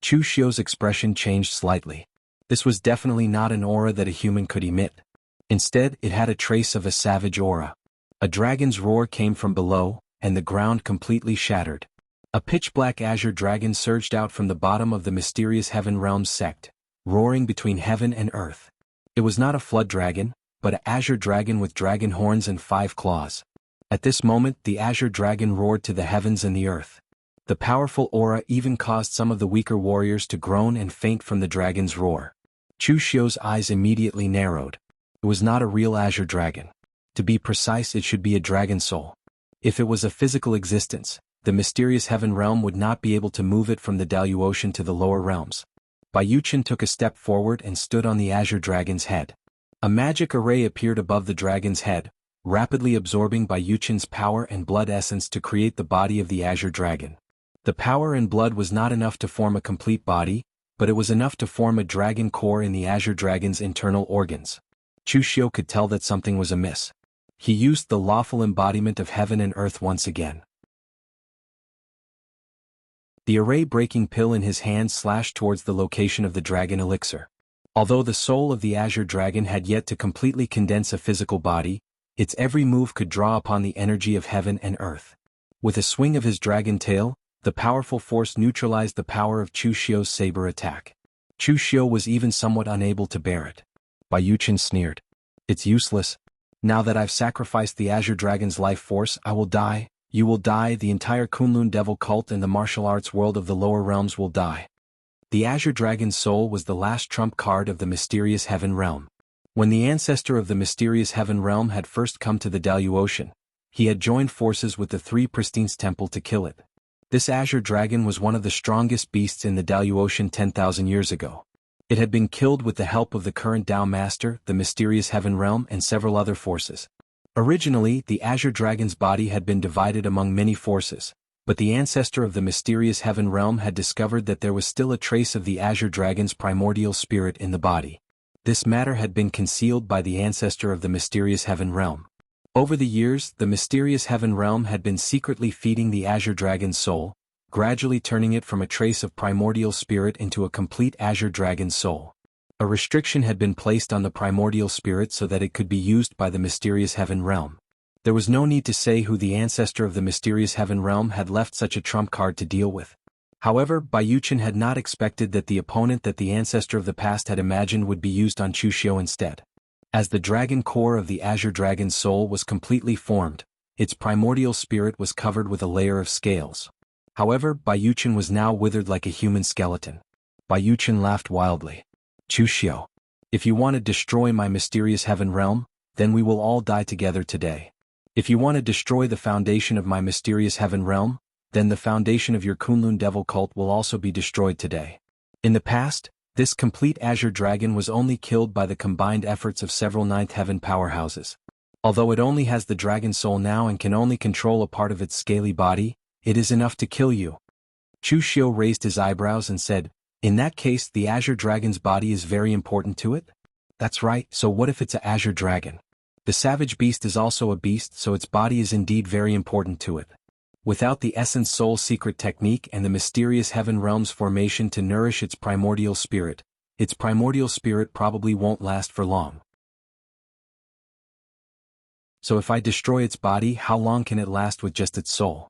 Chushio's expression changed slightly. This was definitely not an aura that a human could emit. Instead, it had a trace of a savage aura. A dragon's roar came from below, and the ground completely shattered. A pitch-black azure dragon surged out from the bottom of the mysterious heaven realm's sect, roaring between heaven and earth. It was not a flood dragon, but an azure dragon with dragon horns and 5 claws. At this moment, the azure dragon roared to the heavens and the earth. The powerful aura even caused some of the weaker warriors to groan and faint from the dragon's roar. Chushio's eyes immediately narrowed. It was not a real azure dragon. To be precise, it should be a dragon soul. If it was a physical existence, the mysterious heaven realm would not be able to move it from the Daluotian to the lower realms. Bayuchin took a step forward and stood on the azure dragon's head. A magic array appeared above the dragon's head, rapidly absorbing Bayuchin's power and blood essence to create the body of the azure dragon. The power and blood was not enough to form a complete body, but it was enough to form a dragon core in the azure dragon's internal organs. Chushio could tell that something was amiss. He used the lawful embodiment of heaven and earth once again. The array-breaking pill in his hand slashed towards the location of the dragon elixir. Although the soul of the azure dragon had yet to completely condense a physical body, its every move could draw upon the energy of heaven and earth. With a swing of his dragon tail, the powerful force neutralized the power of Chushio's saber attack. Chushio was even somewhat unable to bear it. Bayuchin sneered. "It's useless. Now that I've sacrificed the azure dragon's life force, I will die, you will die, the entire Kunlun devil cult and the martial arts world of the lower realms will die." The azure dragon's soul was the last trump card of the mysterious heaven realm. When the ancestor of the mysterious heaven realm had first come to the Daluotian, he had joined forces with the 3 Pristines Temple to kill it. This azure dragon was one of the strongest beasts in the Daluotian 10,000 years ago. It had been killed with the help of the current Dao Master, the mysterious heaven realm, and several other forces. Originally, the azure dragon's body had been divided among many forces, but the ancestor of the mysterious heaven realm had discovered that there was still a trace of the azure dragon's primordial spirit in the body. This matter had been concealed by the ancestor of the mysterious heaven realm. Over the years, the mysterious heaven realm had been secretly feeding the azure dragon's soul, gradually turning it from a trace of primordial spirit into a complete azure dragon soul. A restriction had been placed on the primordial spirit so that it could be used by the mysterious heaven realm. There was no need to say who the ancestor of the mysterious heaven realm had left such a trump card to deal with. However, Bayuchin had not expected that the opponent that the ancestor of the past had imagined would be used on Chuxiu instead. As the dragon core of the Azure Dragon's soul was completely formed, its primordial spirit was covered with a layer of scales. However, Bayuchin was now withered like a human skeleton. Bayuchin laughed wildly. Chuxiu, if you want to destroy my mysterious heaven realm, then we will all die together today. If you want to destroy the foundation of my mysterious heaven realm, then the foundation of your Kunlun devil cult will also be destroyed today. In the past, this complete Azure Dragon was only killed by the combined efforts of several Ninth Heaven powerhouses. Although it only has the dragon soul now and can only control a part of its scaly body, it is enough to kill you. Chuxiu raised his eyebrows and said, in that case the Azure Dragon's body is very important to it? That's right, so what if it's a Azure Dragon? The savage beast is also a beast, so its body is indeed very important to it. Without the essence soul secret technique and the mysterious heaven realm's formation to nourish its primordial spirit probably won't last for long. So if I destroy its body, how long can it last with just its soul?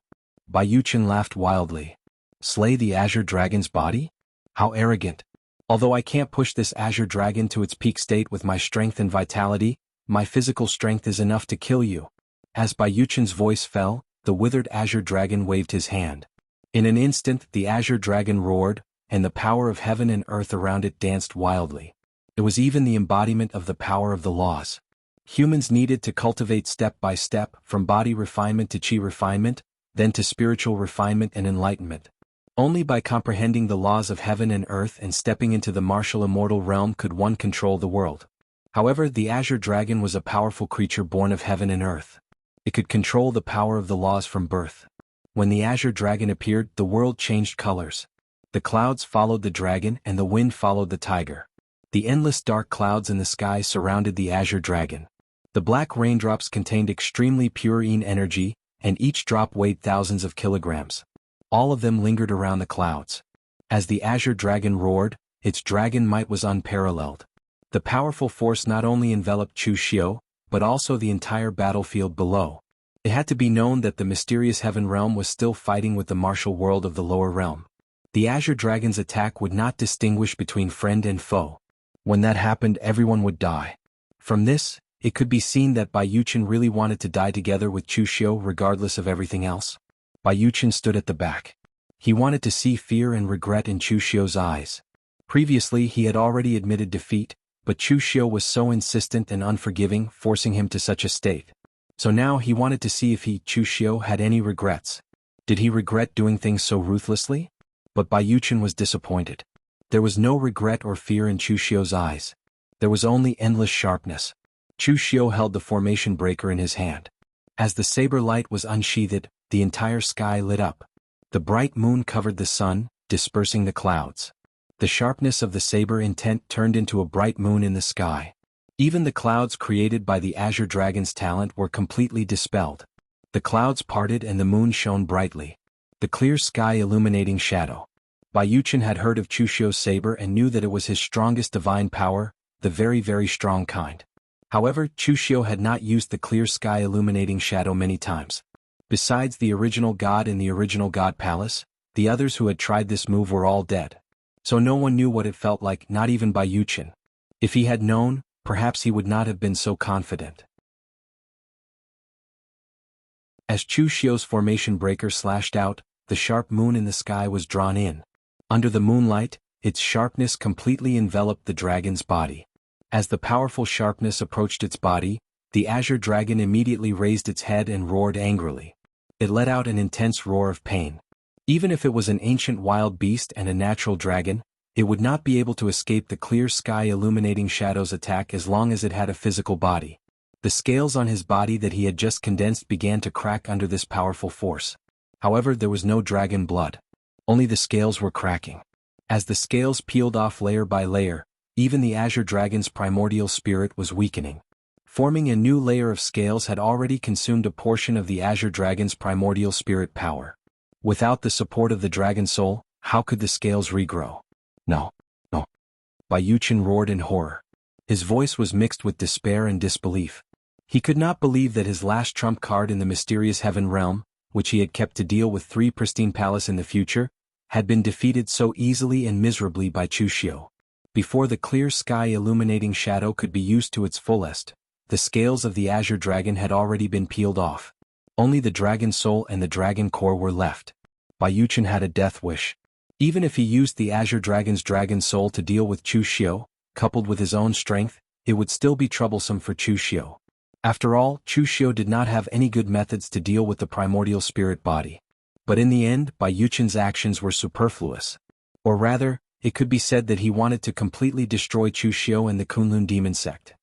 Bayuchin laughed wildly. Slay the Azure Dragon's body? How arrogant. Although I can't push this Azure Dragon to its peak state with my strength and vitality, my physical strength is enough to kill you. As Bayuchin's voice fell, the withered Azure Dragon waved his hand. In an instant the Azure Dragon roared, and the power of heaven and earth around it danced wildly. It was even the embodiment of the power of the laws. Humans needed to cultivate step by step, from body refinement to chi refinement, then to spiritual refinement and enlightenment. Only by comprehending the laws of heaven and earth and stepping into the martial immortal realm could one control the world. However, the Azure Dragon was a powerful creature born of heaven and earth. It could control the power of the laws from birth. When the Azure Dragon appeared, the world changed colors. The clouds followed the dragon and the wind followed the tiger. The endless dark clouds in the sky surrounded the Azure Dragon. The black raindrops contained extremely pure energy, and each drop weighed thousands of kilograms. All of them lingered around the clouds. As the Azure Dragon roared, its dragon might was unparalleled. The powerful force not only enveloped Chuxiu, but also the entire battlefield below. It had to be known that the mysterious heaven realm was still fighting with the martial world of the lower realm. The Azure Dragon's attack would not distinguish between friend and foe. When that happened, everyone would die. From this, it could be seen that Bayuchin really wanted to die together with Chuxiu regardless of everything else. Bayuchin stood at the back. He wanted to see fear and regret in Chuxiu's eyes. Previously he had already admitted defeat, but Chuxiu was so insistent and unforgiving, forcing him to such a state. So now he wanted to see if Chuxiu had any regrets. Did he regret doing things so ruthlessly? But Bayuchin was disappointed. There was no regret or fear in Chuxiu's eyes. There was only endless sharpness. Chuxiu held the formation breaker in his hand. As the saber light was unsheathed, the entire sky lit up. The bright moon covered the sun, dispersing the clouds. The sharpness of the saber intent turned into a bright moon in the sky. Even the clouds created by the Azure Dragon's talent were completely dispelled. The clouds parted and the moon shone brightly. The clear sky illuminating shadow. Bayuchin had heard of Chuxiu's saber and knew that it was his strongest divine power, the very, very strong kind. However, Chuxiu had not used the clear sky illuminating shadow many times. Besides the original god in the original god palace, the others who had tried this move were all dead. So no one knew what it felt like, not even Bayuchin. If he had known, perhaps he would not have been so confident. As Chuxiu's formation breaker slashed out, the sharp moon in the sky was drawn in. Under the moonlight, its sharpness completely enveloped the dragon's body. As the powerful sharpness approached its body, the Azure Dragon immediately raised its head and roared angrily. It let out an intense roar of pain. Even if it was an ancient wild beast and a natural dragon, it would not be able to escape the clear sky illuminating shadow's attack as long as it had a physical body. The scales on his body that he had just condensed began to crack under this powerful force. However, there was no dragon blood. Only the scales were cracking. As the scales peeled off layer by layer, even the Azure Dragon's primordial spirit was weakening. Forming a new layer of scales had already consumed a portion of the Azure Dragon's primordial spirit power. Without the support of the dragon soul, how could the scales regrow? No. Bai Yuchen roared in horror. His voice was mixed with despair and disbelief. He could not believe that his last trump card in the mysterious heaven realm, which he had kept to deal with 3 pristine palaces in the future, had been defeated so easily and miserably by Chu Xiu. Before the clear sky illuminating shadow could be used to its fullest, the scales of the azure dragon had already been peeled off. Only the dragon soul and the dragon core were left. Bai Yuchen had a death wish. Even if he used the azure dragon's dragon soul to deal with Chu Xiu, coupled with his own strength, it would still be troublesome for Chu Xiu. After all, Chu Xiu did not have any good methods to deal with the primordial spirit body. But in the end, Bai Yuchen's actions were superfluous. Or rather, it could be said that he wanted to completely destroy Chu Xiu and the Kunlun demon sect.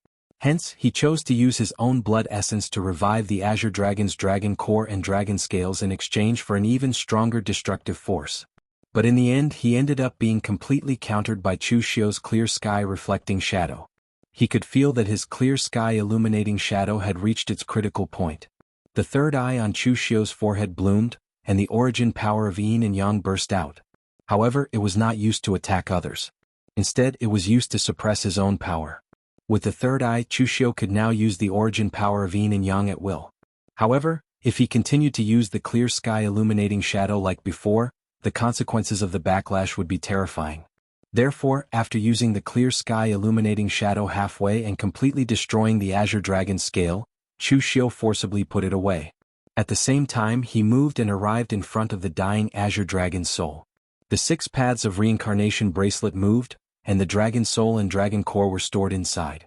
Hence, he chose to use his own blood essence to revive the azure dragon's dragon core and dragon scales in exchange for an even stronger destructive force. But in the end, he ended up being completely countered by Chu Xiu's clear sky reflecting shadow. He could feel that his clear sky illuminating shadow had reached its critical point. The third eye on Chu Xiu's forehead bloomed, and the origin power of yin and yang burst out. However, it was not used to attack others. Instead, it was used to suppress his own power. With the third eye, Chu Xiu could now use the origin power of yin and yang at will. However, if he continued to use the clear sky illuminating shadow like before, the consequences of the backlash would be terrifying. Therefore, after using the clear sky illuminating shadow halfway and completely destroying the azure dragon's scale, Chu Xiu forcibly put it away. At the same time, he moved and arrived in front of the dying azure dragon's soul. The 6 paths of reincarnation bracelet moved, and the dragon soul and dragon core were stored inside.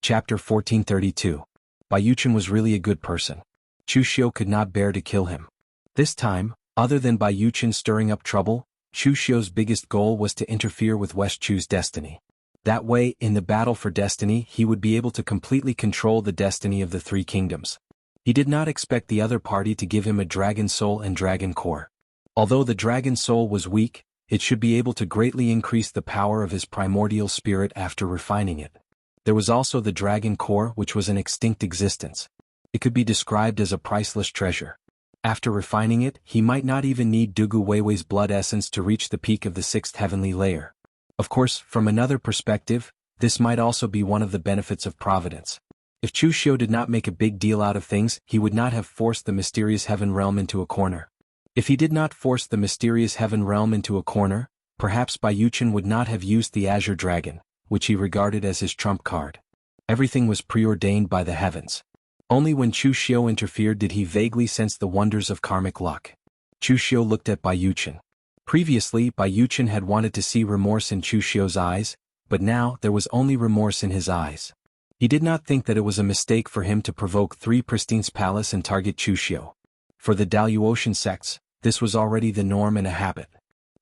Chapter 1432. Bai Yuchen was really a good person. Chu Xiu could not bear to kill him. This time, other than Bai Yuchen stirring up trouble, Chu Xiu's biggest goal was to interfere with West Chu's destiny. That way, in the battle for destiny, he would be able to completely control the destiny of the 3 kingdoms. He did not expect the other party to give him a dragon soul and dragon core. Although the dragon soul was weak, it should be able to greatly increase the power of his primordial spirit after refining it. There was also the dragon core, which was an extinct existence. It could be described as a priceless treasure. After refining it, he might not even need Dugu Weiwei's blood essence to reach the peak of the 6th heavenly layer. Of course, from another perspective, this might also be one of the benefits of providence. If Chu Xiu did not make a big deal out of things, he would not have forced the mysterious heaven realm into a corner. If he did not force the mysterious heaven realm into a corner, perhaps Bai Yuchen would not have used the azure dragon, which he regarded as his trump card. Everything was preordained by the heavens. Only when Chu Xiu interfered did he vaguely sense the wonders of karmic luck. Chu Xiu looked at Bai Yuchen. Previously, Bai Yuchen had wanted to see remorse in Chu Xiu's eyes, but now there was only remorse in his eyes. He did not think that it was a mistake for him to provoke 3 Pristine's palace and target Chu Xiu. For the Daluotian sects, this was already the norm and a habit.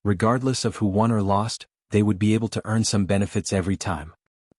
Regardless of who won or lost, they would be able to earn some benefits every time.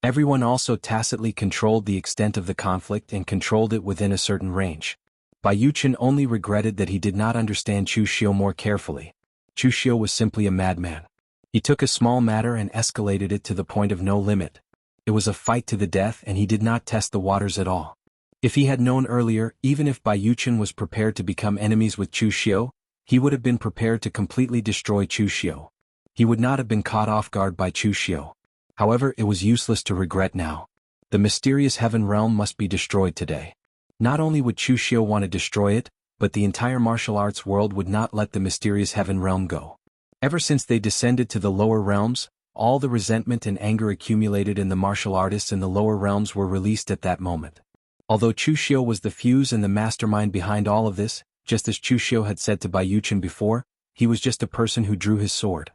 Everyone also tacitly controlled the extent of the conflict and controlled it within a certain range. Bai Yuchen only regretted that he did not understand Chu Xiu more carefully. Chu Xiu was simply a madman. He took a small matter and escalated it to the point of no limit. It was a fight to the death and he did not test the waters at all. If he had known earlier, even if Bai Yuchen was prepared to become enemies with Chu Xiu, he would have been prepared to completely destroy Chu Xiu. He would not have been caught off guard by Chu Xiu. However, it was useless to regret now. The mysterious heaven realm must be destroyed today. Not only would Chu Xiu want to destroy it, but the entire martial arts world would not let the mysterious heaven realm go. Ever since they descended to the lower realms, all the resentment and anger accumulated in the martial artists in the lower realms were released at that moment. Although Chu Xiu was the fuse and the mastermind behind all of this, just as Chu Xiu had said to Bai Yuchen before, he was just a person who drew his sword.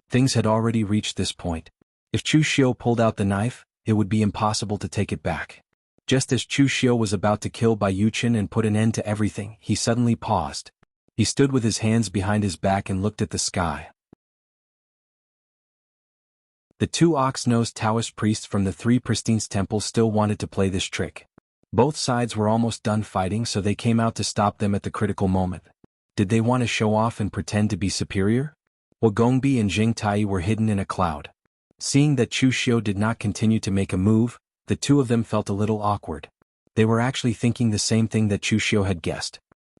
Things had already reached this point. If Chu Xiu pulled out the knife, it would be impossible to take it back. Just as Chu Xiu was about to kill Bai Yuchen and put an end to everything, he suddenly paused. He stood with his hands behind his back and looked at the sky. The 2 ox-nosed Taoist priests from the 3 Pristine's temple still wanted to play this trick. Both sides were almost done fighting, so they came out to stop them at the critical moment. Did they want to show off and pretend to be superior? Gongbi and Jing Tai were hidden in a cloud. Seeing that Chu Xiu did not continue to make a move, the 2 of them felt a little awkward. They were actually thinking the same thing that Chu Xiu had guessed.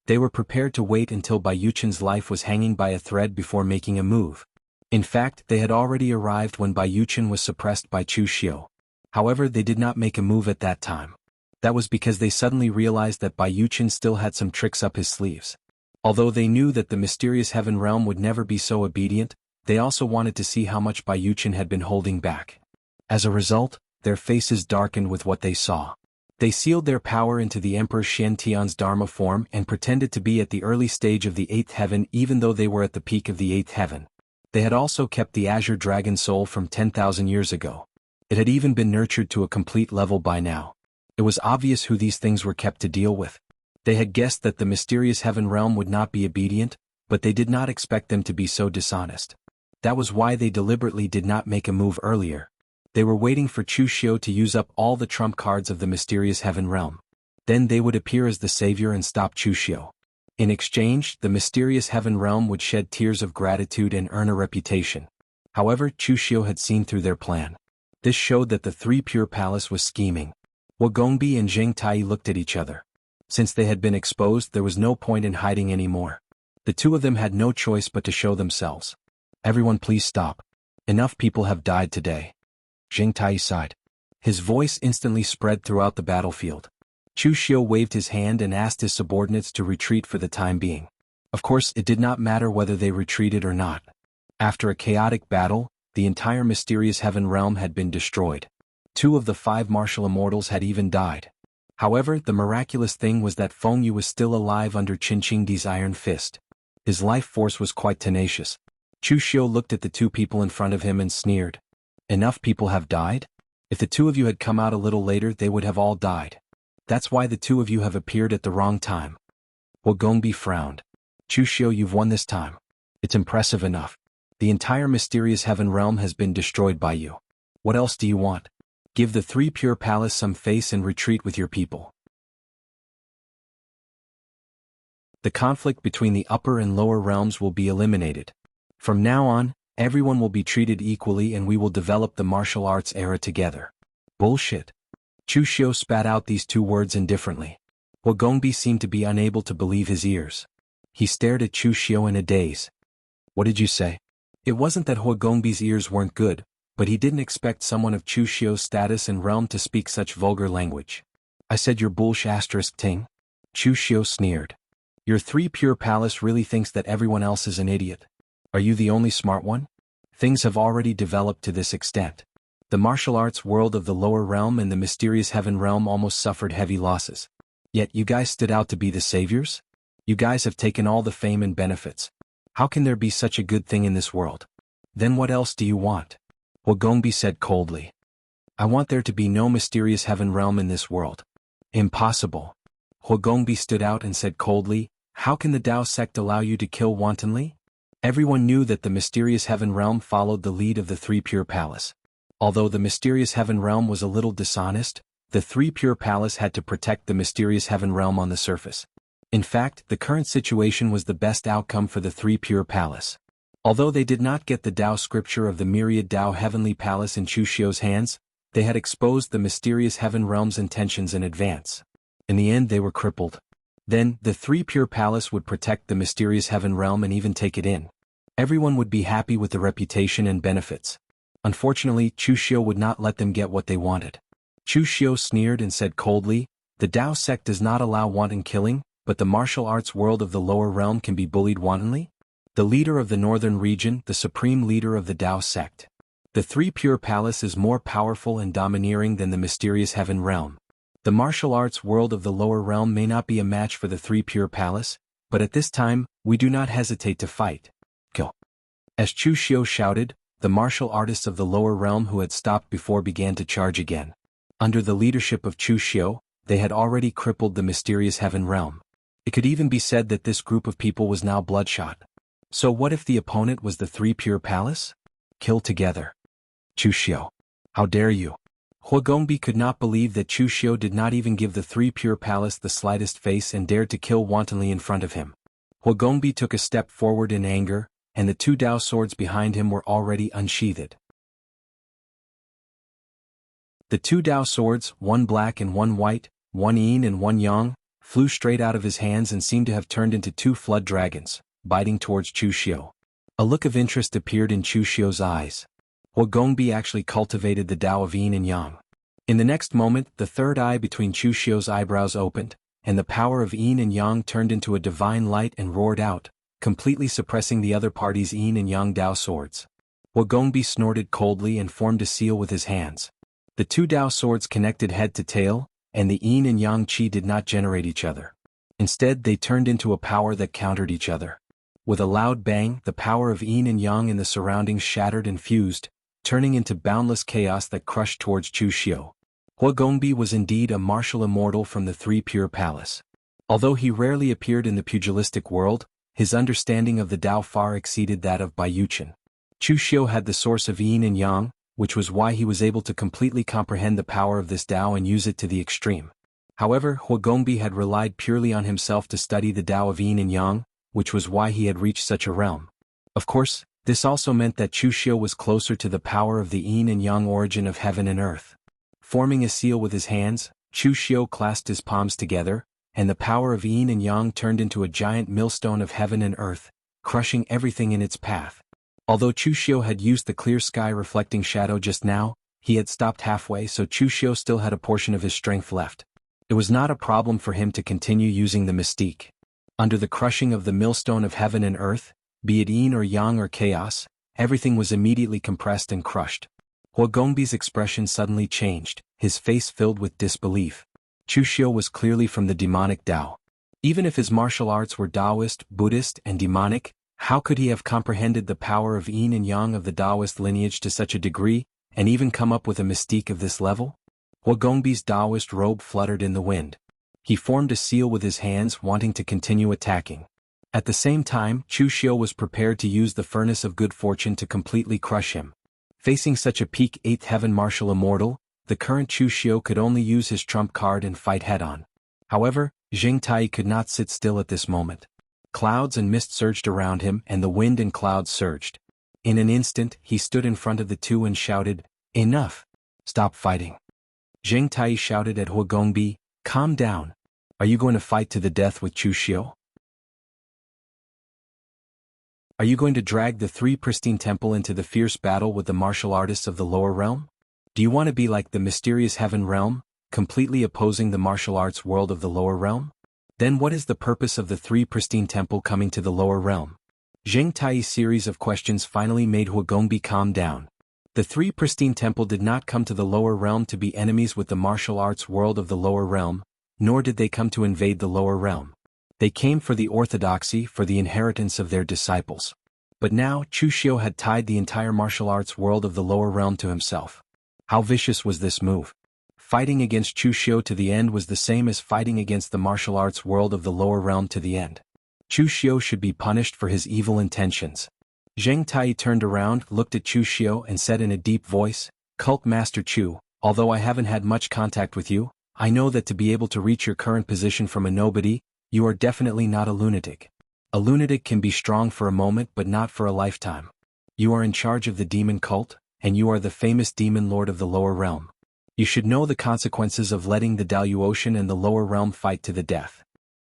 They were prepared to wait until Bai Yuchen's life was hanging by a thread before making a move. In fact, they had already arrived when Bai Yuchen was suppressed by Chu Xiu. However, they did not make a move at that time. That was because they suddenly realized that Bai Yuchen still had some tricks up his sleeves. Although they knew that the mysterious heaven realm would never be so obedient, they also wanted to see how much Bai Yuchen had been holding back. As a result, their faces darkened with what they saw. They sealed their power into the Emperor Shen Tian's Dharma form and pretended to be at the early stage of the 8th heaven even though they were at the peak of the 8th heaven. They had also kept the Azure Dragon Soul from 10,000 years ago. It had even been nurtured to a complete level by now. It was obvious who these things were kept to deal with. They had guessed that the mysterious heaven realm would not be obedient, but they did not expect them to be so dishonest. That was why they deliberately did not make a move earlier. They were waiting for Chu Xiu to use up all the trump cards of the mysterious heaven realm. Then they would appear as the savior and stop Chu Xiu. In exchange, the mysterious heaven realm would shed tears of gratitude and earn a reputation. However, Chu Xiu had seen through their plan. This showed that the Three Pure Palace was scheming. Wu Gongbi and Zheng Tai looked at each other. Since they had been exposed, there was no point in hiding anymore. The two of them had no choice but to show themselves. Everyone please stop. Enough people have died today. Zheng Tai sighed. His voice instantly spread throughout the battlefield. Chu Xiu waved his hand and asked his subordinates to retreat for the time being. Of course, it did not matter whether they retreated or not. After a chaotic battle, the entire mysterious heaven realm had been destroyed. 2 of the 5 martial immortals had even died. However, the miraculous thing was that Feng Yu was still alive under Qin Qingdi's iron fist. His life force was quite tenacious. Chu Xiu looked at the 2 people in front of him and sneered. Enough people have died? If the 2 of you had come out a little later, they would have all died. That's why the 2 of you have appeared at the wrong time. Wu Gongbi frowned. Chu Xiu, you've won this time. It's impressive enough. The entire mysterious heaven realm has been destroyed by you. What else do you want? Give the Three Pure Palace some face and retreat with your people. The conflict between the upper and lower realms will be eliminated. From now on, everyone will be treated equally and we will develop the martial arts era together. Bullshit. Chu Xiu spat out these 2 words indifferently. Wu Gongbi seemed to be unable to believe his ears. He stared at Chu Xiu in a daze. What did you say? It wasn't that Wu Gongbi's ears weren't good, but he didn't expect someone of Chu Xiu's status and realm to speak such vulgar language. I said your bullsh** ting? Chu Xiu sneered. Your Three Pure Palace really thinks that everyone else is an idiot. Are you the only smart one? Things have already developed to this extent. The martial arts world of the lower realm and the mysterious heaven realm almost suffered heavy losses. Yet you guys stood out to be the saviors? You guys have taken all the fame and benefits. How can there be such a good thing in this world? Then what else do you want? Wu Gongbi said coldly. I want there to be no mysterious heaven realm in this world. Impossible. Wu Gongbi stood out and said coldly, how can the Dao sect allow you to kill wantonly? Everyone knew that the mysterious heaven realm followed the lead of the Three Pure Palace. Although the mysterious heaven realm was a little dishonest, the Three Pure Palace had to protect the mysterious heaven realm on the surface. In fact, the current situation was the best outcome for the Three Pure Palace. Although they did not get the Dao scripture of the myriad Dao heavenly palace in Chu Xiu's hands, they had exposed the mysterious heaven realm's intentions in advance. In the end they were crippled. Then, the Three Pure Palace would protect the mysterious heaven realm and even take it in. Everyone would be happy with the reputation and benefits. Unfortunately, Chu Xiu would not let them get what they wanted. Chu Xiu sneered and said coldly, the Dao sect does not allow wanton killing, but the martial arts world of the lower realm can be bullied wantonly? The leader of the northern region, the supreme leader of the Dao sect. The Three Pure Palace is more powerful and domineering than the mysterious heaven realm. The martial arts world of the lower realm may not be a match for the Three Pure Palace, but at this time, we do not hesitate to fight. Kill. As Chu Xiu shouted, the martial artists of the lower realm who had stopped before began to charge again. Under the leadership of Chu Xiu, they had already crippled the mysterious heaven realm. It could even be said that this group of people was now bloodshot. So what if the opponent was the Three Pure Palace? Kill together. Chu Xiu. How dare you? Wu Gongbi could not believe that Chu Xiu did not even give the Three Pure Palace the slightest face and dared to kill wantonly in front of him. Wu Gongbi took a step forward in anger, and the 2 Dao swords behind him were already unsheathed. The 2 Dao swords, one black and one white, one yin and one yang, flew straight out of his hands and seemed to have turned into two flood dragons, biting towards Chu Xiu. A look of interest appeared in Chu Xiu's eyes. Hua Gongbi actually cultivated the Tao of Yin and Yang. In the next moment, the third eye between Chu Xiu's eyebrows opened, and the power of Yin and Yang turned into a divine light and roared out, completely suppressing the other party's Yin and Yang Tao swords. Hua Gongbi snorted coldly and formed a seal with his hands. The two Tao swords connected head to tail, and the Yin and Yang Qi did not generate each other. Instead, they turned into a power that countered each other. With a loud bang, the power of Yin and Yang in the surroundings shattered and fused, turning into boundless chaos that crushed towards Chu Xiu. Hua Gongbi was indeed a martial immortal from the Three Pure Palace. Although he rarely appeared in the pugilistic world, his understanding of the Tao far exceeded that of Bai Yuqian. Chu Xiu had the source of Yin and Yang, which was why he was able to completely comprehend the power of this Tao and use it to the extreme. However, Hua Gongbi had relied purely on himself to study the Tao of Yin and Yang, which was why he had reached such a realm. Of course, this also meant that Chu Xiu was closer to the power of the Yin and Yang origin of heaven and earth. Forming a seal with his hands, Chu Xiu clasped his palms together, and the power of Yin and Yang turned into a giant millstone of heaven and earth, crushing everything in its path. Although Chu Xiu had used the clear sky reflecting shadow just now, he had stopped halfway, so Chu Xiu still had a portion of his strength left. It was not a problem for him to continue using the mystique. Under the crushing of the millstone of heaven and earth, be it yin or yang or chaos, everything was immediately compressed and crushed. Hua Gongbi's expression suddenly changed, his face filled with disbelief. Chu Xiu was clearly from the demonic Tao. Even if his martial arts were Taoist, Buddhist, and demonic, how could he have comprehended the power of yin and yang of the Taoist lineage to such a degree, and even come up with a mystique of this level? Hua Gongbi's Taoist robe fluttered in the wind. He formed a seal with his hands, wanting to continue attacking. At the same time, Chu Xiu was prepared to use the furnace of good fortune to completely crush him. Facing such a peak 8th heaven martial immortal, the current Chu Xiu could only use his trump card and fight head-on. However, Jing Tai could not sit still at this moment. Clouds and mist surged around him, and the wind and clouds surged. In an instant, he stood in front of the two and shouted, "Enough! Stop fighting!" Jing Tai shouted at Hua Gongbi, "Calm down. Are you going to fight to the death with Chu Xiu? Are you going to drag the Three Pristine Temple into the fierce battle with the martial artists of the lower realm? Do you want to be like the mysterious heaven realm, completely opposing the martial arts world of the lower realm? Then what is the purpose of the Three Pristine Temple coming to the lower realm?" Zheng Tai's series of questions finally made Hua Gongbi calm down. The Three Pristine Temple did not come to the lower realm to be enemies with the martial arts world of the lower realm, nor did they come to invade the lower realm. They came for the orthodoxy, for the inheritance of their disciples. But now, Chu Xiu had tied the entire martial arts world of the lower realm to himself. How vicious was this move? Fighting against Chu Xiu to the end was the same as fighting against the martial arts world of the lower realm to the end. Chu Xiu should be punished for his evil intentions. Zheng Tai turned around, looked at Chu Xiu and said in a deep voice, "Cult Master Chu, although I haven't had much contact with you, I know that to be able to reach your current position from a nobody, you are definitely not a lunatic. A lunatic can be strong for a moment but not for a lifetime. You are in charge of the demon cult, and you are the famous demon lord of the lower realm. You should know the consequences of letting the Daluotian and the lower realm fight to the death."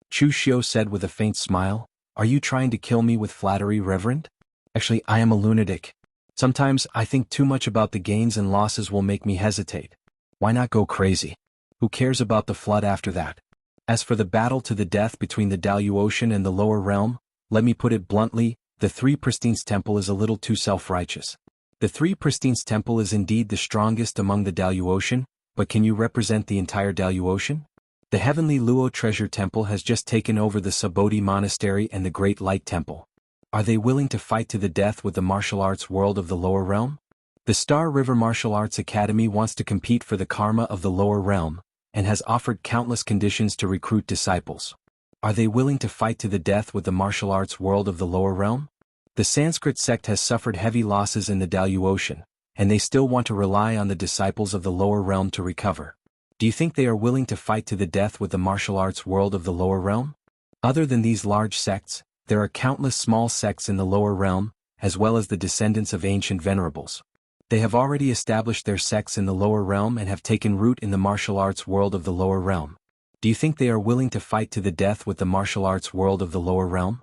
Chu Xiu said with a faint smile, "Are you trying to kill me with flattery, Reverend? Actually, I am a lunatic. Sometimes I think too much about the gains and losses will make me hesitate. Why not go crazy? Who cares about the flood after that? As for the battle to the death between the Daluotian and the lower realm, let me put it bluntly, the Three Pristines Temple is a little too self-righteous. The Three Pristines Temple is indeed the strongest among the Daluotian, but can you represent the entire Daluotian? The Heavenly Luo Treasure Temple has just taken over the Sabodhi Monastery and the Great Light Temple. Are they willing to fight to the death with the martial arts world of the lower realm? The Star River Martial Arts Academy wants to compete for the karma of the lower realm, and has offered countless conditions to recruit disciples. Are they willing to fight to the death with the martial arts world of the lower realm? The Sanskrit sect has suffered heavy losses in the Daluotian, and they still want to rely on the disciples of the lower realm to recover. Do you think they are willing to fight to the death with the martial arts world of the lower realm? Other than these large sects, there are countless small sects in the lower realm, as well as the descendants of ancient venerables. They have already established their sects in the lower realm and have taken root in the martial arts world of the lower realm. Do you think they are willing to fight to the death with the martial arts world of the lower realm?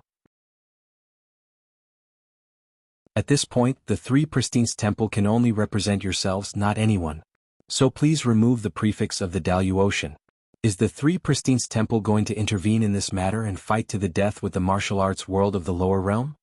At this point, the three Pristines temple can only represent yourselves, not anyone. So please remove the prefix of the Dalu Ocean. Is the three Pristines temple going to intervene in this matter and fight to the death with the martial arts world of the lower realm?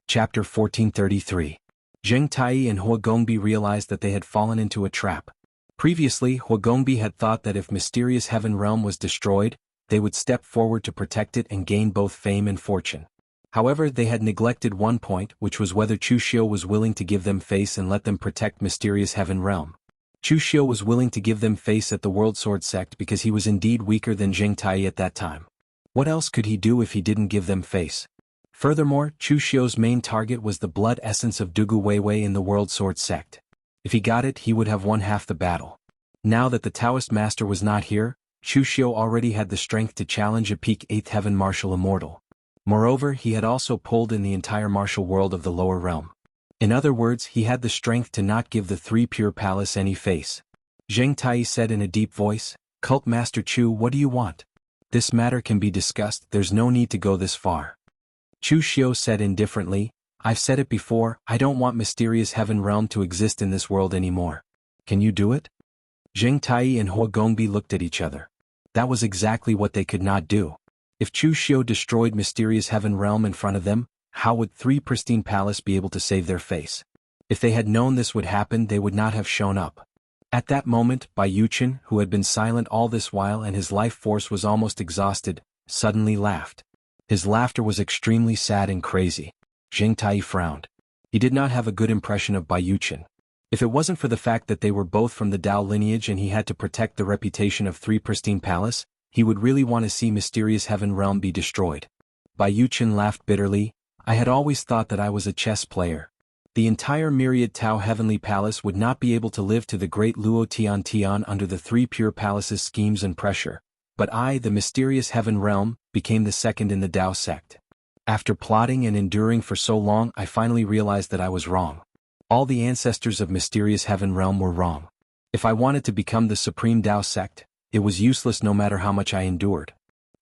Chapter 1433. Zheng Tai and Hua Gongbi realized that they had fallen into a trap. Previously, Hua Gongbi had thought that if mysterious heaven realm was destroyed, they would step forward to protect it and gain both fame and fortune. However, they had neglected one point, which was whether Chu Xiu was willing to give them face and let them protect mysterious heaven realm. Chu Xiu was willing to give them face at the World Sword Sect because he was indeed weaker than Zheng Tai at that time. What else could he do if he didn't give them face? Furthermore, Chu Xiu's main target was the blood essence of Dugu Weiwei in the World Sword Sect. If he got it, he would have won half the battle. Now that the Taoist master was not here, Chu Xiu already had the strength to challenge a peak 8th heaven martial immortal. Moreover, he had also pulled in the entire martial world of the lower realm. In other words, he had the strength to not give the three pure palace any face. Zheng Tai said in a deep voice, "Cult Master Chu, what do you want? This matter can be discussed, there's no need to go this far." Chu Xiu said indifferently, "I've said it before, I don't want mysterious heaven realm to exist in this world anymore. Can you do it?" Zheng Tai and Hua Gongbi looked at each other. That was exactly what they could not do. If Chu Xiu destroyed mysterious heaven realm in front of them, how would three pristine palace be able to save their face? If they had known this would happen, they would not have shown up. At that moment, Bai Yuchen, who had been silent all this while and his life force was almost exhausted, suddenly laughed. His laughter was extremely sad and crazy. Zheng Tai frowned. He did not have a good impression of Bai Yuchen. If it wasn't for the fact that they were both from the Dao lineage and he had to protect the reputation of three pristine palace, he would really want to see mysterious heaven realm be destroyed. Bai Yuchen laughed bitterly. "I had always thought that I was a chess player. The entire myriad Tao heavenly palace would not be able to live to the great Luo Tian Tian under the three pure palaces' schemes and pressure. But I, the mysterious heaven realm, became the second in the Dao sect. After plotting and enduring for so long, I finally realized that I was wrong. All the ancestors of mysterious heaven realm were wrong. If I wanted to become the supreme Dao sect, it was useless no matter how much I endured.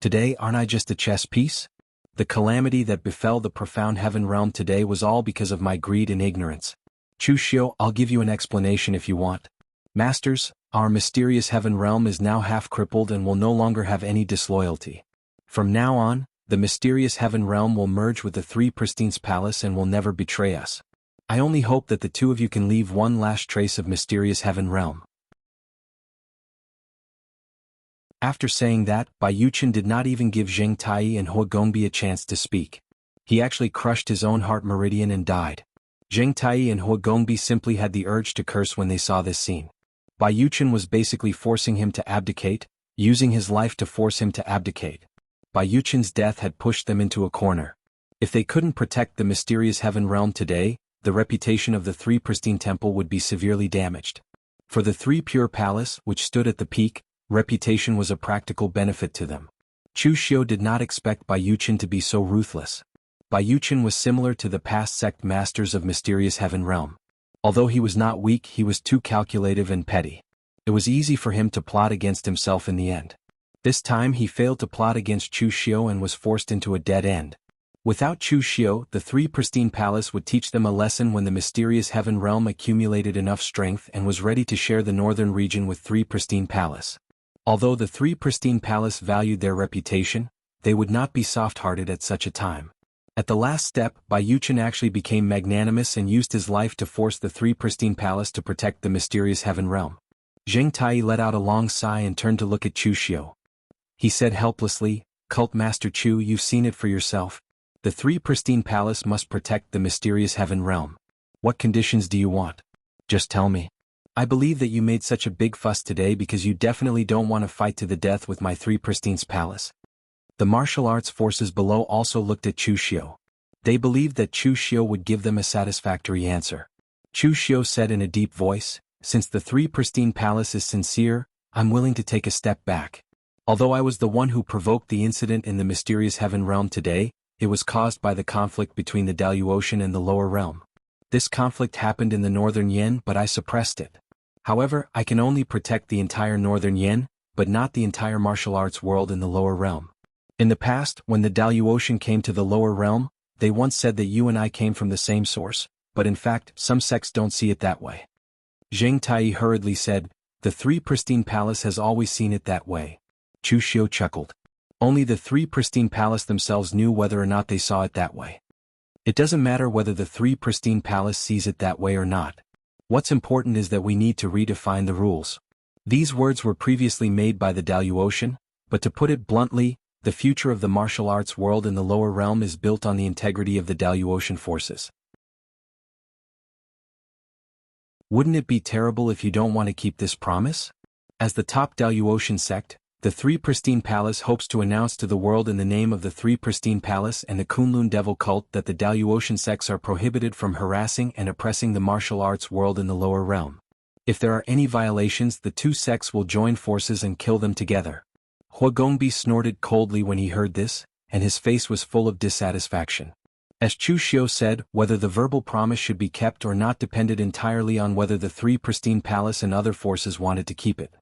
Today, aren't I just a chess piece? The calamity that befell the profound heaven realm today was all because of my greed and ignorance. Chu Xiu, I'll give you an explanation if you want. Masters, our mysterious heaven realm is now half crippled and will no longer have any disloyalty. From now on, the mysterious heaven realm will merge with the three Pristines palace and will never betray us. I only hope that the two of you can leave one last trace of mysterious heaven realm." After saying that, Bai Yuchen did not even give Zheng Tai and Hua Gongbi a chance to speak. He actually crushed his own heart meridian and died. Zheng Tai and Hua Gongbi simply had the urge to curse when they saw this scene. Bai Yuchen was basically forcing him to abdicate, using his life to force him to abdicate. Bai Yuchen's death had pushed them into a corner. If they couldn't protect the mysterious heaven realm today, the reputation of the three pristine temple would be severely damaged. For the three pure palace, which stood at the peak, reputation was a practical benefit to them. Chu Xiu did not expect Bai Yuchen to be so ruthless. Bai Yuchen was similar to the past sect masters of mysterious heaven realm. Although he was not weak, he was too calculative and petty. It was easy for him to plot against himself in the end. This time he failed to plot against Chu Xiu and was forced into a dead end. Without Chu Xiu, the three pristine palace would teach them a lesson when the mysterious heaven realm accumulated enough strength and was ready to share the northern region with three pristine palace. Although the three pristine palace valued their reputation, they would not be soft-hearted at such a time. At the last step, Bai Yuchen actually became magnanimous and used his life to force the three pristine palace to protect the mysterious heaven realm. Zheng Tai let out a long sigh and turned to look at Chu Xiu. He said helplessly, "Cult Master Chu, you've seen it for yourself. The three pristine palace must protect the mysterious heaven realm. What conditions do you want? Just tell me. I believe that you made such a big fuss today because you definitely don't want to fight to the death with my three pristines palace." The martial arts forces below also looked at Chu Xiu. They believed that Chu Xiu would give them a satisfactory answer. Chu Xiu said in a deep voice, "Since the three pristine palace is sincere, I'm willing to take a step back. Although I was the one who provoked the incident in the mysterious heaven realm today, it was caused by the conflict between the Dalu Ocean and the lower realm. This conflict happened in the northern Yen, but I suppressed it. However, I can only protect the entire northern Yen, but not the entire martial arts world in the lower realm. In the past, when the Daluotian came to the lower realm, they once said that you and I came from the same source, but in fact, some sects don't see it that way. Zheng Tai hurriedly said, the Three Pristine Palace has always seen it that way. Chu Xiu chuckled. Only the Three Pristine Palace themselves knew whether or not they saw it that way. It doesn't matter whether the Three Pristine Palace sees it that way or not. What's important is that we need to redefine the rules. These words were previously made by the Daluotian, but to put it bluntly, the future of the martial arts world in the lower realm is built on the integrity of the Daluotian forces. Wouldn't it be terrible if you don't want to keep this promise? As the top Daluotian sect, the Three Pristine Palace hopes to announce to the world in the name of the Three Pristine Palace and the Kunlun Devil cult that the Daluotian sects are prohibited from harassing and oppressing the martial arts world in the lower realm. If there are any violations, the two sects will join forces and kill them together. Hua Gongbi snorted coldly when he heard this, and his face was full of dissatisfaction. As Chu Xiu said, whether the verbal promise should be kept or not depended entirely on whether the Three Pristine Palace and other forces wanted to keep it.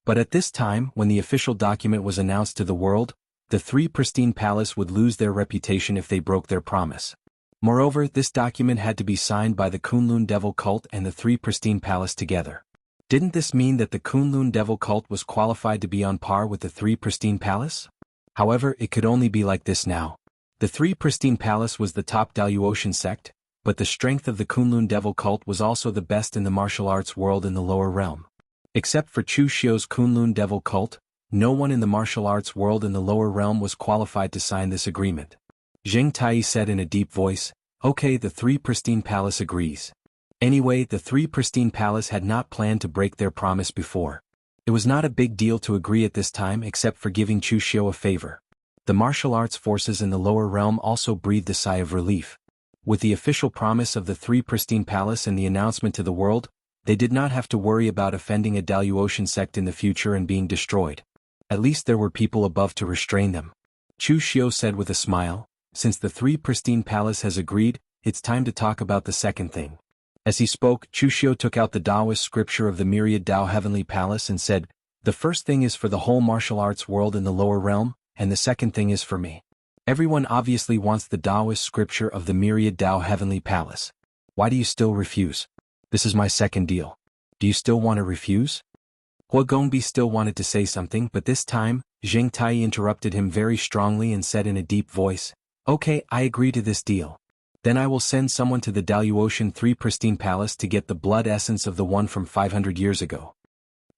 But at this time, when the official document was announced to the world, the Three Pristine Palace would lose their reputation if they broke their promise. Moreover, this document had to be signed by the Kunlun Devil cult and the Three Pristine Palace together. Didn't this mean that the Kunlun Devil cult was qualified to be on par with the Three Pristine Palace? However, it could only be like this now. The Three Pristine Palace was the top Daluotian sect, but the strength of the Kunlun Devil cult was also the best in the martial arts world in the lower realm. Except for Chu Xiu's Kunlun Devil cult, no one in the martial arts world in the lower realm was qualified to sign this agreement. Zheng Tai said in a deep voice, "Okay, the Three Pristine Palace agrees." Anyway, the Three Pristine Palace had not planned to break their promise before. It was not a big deal to agree at this time except for giving Chu Xiu a favor. The martial arts forces in the lower realm also breathed a sigh of relief. With the official promise of the Three Pristine Palace and the announcement to the world, they did not have to worry about offending a Daluotian sect in the future and being destroyed. At least there were people above to restrain them. Chu Xiu said with a smile, "Since the Three Pristine Palace has agreed, it's time to talk about the second thing." As he spoke, Chu Xiu took out the Taoist scripture of the Myriad Tao Heavenly Palace and said, "The first thing is for the whole martial arts world in the lower realm, and the second thing is for me." Everyone obviously wants the Taoist scripture of the Myriad Tao Heavenly Palace. Why do you still refuse? This is my second deal. Do you still want to refuse? Hua Gongbi still wanted to say something, but this time, Zheng Tai interrupted him very strongly and said in a deep voice, "Okay, I agree to this deal. Then I will send someone to the Daluotian Three Pristine Palace to get the blood essence of the one from 500 years ago."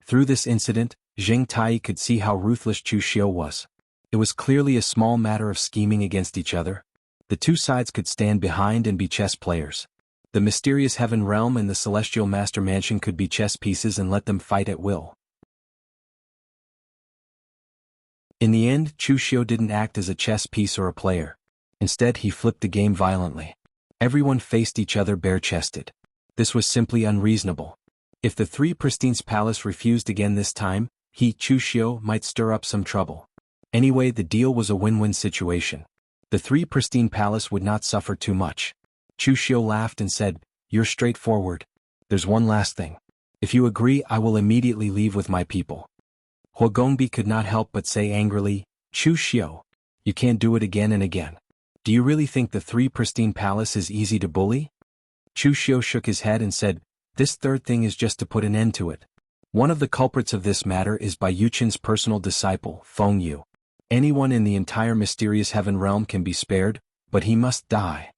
Through this incident, Zheng Tai could see how ruthless Chu Xiu was. It was clearly a small matter of scheming against each other. The two sides could stand behind and be chess players. The mysterious heaven realm and the celestial master mansion could be chess pieces and let them fight at will. In the end, Chu Xiu didn't act as a chess piece or a player. Instead, he flipped the game violently. Everyone faced each other bare-chested. This was simply unreasonable. If the Three Pristine's palace refused again this time, he, Chu Xiu, might stir up some trouble. Anyway, the deal was a win-win situation. The Three Pristine Palace would not suffer too much. Chu Xiu laughed and said, "You're straightforward. There's one last thing. If you agree, I will immediately leave with my people." Hua Gongbi could not help but say angrily, "Chu Xiu, you can't do it again and again. Do you really think the Three Pristine Palace is easy to bully?" Chu Xiu shook his head and said, "This third thing is just to put an end to it. One of the culprits of this matter is Bai Yuchen's personal disciple, Feng Yu. Anyone in the entire mysterious heaven realm can be spared, but he must die."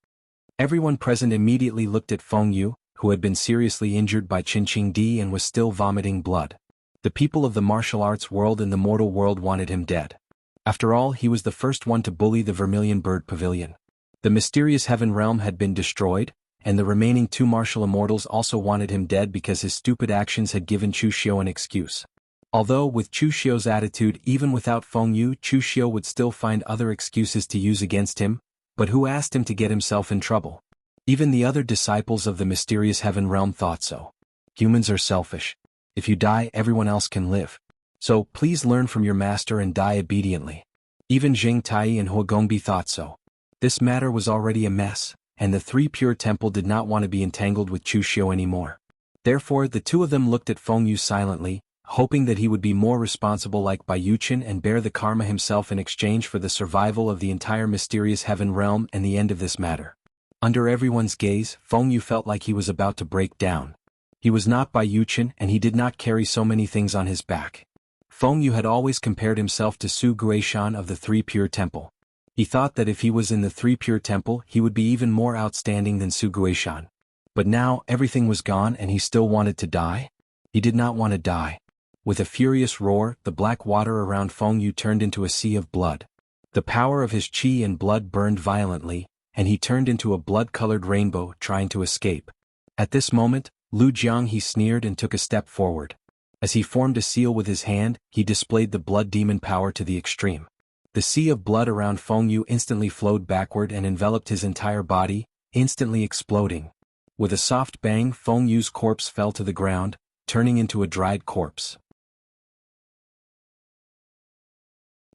Everyone present immediately looked at Feng Yu, who had been seriously injured by Qinqing Di and was still vomiting blood. The people of the martial arts world and the mortal world wanted him dead. After all, he was the first one to bully the Vermilion Bird Pavilion. The mysterious heaven realm had been destroyed, and the remaining two martial immortals also wanted him dead because his stupid actions had given Chu Xiu an excuse. Although, with Chu Xiu's attitude, even without Feng Yu, Chu Xiu would still find other excuses to use against him, but who asked him to get himself in trouble? Even the other disciples of the mysterious heaven realm thought so. Humans are selfish. If you die, everyone else can live. So, please learn from your master and die obediently. Even Zheng Tai and Hua Gongbi thought so. This matter was already a mess, and the three pure temple did not want to be entangled with Chu Xiu anymore. Therefore the two of them looked at Feng Yu silently, hoping that he would be more responsible like Bai Yuchen and bear the karma himself in exchange for the survival of the entire mysterious heaven realm and the end of this matter. Under everyone's gaze, Feng Yu felt like he was about to break down. He was not Bai Yuchen and he did not carry so many things on his back. Feng Yu had always compared himself to Su Guishan of the Three Pure Temple. He thought that if he was in the Three Pure Temple he would be even more outstanding than Su Guishan. But now everything was gone and he still wanted to die? He did not want to die. With a furious roar, the black water around Feng Yu turned into a sea of blood. The power of his qi and blood burned violently, and he turned into a blood-colored rainbow trying to escape. At this moment, Lu Jiang he sneered and took a step forward. As he formed a seal with his hand, he displayed the blood demon power to the extreme. The sea of blood around Feng Yu instantly flowed backward and enveloped his entire body, instantly exploding. With a soft bang, Feng Yu's corpse fell to the ground, turning into a dried corpse.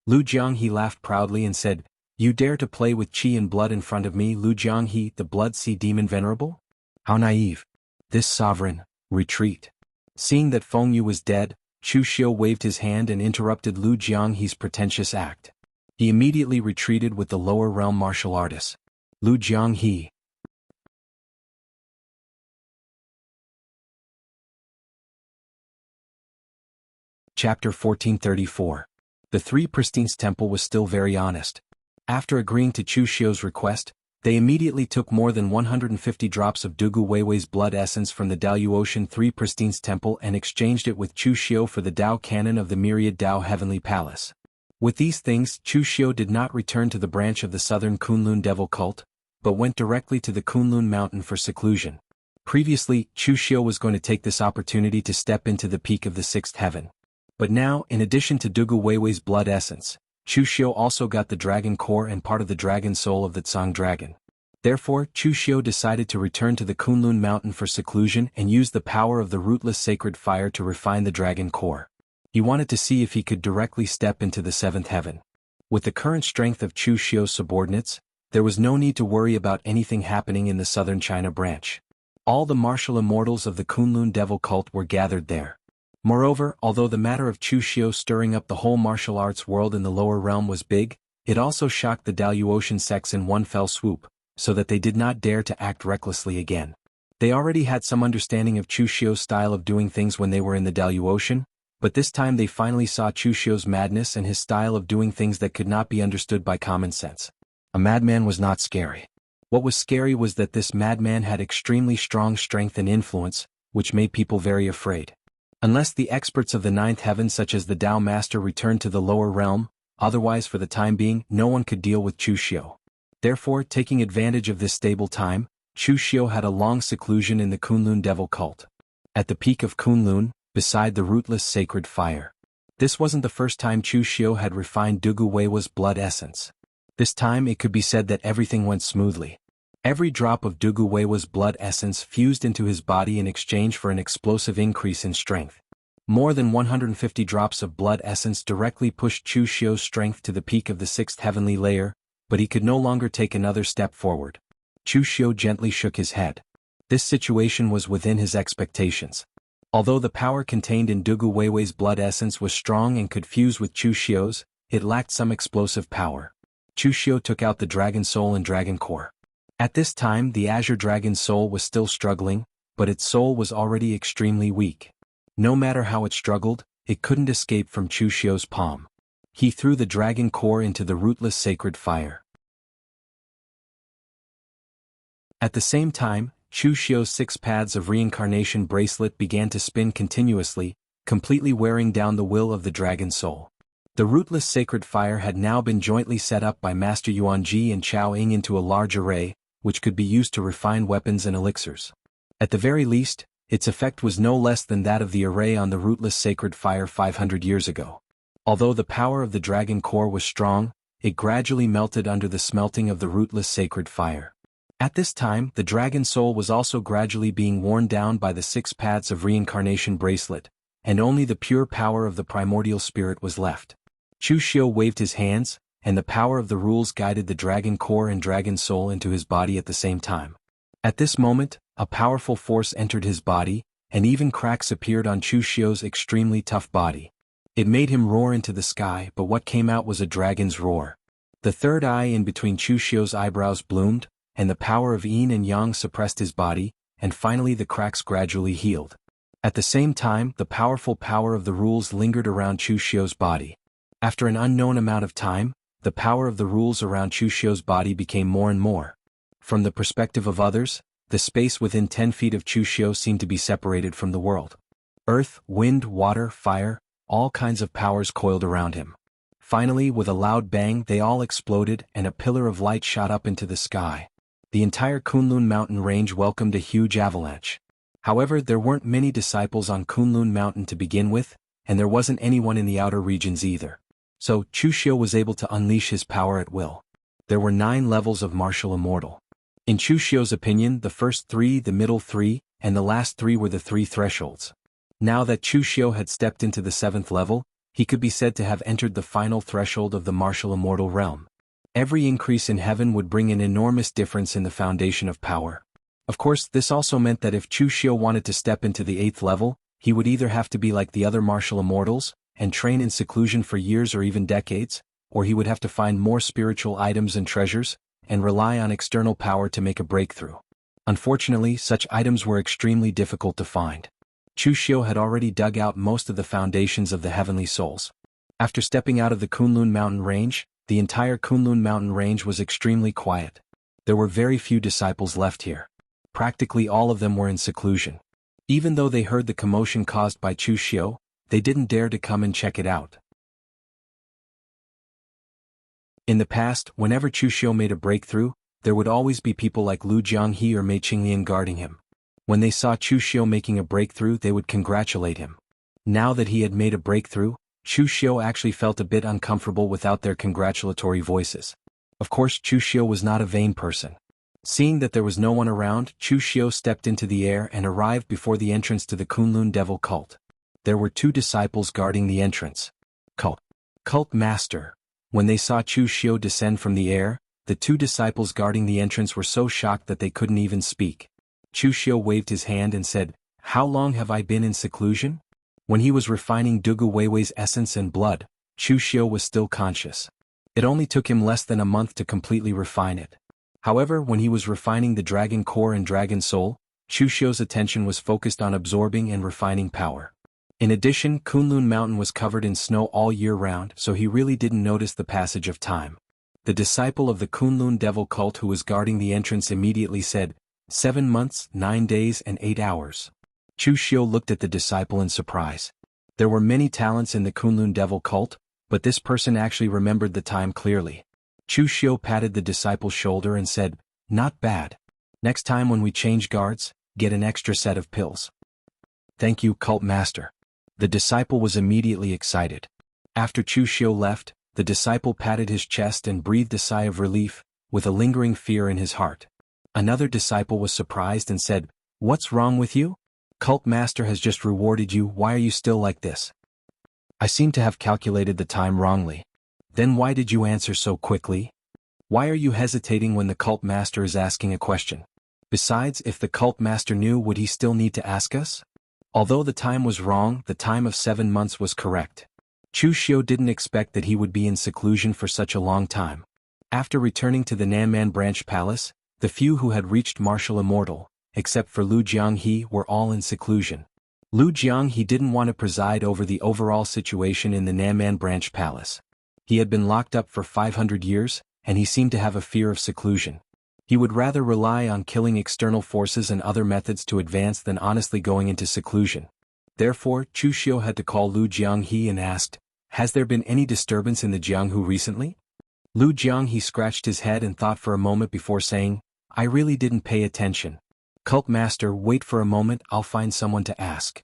Lu Jianghe laughed proudly and said, "You dare to play with qi and blood in front of me, Lu Jianghe, the blood sea demon venerable? How naive. This sovereign, retreat." Seeing that Feng Yu was dead, Chu Xiu waved his hand and interrupted Lu Jianghe's pretentious act. He immediately retreated with the lower realm martial artist. Lu Jianghe. Chapter 1434. The Three Pristines Temple was still very honest. After agreeing to Chu Xiu's request, they immediately took more than 150 drops of Dugu Weiwei's blood essence from the Daluotian Three Pristines Temple and exchanged it with Chu Xiu for the Dao Cannon of the Myriad Dao Heavenly Palace. With these things, Chu Xiu did not return to the branch of the southern Kunlun Devil cult, but went directly to the Kunlun Mountain for seclusion. Previously, Chu Xiu was going to take this opportunity to step into the peak of the sixth heaven. But now, in addition to Dugu Weiwei's blood essence, Chu Xiu also got the dragon core and part of the dragon soul of the Tsang dragon. Therefore, Chu Xiu decided to return to the Kunlun Mountain for seclusion and use the power of the rootless sacred fire to refine the dragon core. He wanted to see if he could directly step into the seventh heaven. With the current strength of Chu Xiu's subordinates, there was no need to worry about anything happening in the southern China branch. All the martial immortals of the Kunlun Devil cult were gathered there. Moreover, although the matter of Chu Xiu stirring up the whole martial arts world in the lower realm was big, it also shocked the Daluotian sects in one fell swoop, so that they did not dare to act recklessly again. They already had some understanding of Chu Xiu's style of doing things when they were in the Daluotian, but this time they finally saw Chu Xiu's madness and his style of doing things that could not be understood by common sense. A madman was not scary. What was scary was that this madman had extremely strong strength and influence, which made people very afraid. Unless the experts of the ninth heaven such as the Dao Master returned to the lower realm, otherwise for the time being no one could deal with Chu Xiu. Therefore, taking advantage of this stable time, Chu Xiu had a long seclusion in the Kunlun Devil cult. At the peak of Kunlun, beside the rootless sacred fire. This wasn't the first time Chu Xiu had refined Dugu Weiwei's blood essence. This time it could be said that everything went smoothly. Every drop of Dugu Weiwei's blood essence fused into his body in exchange for an explosive increase in strength. More than 150 drops of blood essence directly pushed Chu Xiu's strength to the peak of the sixth heavenly layer, but he could no longer take another step forward. Chu Xiu gently shook his head. This situation was within his expectations. Although the power contained in Dugu Weiwei's blood essence was strong and could fuse with Chu Xiu's, it lacked some explosive power. Chu Xiu took out the dragon soul and dragon core. At this time the azure dragon's soul was still struggling, but its soul was already extremely weak. No matter how it struggled, it couldn't escape from Chu Xiu's palm. He threw the dragon core into the rootless sacred fire. At the same time, Chu Xiu's 6 paths of reincarnation bracelet began to spin continuously, completely wearing down the will of the dragon soul. The rootless sacred fire had now been jointly set up by Master Yuanji and Chao Ying into a large array, which could be used to refine weapons and elixirs. At the very least, its effect was no less than that of the array on the rootless sacred fire 500 years ago. Although the power of the dragon core was strong, it gradually melted under the smelting of the rootless sacred fire. At this time, the dragon soul was also gradually being worn down by the 6 paths of reincarnation bracelet, and only the pure power of the primordial spirit was left. Chu Xiu waved his hands, and the power of the rules guided the dragon core and dragon soul into his body at the same time. At this moment, a powerful force entered his body, and even cracks appeared on Chu Xiu's extremely tough body. It made him roar into the sky, but what came out was a dragon's roar. The third eye in between Chu Xiu's eyebrows bloomed, and the power of yin and yang suppressed his body, and finally the cracks gradually healed. At the same time, the powerful power of the rules lingered around Chu Xiu's body. After an unknown amount of time, the power of the rules around Chu Xiu's body became more and more. From the perspective of others, the space within 10 feet of Chu Xiu seemed to be separated from the world. Earth, wind, water, fire, all kinds of powers coiled around him. Finally, with a loud bang, they all exploded, and a pillar of light shot up into the sky. The entire Kunlun mountain range welcomed a huge avalanche. However, there weren't many disciples on Kunlun mountain to begin with, and there wasn't anyone in the outer regions either. So, Chu Xiu was able to unleash his power at will. There were 9 levels of martial immortal. In Chu Xiu's opinion, the first 3, the middle 3, and the last 3 were the 3 thresholds. Now that Chu Xiu had stepped into the 7th level, he could be said to have entered the final threshold of the martial immortal realm. Every increase in heaven would bring an enormous difference in the foundation of power. Of course, this also meant that if Chu Xiu wanted to step into the 8th level, he would either have to be like the other martial immortals, and train in seclusion for years or even decades, or he would have to find more spiritual items and treasures, and rely on external power to make a breakthrough. Unfortunately, such items were extremely difficult to find. Chu Xiu had already dug out most of the foundations of the heavenly souls. After stepping out of the Kunlun mountain range, the entire Kunlun mountain range was extremely quiet. There were very few disciples left here. Practically all of them were in seclusion. Even though they heard the commotion caused by Chu Xiu, they didn't dare to come and check it out. In the past, whenever Chu Xiu made a breakthrough, there would always be people like Lu Jianghe or Mei Qinglian guarding him. When they saw Chu Xiu making a breakthrough, they would congratulate him. Now that he had made a breakthrough, Chu Xiu actually felt a bit uncomfortable without their congratulatory voices. Of course, Chu Xiu was not a vain person. Seeing that there was no one around, Chu Xiu stepped into the air and arrived before the entrance to the Kunlun Devil cult. There were 2 disciples guarding the entrance. Cult Master. When they saw Chu Xiu descend from the air, the 2 disciples guarding the entrance were so shocked that they couldn't even speak. Chu Xiu waved his hand and said, "How long have I been in seclusion?" When he was refining Dugu Weiwei's essence and blood, Chu Xiu was still conscious. It only took him less than a month to completely refine it. However, when he was refining the dragon core and dragon soul, Chu Xiu's attention was focused on absorbing and refining power. In addition, Kunlun Mountain was covered in snow all year round, so he really didn't notice the passage of time. The disciple of the Kunlun Devil cult who was guarding the entrance immediately said, 7 months, 9 days and 8 hours. Chu Xiu looked at the disciple in surprise. There were many talents in the Kunlun Devil cult, but this person actually remembered the time clearly. Chu Xiu patted the disciple's shoulder and said, "Not bad. Next time when we change guards, get an extra set of pills." "Thank you, cult master." The disciple was immediately excited. After Chu Xiu left, the disciple patted his chest and breathed a sigh of relief, with a lingering fear in his heart. Another disciple was surprised and said, "What's wrong with you? Cult master has just rewarded you, why are you still like this?" "I seem to have calculated the time wrongly." "Then why did you answer so quickly? Why are you hesitating when the cult master is asking a question? Besides, if the cult master knew, would he still need to ask us?" Although the time was wrong, the time of 7 months was correct. Chu Xiu didn't expect that he would be in seclusion for such a long time. After returning to the Nanman Branch Palace, the few who had reached martial immortal, except for Lu Jianghe, were all in seclusion. Lu Jianghe didn't want to preside over the overall situation in the Nanman Branch Palace. He had been locked up for 500 years, and he seemed to have a fear of seclusion. He would rather rely on killing external forces and other methods to advance than honestly going into seclusion. Therefore, Chu Xiu had to call Lu Jianghe and asked, "Has there been any disturbance in the Jianghu recently?" Lu Jianghe scratched his head and thought for a moment before saying, "I really didn't pay attention. Cult master, wait for a moment, I'll find someone to ask."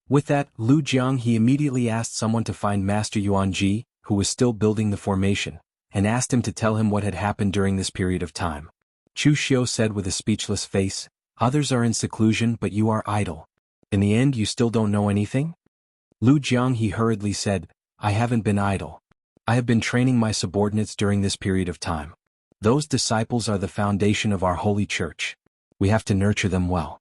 With that, Lu Jianghe immediately asked someone to find Master Yuanji, who was still building the formation, and asked him to tell him what had happened during this period of time. Chu Xiu said with a speechless face, "Others are in seclusion but you are idle. In the end you still don't know anything?" Lu Jianghe hurriedly said, I haven't been idle. I have been training my subordinates during this period of time. Those disciples are the foundation of our holy church. We have to nurture them well.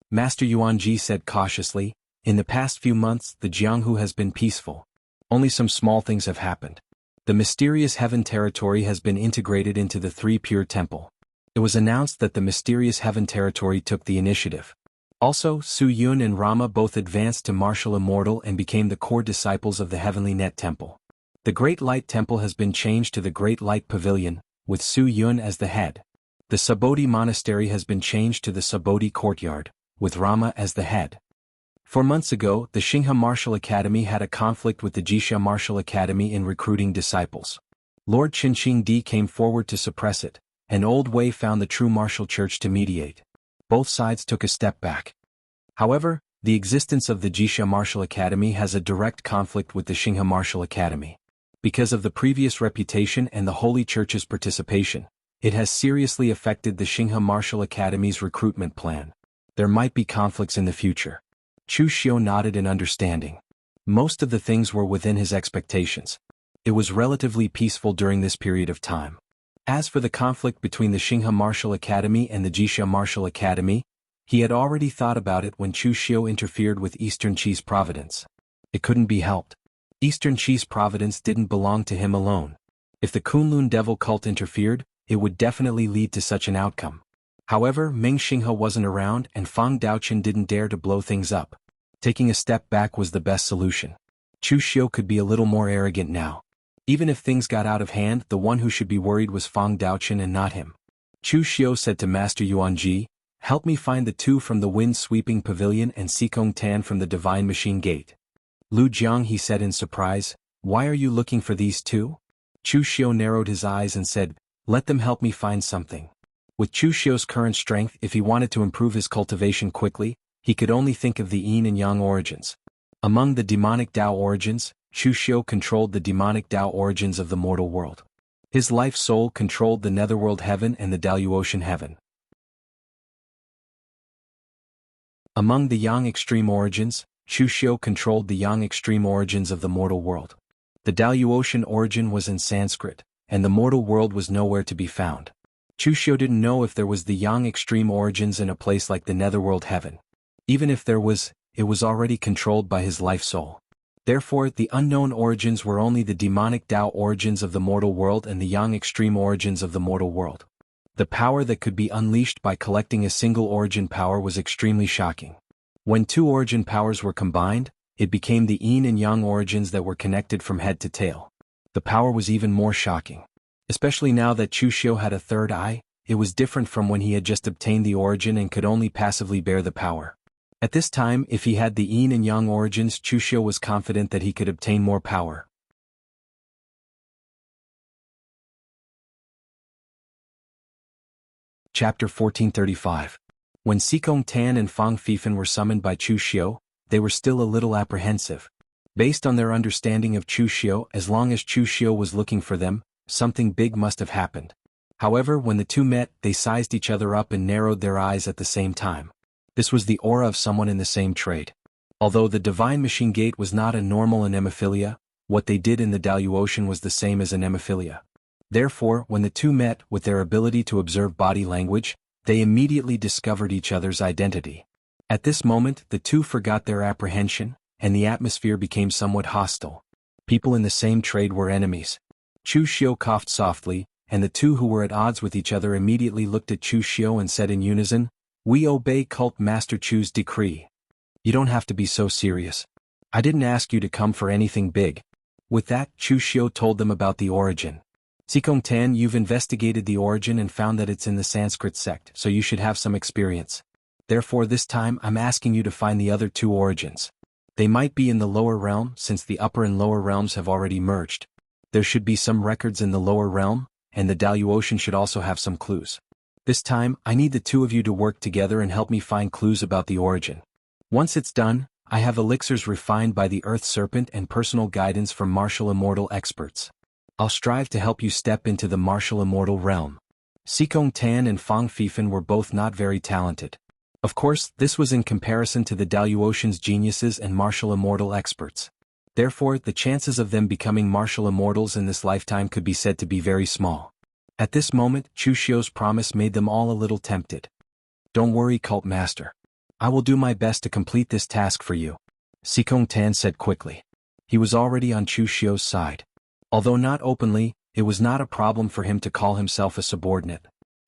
Master Yuanji said cautiously, in the past few months the Jianghu has been peaceful. Only some small things have happened. The mysterious heaven territory has been integrated into the Three Pure Temple. It was announced that the mysterious heaven territory took the initiative. Also, Su Yun and Rama both advanced to martial immortal and became the core disciples of the Heavenly Net Temple. The Great Light Temple has been changed to the Great Light Pavilion, with Su Yun as the head. The Subodhi Monastery has been changed to the Subodhi Courtyard, with Rama as the head. 4 months ago, the Xinghe Martial Academy had a conflict with the Jixia Martial Academy in recruiting disciples. Lord Qinxing Di came forward to suppress it, and Old Wei found the true martial church to mediate. Both sides took a step back. However, the existence of the Jixia Martial Academy has a direct conflict with the Xinghe Martial Academy. Because of the previous reputation and the Holy Church's participation, it has seriously affected the Xinghe Martial Academy's recruitment plan. There might be conflicts in the future. Chu Xiu nodded in understanding. Most of the things were within his expectations. It was relatively peaceful during this period of time. As for the conflict between the Xinghe Martial Academy and the Jixia Martial Academy, he had already thought about it when Chu Xiu interfered with Eastern Qi's providence. It couldn't be helped. Eastern Qi's providence didn't belong to him alone. If the Kunlun devil cult interfered, it would definitely lead to such an outcome. However, Meng Xinghe wasn't around and Fang Daoqian didn't dare to blow things up. Taking a step back was the best solution. Chu Xiu could be a little more arrogant now. Even if things got out of hand, the one who should be worried was Fang Daoqian and not him. Chu Xiu said to Master Yuanji, "Help me find the two from the wind-sweeping pavilion and Xikong Tan from the Divine Machine Gate." Lu Jiang, he said in surprise, "Why are you looking for these two?" Chu Xiu narrowed his eyes and said, "Let them help me find something." With Chu Xiu's current strength, if he wanted to improve his cultivation quickly, he could only think of the yin and yang origins. Among the demonic Tao origins, Chu Xiu controlled the demonic Tao origins of the mortal world. His life soul controlled the netherworld heaven and the Daluotian heaven. Among the yang extreme origins, Chu Xiu controlled the yang extreme origins of the mortal world. The Daluotian origin was in Sanskrit, and the mortal world was nowhere to be found. Chu Xiu didn't know if there was the yang extreme origins in a place like the netherworld heaven. Even if there was, it was already controlled by his life soul. Therefore, the unknown origins were only the demonic Tao origins of the mortal world and the yang extreme origins of the mortal world. The power that could be unleashed by collecting a single origin power was extremely shocking. When two origin powers were combined, it became the yin and yang origins that were connected from head to tail. The power was even more shocking. Especially now that Chu Xiu had a third eye, it was different from when he had just obtained the origin and could only passively bear the power. At this time, if he had the yin and yang origins, Chu Xiu was confident that he could obtain more power. Chapter 1435. When Xikong Tan and Fang Fifan were summoned by Chu Xiu, they were still a little apprehensive. Based on their understanding of Chu Xiu, as long as Chu Xiu was looking for them, something big must have happened. However, when the two met, they sized each other up and narrowed their eyes at the same time. This was the aura of someone in the same trade. Although the Divine Machine Gate was not a normal anemophilia, what they did in the Daluotian was the same as anemophilia. Therefore, when the two met, with their ability to observe body language, they immediately discovered each other's identity. At this moment, the two forgot their apprehension, and the atmosphere became somewhat hostile. People in the same trade were enemies. Chu Xiu coughed softly, and the two who were at odds with each other immediately looked at Chu Xiu and said in unison, "We obey Cult Master Chu's decree. You don't have to be so serious. I didn't ask you to come for anything big." With that, Chu Xiu told them about the origin. "Xikong Tan, you've investigated the origin and found that it's in the Sanskrit sect, so you should have some experience. Therefore this time I'm asking you to find the other two origins. They might be in the lower realm, since the upper and lower realms have already merged. There should be some records in the lower realm, and the Daluotian should also have some clues. This time, I need the two of you to work together and help me find clues about the origin. Once it's done, I have elixirs refined by the Earth Serpent and personal guidance from martial immortal experts. I'll strive to help you step into the martial immortal realm." Xikong Tan and Fang Fifan were both not very talented. Of course, this was in comparison to the Daluotian's geniuses and martial immortal experts. Therefore, the chances of them becoming martial immortals in this lifetime could be said to be very small. At this moment, Chu Xiu's promise made them all a little tempted. "Don't worry, cult master. I will do my best to complete this task for you," Sikong Tan said quickly. He was already on Chu Xiu's side. Although not openly, it was not a problem for him to call himself a subordinate.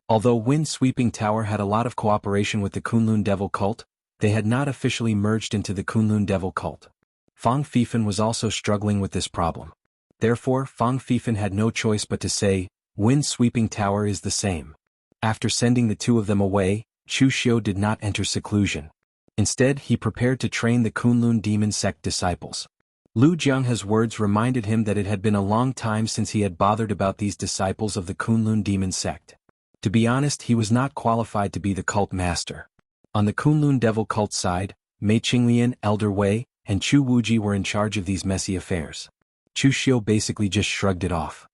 Although Wind Sweeping Tower had a lot of cooperation with the Kunlun Devil cult, they had not officially merged into the Kunlun Devil cult. Fang Fifan was also struggling with this problem. Therefore, Fang Fifan had no choice but to say, "Wind Sweeping Tower is the same." After sending the two of them away, Chu Xiu did not enter seclusion. Instead, he prepared to train the Kunlun demon sect disciples. Lu Jianghe's words reminded him that it had been a long time since he had bothered about these disciples of the Kunlun demon sect. To be honest, he was not qualified to be the cult master. On the Kunlun devil cult side, Mei Qinglian, Elder Wei, and Chu Wuji were in charge of these messy affairs. Chu Xiu basically just shrugged it off.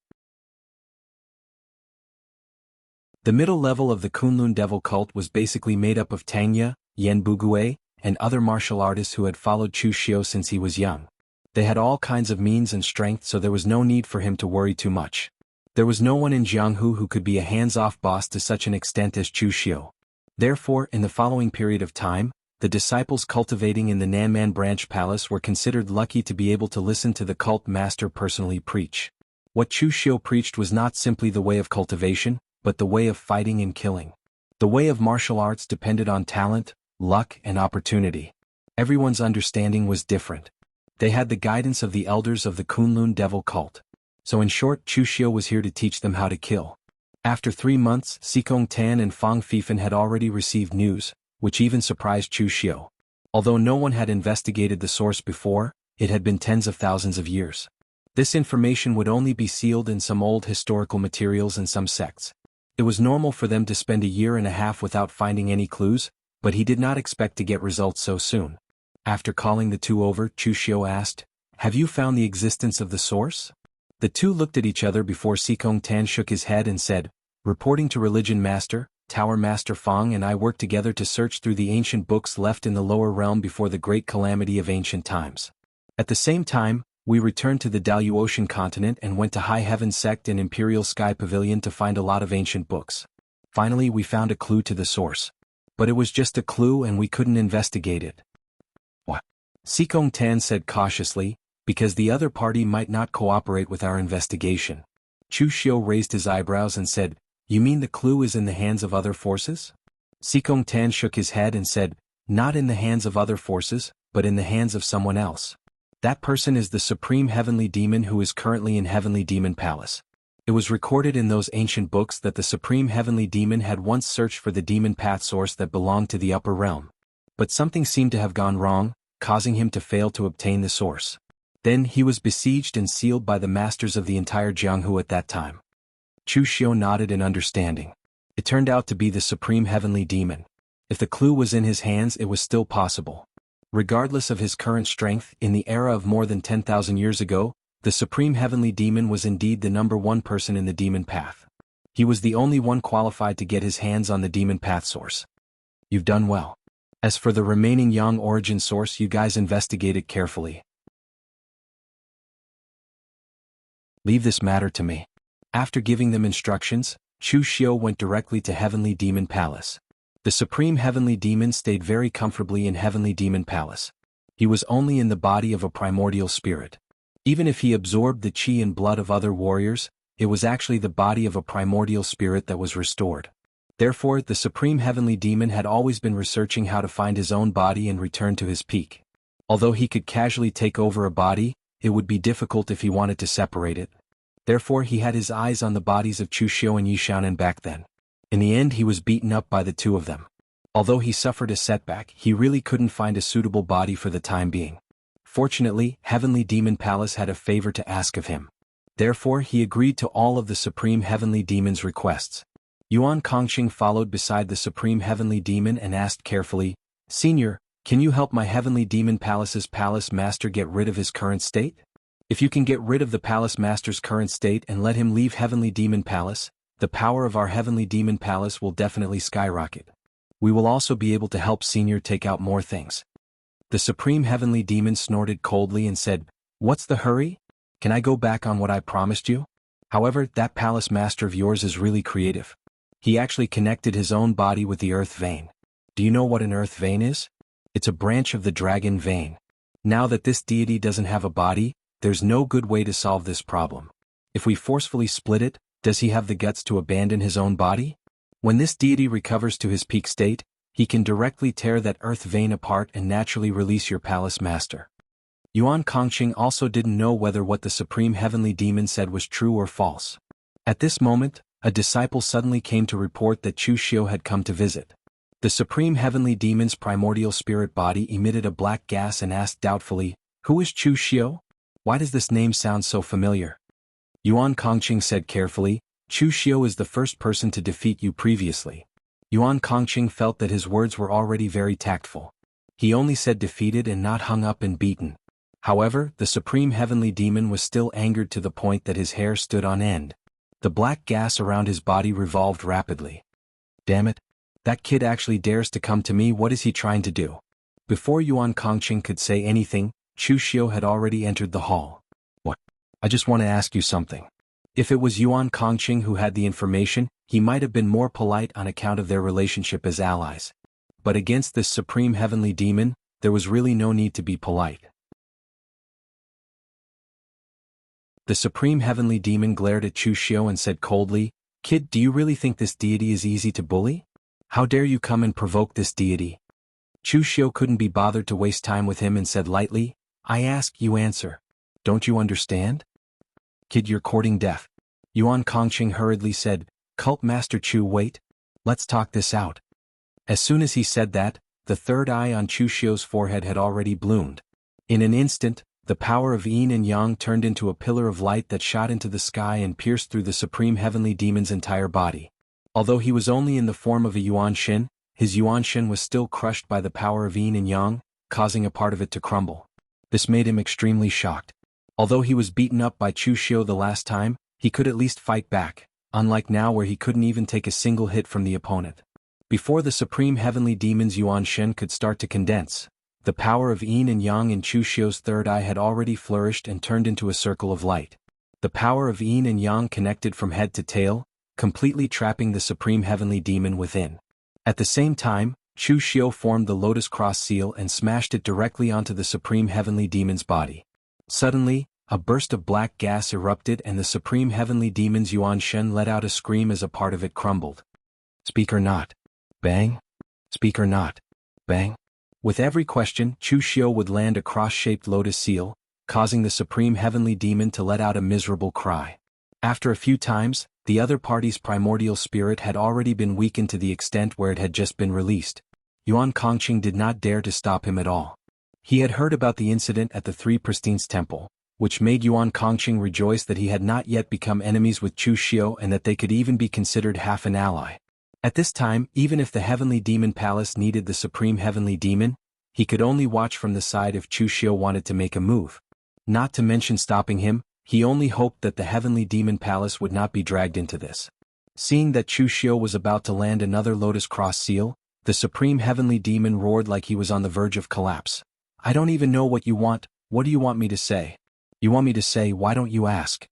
The middle level of the Kunlun devil cult was basically made up of Tangya, Yan Bugue, and other martial artists who had followed Chu Xiu since he was young. They had all kinds of means and strength, so there was no need for him to worry too much. There was no one in Jianghu who could be a hands-off boss to such an extent as Chu Xiu. Therefore, in the following period of time, the disciples cultivating in the Nanman Branch Palace were considered lucky to be able to listen to the cult master personally preach. What Chu Xiu preached was not simply the way of cultivation, but the way of fighting and killing. The way of martial arts depended on talent, luck, and opportunity. Everyone's understanding was different. They had the guidance of the elders of the Kunlun devil cult. So in short, Chu Xiu was here to teach them how to kill. After 3 months, Sikong Tan and Fang Fifan had already received news, which even surprised Chu Xiu. Although no one had investigated the source before, it had been tens of thousands of years. This information would only be sealed in some old historical materials in some sects. It was normal for them to spend a year and a half without finding any clues, but he did not expect to get results so soon. After calling the two over, Chu Xiu asked, "Have you found the existence of the source?" The two looked at each other before Sikong Tan shook his head and said, "Reporting to Religion Master, Tower Master Fang and I worked together to search through the ancient books left in the lower realm before the great calamity of ancient times. At the same time, we returned to the Daluotian continent and went to High Heaven Sect and Imperial Sky Pavilion to find a lot of ancient books. Finally, we found a clue to the source. But it was just a clue and we couldn't investigate it." "What?" Sikong Tan said cautiously, "Because the other party might not cooperate with our investigation." Chu Xiu raised his eyebrows and said, "You mean the clue is in the hands of other forces?" Sikong Tan shook his head and said, "Not in the hands of other forces, but in the hands of someone else. That person is the Supreme Heavenly Demon who is currently in Heavenly Demon Palace. It was recorded in those ancient books that the Supreme Heavenly Demon had once searched for the demon path source that belonged to the upper realm. But something seemed to have gone wrong, causing him to fail to obtain the source. Then he was besieged and sealed by the masters of the entire Jianghu at that time." Chu Xiu nodded in understanding. It turned out to be the Supreme Heavenly Demon. If the clue was in his hands, it was still possible. Regardless of his current strength, in the era of more than 10,000 years ago, the Supreme Heavenly Demon was indeed the number one person in the demon path. He was the only one qualified to get his hands on the demon path source. "You've done well. As for the remaining Yang origin source, you guys investigate it carefully. Leave this matter to me." After giving them instructions, Chu Xiu went directly to Heavenly Demon Palace. The Supreme Heavenly Demon stayed very comfortably in Heavenly Demon Palace. He was only in the body of a primordial spirit. Even if he absorbed the chi and blood of other warriors, it was actually the body of a primordial spirit that was restored. Therefore, the Supreme Heavenly Demon had always been researching how to find his own body and return to his peak. Although he could casually take over a body, it would be difficult if he wanted to separate it. Therefore, he had his eyes on the bodies of Chu Xiu and Yishanan back then. In the end, he was beaten up by the two of them. Although he suffered a setback, he really couldn't find a suitable body for the time being. Fortunately, Heavenly Demon Palace had a favor to ask of him. Therefore, he agreed to all of the Supreme Heavenly Demon's requests. Yuan Kongqing followed beside the Supreme Heavenly Demon and asked carefully, "Senior, can you help my Heavenly Demon Palace's Palace Master get rid of his current state? If you can get rid of the Palace Master's current state and let him leave Heavenly Demon Palace, the power of our Heavenly Demon Palace will definitely skyrocket. We will also be able to help Senior take out more things." The Supreme Heavenly Demon snorted coldly and said, What's the hurry? Can I go back on what I promised you? However, that palace master of yours is really creative. He actually connected his own body with the earth vein. Do you know what an earth vein is? It's a branch of the dragon vein. Now that this deity doesn't have a body, there's no good way to solve this problem. If we forcefully split it, does he have the guts to abandon his own body? When this deity recovers to his peak state, he can directly tear that earth vein apart and naturally release your palace master. Yuan Kongqing also didn't know whether what the supreme heavenly demon said was true or false. At this moment, a disciple suddenly came to report that Chu Xiu had come to visit. The supreme heavenly demon's primordial spirit body emitted a black gas and asked doubtfully, "Who is Chu Xiu? Why does this name sound so familiar?" Yuan Kongqing said carefully, "Chu Xiu is the first person to defeat you previously." Yuan Kongqing felt that his words were already very tactful. He only said defeated and not hung up and beaten. However, the supreme heavenly demon was still angered to the point that his hair stood on end. The black gas around his body revolved rapidly. "Damn it! That kid actually dares to come to me. What is he trying to do?" Before Yuan Kongqing could say anything, Chu Xiu had already entered the hall. "What? I just want to ask you something." If it was Yuan Kongqing who had the information, he might have been more polite on account of their relationship as allies. But against this supreme heavenly demon, there was really no need to be polite. The supreme heavenly demon glared at Chu Xiu and said coldly, "Kid, do you really think this deity is easy to bully? How dare you come and provoke this deity?" Chu Xiu couldn't be bothered to waste time with him and said lightly, "I ask, you answer. Don't you understand? Kid, you're courting death." Yuan Kongqing hurriedly said, "Cult Master Chu, wait. Let's talk this out." As soon as he said that, the third eye on Chu Xiu's forehead had already bloomed. In an instant, the power of yin and yang turned into a pillar of light that shot into the sky and pierced through the supreme heavenly demon's entire body. Although he was only in the form of a Yuan Shin, his Yuan Shin was still crushed by the power of yin and yang, causing a part of it to crumble. This made him extremely shocked. Although he was beaten up by Chu Xiu the last time, he could at least fight back, unlike now where he couldn't even take a single hit from the opponent. Before the supreme heavenly demon's Yuan Shin could start to condense, the power of yin and yang in Chu Xiu's third eye had already flourished and turned into a circle of light. The power of yin and yang connected from head to tail, completely trapping the supreme heavenly demon within. At the same time, Chu Xiu formed the lotus cross seal and smashed it directly onto the supreme heavenly demon's body. Suddenly, a burst of black gas erupted and the supreme heavenly demon's Yuan Shen let out a scream as a part of it crumbled. "Speak or not?" Bang. "Speak or not?" Bang. With every question, Chu Xiu would land a cross-shaped lotus seal, causing the supreme heavenly demon to let out a miserable cry. After a few times, the other party's primordial spirit had already been weakened to the extent where it had just been released. Yuan Kongqing did not dare to stop him at all. He had heard about the incident at the Three Pristines Temple, which made Yuan Kongqing rejoice that he had not yet become enemies with Chu Xiu and that they could even be considered half an ally. At this time, even if the Heavenly Demon Palace needed the Supreme Heavenly Demon, he could only watch from the side if Chu Xiu wanted to make a move. Not to mention stopping him, he only hoped that the Heavenly Demon Palace would not be dragged into this. Seeing that Chu Xiu was about to land another Lotus Cross seal, the Supreme Heavenly Demon roared like he was on the verge of collapse. "I don't even know what you want. What do you want me to say? You want me to say, why don't you ask?"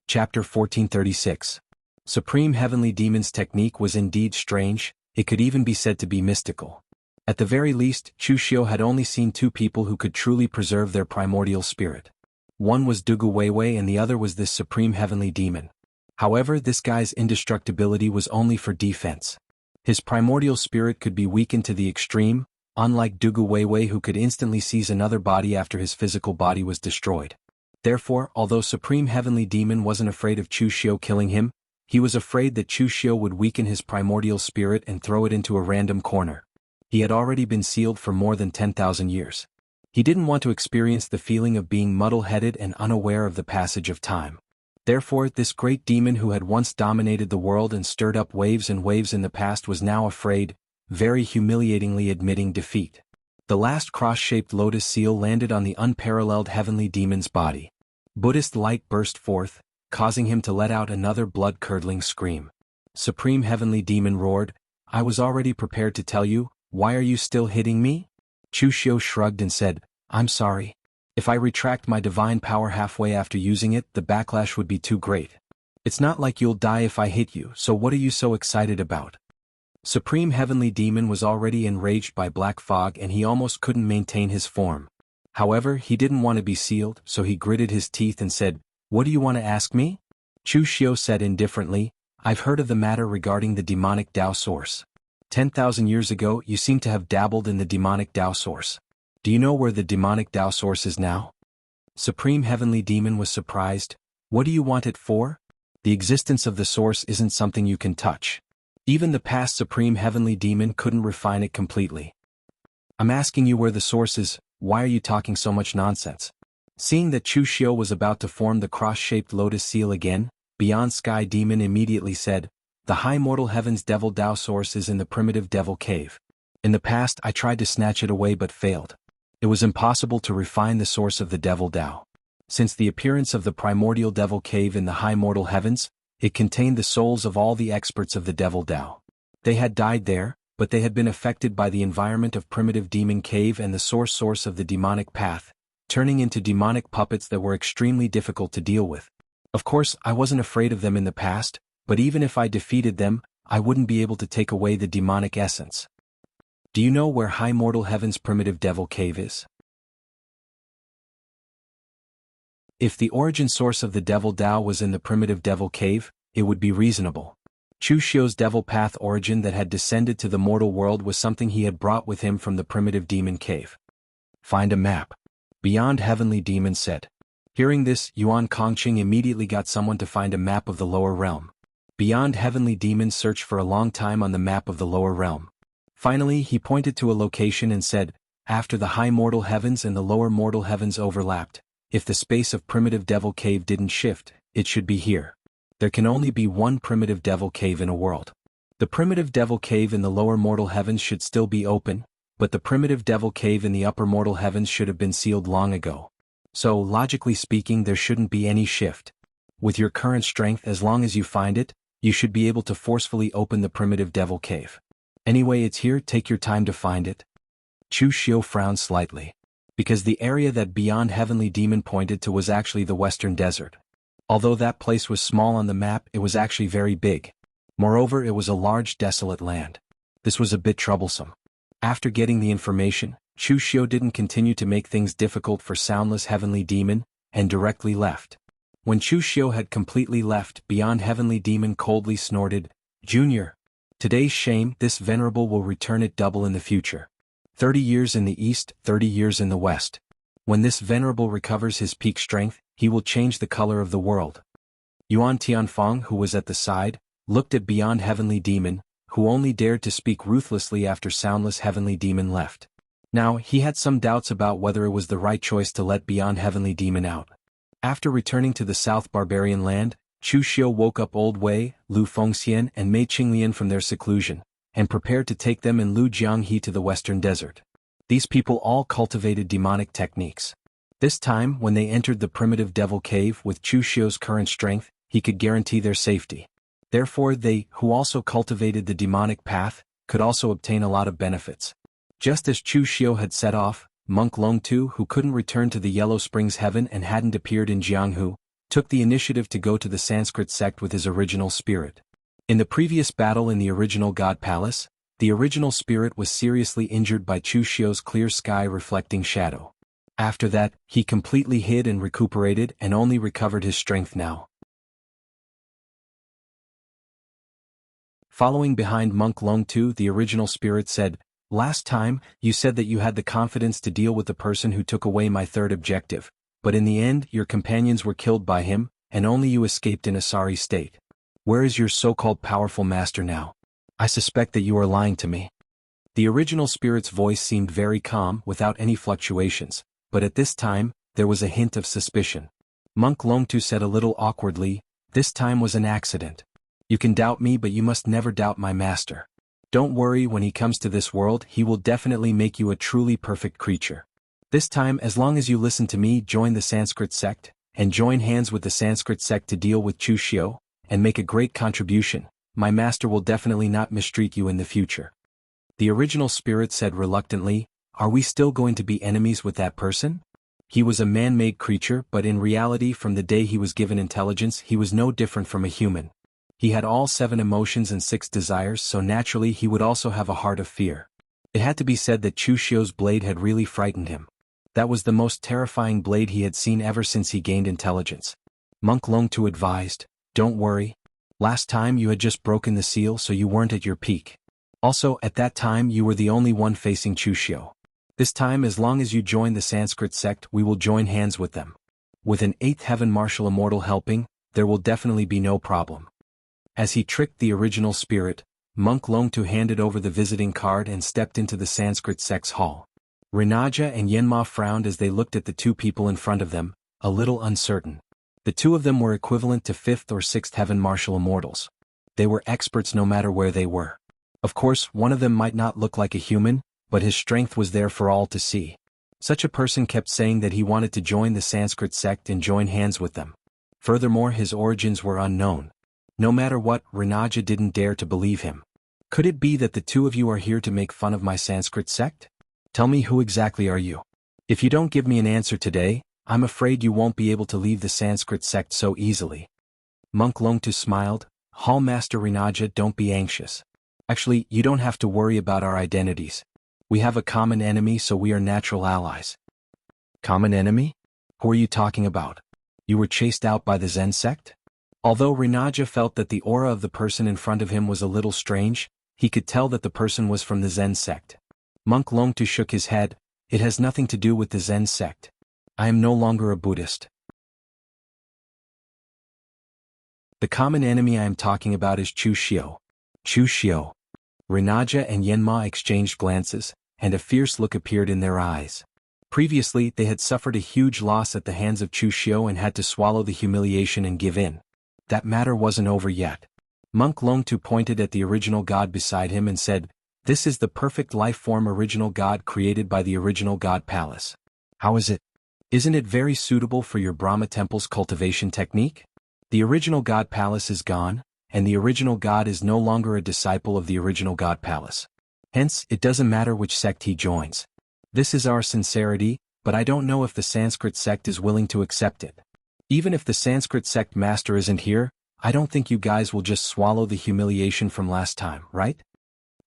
Chapter 1436. Supreme Heavenly Demon's technique was indeed strange, it could even be said to be mystical. At the very least, Chu Xiu had only seen two people who could truly preserve their primordial spirit. One was Dugu Weiwei and the other was this Supreme Heavenly Demon. However, this guy's indestructibility was only for defense. His primordial spirit could be weakened to the extreme, unlike Dugu Weiwei who could instantly seize another body after his physical body was destroyed. Therefore, although Supreme Heavenly Demon wasn't afraid of Chu Xiu killing him, he was afraid that Chu Xiu would weaken his primordial spirit and throw it into a random corner. He had already been sealed for more than 10,000 years. He didn't want to experience the feeling of being muddle-headed and unaware of the passage of time. Therefore, this great demon who had once dominated the world and stirred up waves and waves in the past was now afraid, very humiliatingly admitting defeat. The last cross-shaped lotus seal landed on the unparalleled heavenly demon's body. Buddhist light burst forth, causing him to let out another blood-curdling scream. Supreme Heavenly Demon roared, I was already prepared to tell you, why are you still hitting me? Chu Xiu shrugged and said, I'm sorry. If I retract my divine power halfway after using it, the backlash would be too great. It's not like you'll die if I hit you, so what are you so excited about? Supreme Heavenly Demon was already enraged by black fog and he almost couldn't maintain his form. However, he didn't want to be sealed, so he gritted his teeth and said, What do you want to ask me? Chu Xiu said indifferently, I've heard of the matter regarding the demonic Tao source. 10,000 years ago, you seem to have dabbled in the demonic Tao source. Do you know where the demonic Tao source is now? Supreme Heavenly Demon was surprised. What do you want it for? The existence of the source isn't something you can touch. Even the past Supreme Heavenly Demon couldn't refine it completely. I'm asking you where the source is, why are you talking so much nonsense? Seeing that Chu Xiu was about to form the cross-shaped lotus seal again, Beyond Sky Demon immediately said, The High Mortal Heaven's Devil Tao source is in the primitive Devil Cave. In the past I tried to snatch it away but failed. It was impossible to refine the source of the Devil Tao. Since the appearance of the primordial Devil Cave in the High Mortal Heavens, it contained the souls of all the experts of the Devil Tao. They had died there, but they had been affected by the environment of primitive Demon Cave and the source of the demonic path, turning into demonic puppets that were extremely difficult to deal with. Of course, I wasn't afraid of them in the past, but even if I defeated them, I wouldn't be able to take away the demonic essence. Do you know where High Mortal Heaven's primitive Devil Cave is? If the origin source of the Devil Tao was in the primitive Devil Cave, it would be reasonable. Chu Xiu's Devil Path origin that had descended to the mortal world was something he had brought with him from the primitive Demon Cave. Find a map. Beyond Heavenly Demon said. Hearing this, Yuan Kongqing immediately got someone to find a map of the lower realm. Beyond Heavenly Demon searched for a long time on the map of the lower realm. Finally, he pointed to a location and said, After the High Mortal Heavens and the Lower Mortal Heavens overlapped, if the space of primitive Devil Cave didn't shift, it should be here. There can only be one primitive Devil Cave in a world. The primitive Devil Cave in the Lower Mortal Heavens should still be open, but the primitive Devil Cave in the Upper Mortal Heavens should have been sealed long ago. So, logically speaking, there shouldn't be any shift. With your current strength, as long as you find it, you should be able to forcefully open the primitive Devil Cave. Anyway, it's here, take your time to find it. Chu Xiu frowned slightly. Because the area that Beyond Heavenly Demon pointed to was actually the Western Desert. Although that place was small on the map, it was actually very big. Moreover, it was a large desolate land. This was a bit troublesome. After getting the information, Chu Xiu didn't continue to make things difficult for Soundless Heavenly Demon, and directly left. When Chu Xiu had completely left, Beyond Heavenly Demon coldly snorted, Junior. Today's shame, this venerable will return it double in the future. 30 years in the east, 30 years in the west. When this venerable recovers his peak strength, he will change the color of the world. Yuan Tianfeng, who was at the side, looked at Beyond Heavenly Demon, who only dared to speak ruthlessly after Soundless Heavenly Demon left. Now, he had some doubts about whether it was the right choice to let Beyond Heavenly Demon out. After returning to the South Barbarian land, Chu Xiu woke up Old Wei, Lu Fengxian and Mei Qinglian from their seclusion, and prepared to take them and Lu Jianghe to the Western Desert. These people all cultivated demonic techniques. This time, when they entered the primitive Devil Cave with Chu Xiu's current strength, he could guarantee their safety. Therefore they, who also cultivated the demonic path, could also obtain a lot of benefits. Just as Chu Xiu had set off, Monk Longtu, who couldn't return to the Yellow Springs Heaven and hadn't appeared in Jianghu, took the initiative to go to the Sanskrit sect with his original spirit. In the previous battle in the original God Palace, the original spirit was seriously injured by Chu Xiu's clear sky reflecting shadow. After that, he completely hid and recuperated and only recovered his strength now. Following behind Monk Longtu, the original spirit said, Last time, you said that you had the confidence to deal with the person who took away my third objective, but in the end your companions were killed by him, and only you escaped in a sorry state. Where is your so-called powerful master now? I suspect that you are lying to me. The original spirit's voice seemed very calm, without any fluctuations, but at this time, there was a hint of suspicion. Monk Longtu said a little awkwardly, This time was an accident. You can doubt me, but you must never doubt my master. Don't worry, when he comes to this world, he will definitely make you a truly perfect creature. This time, as long as you listen to me, join the Sanskrit sect, and join hands with the Sanskrit sect to deal with Chu Xiu, and make a great contribution, my master will definitely not mistreat you in the future. The original spirit said reluctantly, are we still going to be enemies with that person? He was a man-made creature, but in reality from the day he was given intelligence he was no different from a human. He had all 7 emotions and 6 desires, so naturally he would also have a heart of fear. It had to be said that Chu Xiu's blade had really frightened him. That was the most terrifying blade he had seen ever since he gained intelligence. Monk Longtu advised, don't worry. Last time you had just broken the seal, so you weren't at your peak. Also, at that time you were the only one facing Chu Xiu. This time, as long as you join the Sanskrit sect, we will join hands with them. With an 8th heaven martial immortal helping, there will definitely be no problem. As he tricked the original spirit, Monk Longtu handed over the visiting card and stepped into the Sanskrit sect's hall. Renaja and Yenma frowned as they looked at the 2 people in front of them, a little uncertain. The 2 of them were equivalent to 5th or 6th heaven martial immortals. They were experts no matter where they were. Of course, one of them might not look like a human, but his strength was there for all to see. Such a person kept saying that he wanted to join the Sanskrit sect and join hands with them. Furthermore, his origins were unknown. No matter what, Renaja didn't dare to believe him. Could it be that the 2 of you are here to make fun of my Sanskrit sect? Tell me, who exactly are you? If you don't give me an answer today, I'm afraid you won't be able to leave the Sanskrit sect so easily. Monk Longtu smiled. Hall Master Renaja, don't be anxious. Actually, you don't have to worry about our identities. We have a common enemy, so we are natural allies. Common enemy? Who are you talking about? You were chased out by the Zen sect? Although Renaja felt that the aura of the person in front of him was a little strange, he could tell that the person was from the Zen sect. Monk Longtu shook his head. It has nothing to do with the Zen sect. I am no longer a Buddhist. The common enemy I am talking about is Chu Xiu. Chu Xiu. Renaja and Yenma exchanged glances, and a fierce look appeared in their eyes. Previously, they had suffered a huge loss at the hands of Chu Xiu and had to swallow the humiliation and give in. That matter wasn't over yet. Monk Longtu pointed at the original god beside him and said, this is the perfect life form original god created by the original god palace. How is it? Isn't it very suitable for your Brahma temple's cultivation technique? The original god palace is gone, and the original god is no longer a disciple of the original god palace. Hence, it doesn't matter which sect he joins. This is our sincerity, but I don't know if the Sanskrit sect is willing to accept it. Even if the Sanskrit sect master isn't here, I don't think you guys will just swallow the humiliation from last time, right?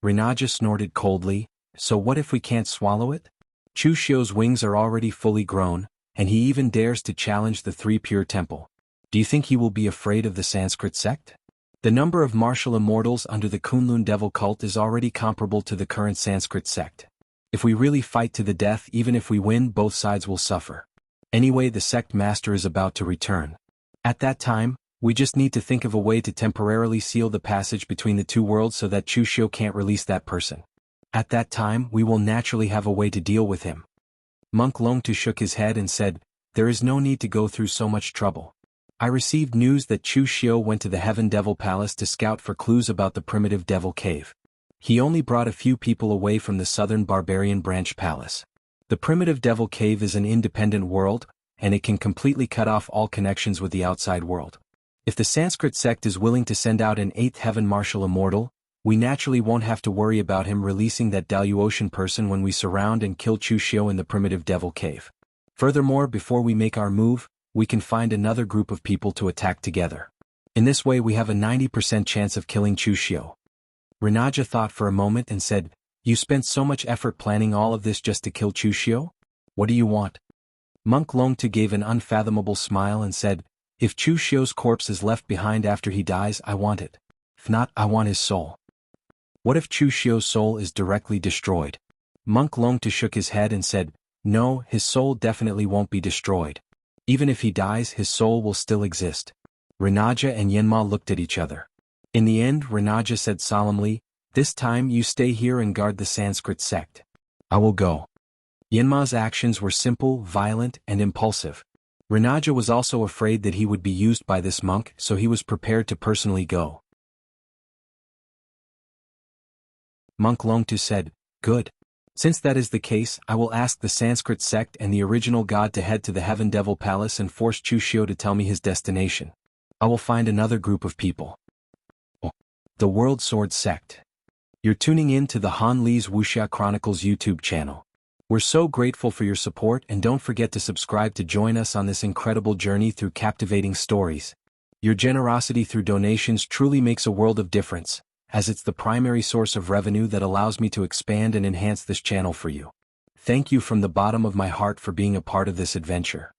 Renaja snorted coldly, so what if we can't swallow it? Chu Xiu's wings are already fully grown, and he even dares to challenge the 3 pure temple. Do you think he will be afraid of the Sanskrit sect? The number of martial immortals under the Kunlun devil cult is already comparable to the current Sanskrit sect. If we really fight to the death, even if we win, both sides will suffer. Anyway, the sect master is about to return. At that time, we just need to think of a way to temporarily seal the passage between the 2 worlds so that Chu Xiu can't release that person. At that time, we will naturally have a way to deal with him. Monk Longtu shook his head and said, there is no need to go through so much trouble. I received news that Chu Xiu went to the Heaven Devil Palace to scout for clues about the primitive Devil Cave. He only brought a few people away from the Southern Barbarian Branch Palace. The primitive Devil Cave is an independent world, and it can completely cut off all connections with the outside world. If the Sanskrit sect is willing to send out an 8th heaven martial immortal, we naturally won't have to worry about him releasing that Daluotian person when we surround and kill Chu Xiu in the primitive Devil Cave. Furthermore, before we make our move, we can find another group of people to attack together. In this way we have a 90% chance of killing Chu Xiu. Renaja thought for a moment and said, you spent so much effort planning all of this just to kill Chu Xiu? What do you want? Monk Longtu gave an unfathomable smile and said, if Chu Xiu's corpse is left behind after he dies, I want it. If not, I want his soul. What if Chu Xiu's soul is directly destroyed? Monk Longtu shook his head and said, no, his soul definitely won't be destroyed. Even if he dies, his soul will still exist. Renaja and Yenma looked at each other. In the end, Renaja said solemnly, this time you stay here and guard the Sanskrit sect. I will go. Yenma's actions were simple, violent, and impulsive. Renaja was also afraid that he would be used by this monk, so he was prepared to personally go. Monk Longtu said, good. Since that is the case, I will ask the Sanskrit sect and the original god to head to the Heaven Devil Palace and force Chu Xiu to tell me his destination. I will find another group of people. Oh, the World Sword Sect. You're tuning in to the Han Li's Wuxia Chronicles YouTube channel. We're so grateful for your support, and don't forget to subscribe to join us on this incredible journey through captivating stories. Your generosity through donations truly makes a world of difference, as it's the primary source of revenue that allows me to expand and enhance this channel for you. Thank you from the bottom of my heart for being a part of this adventure.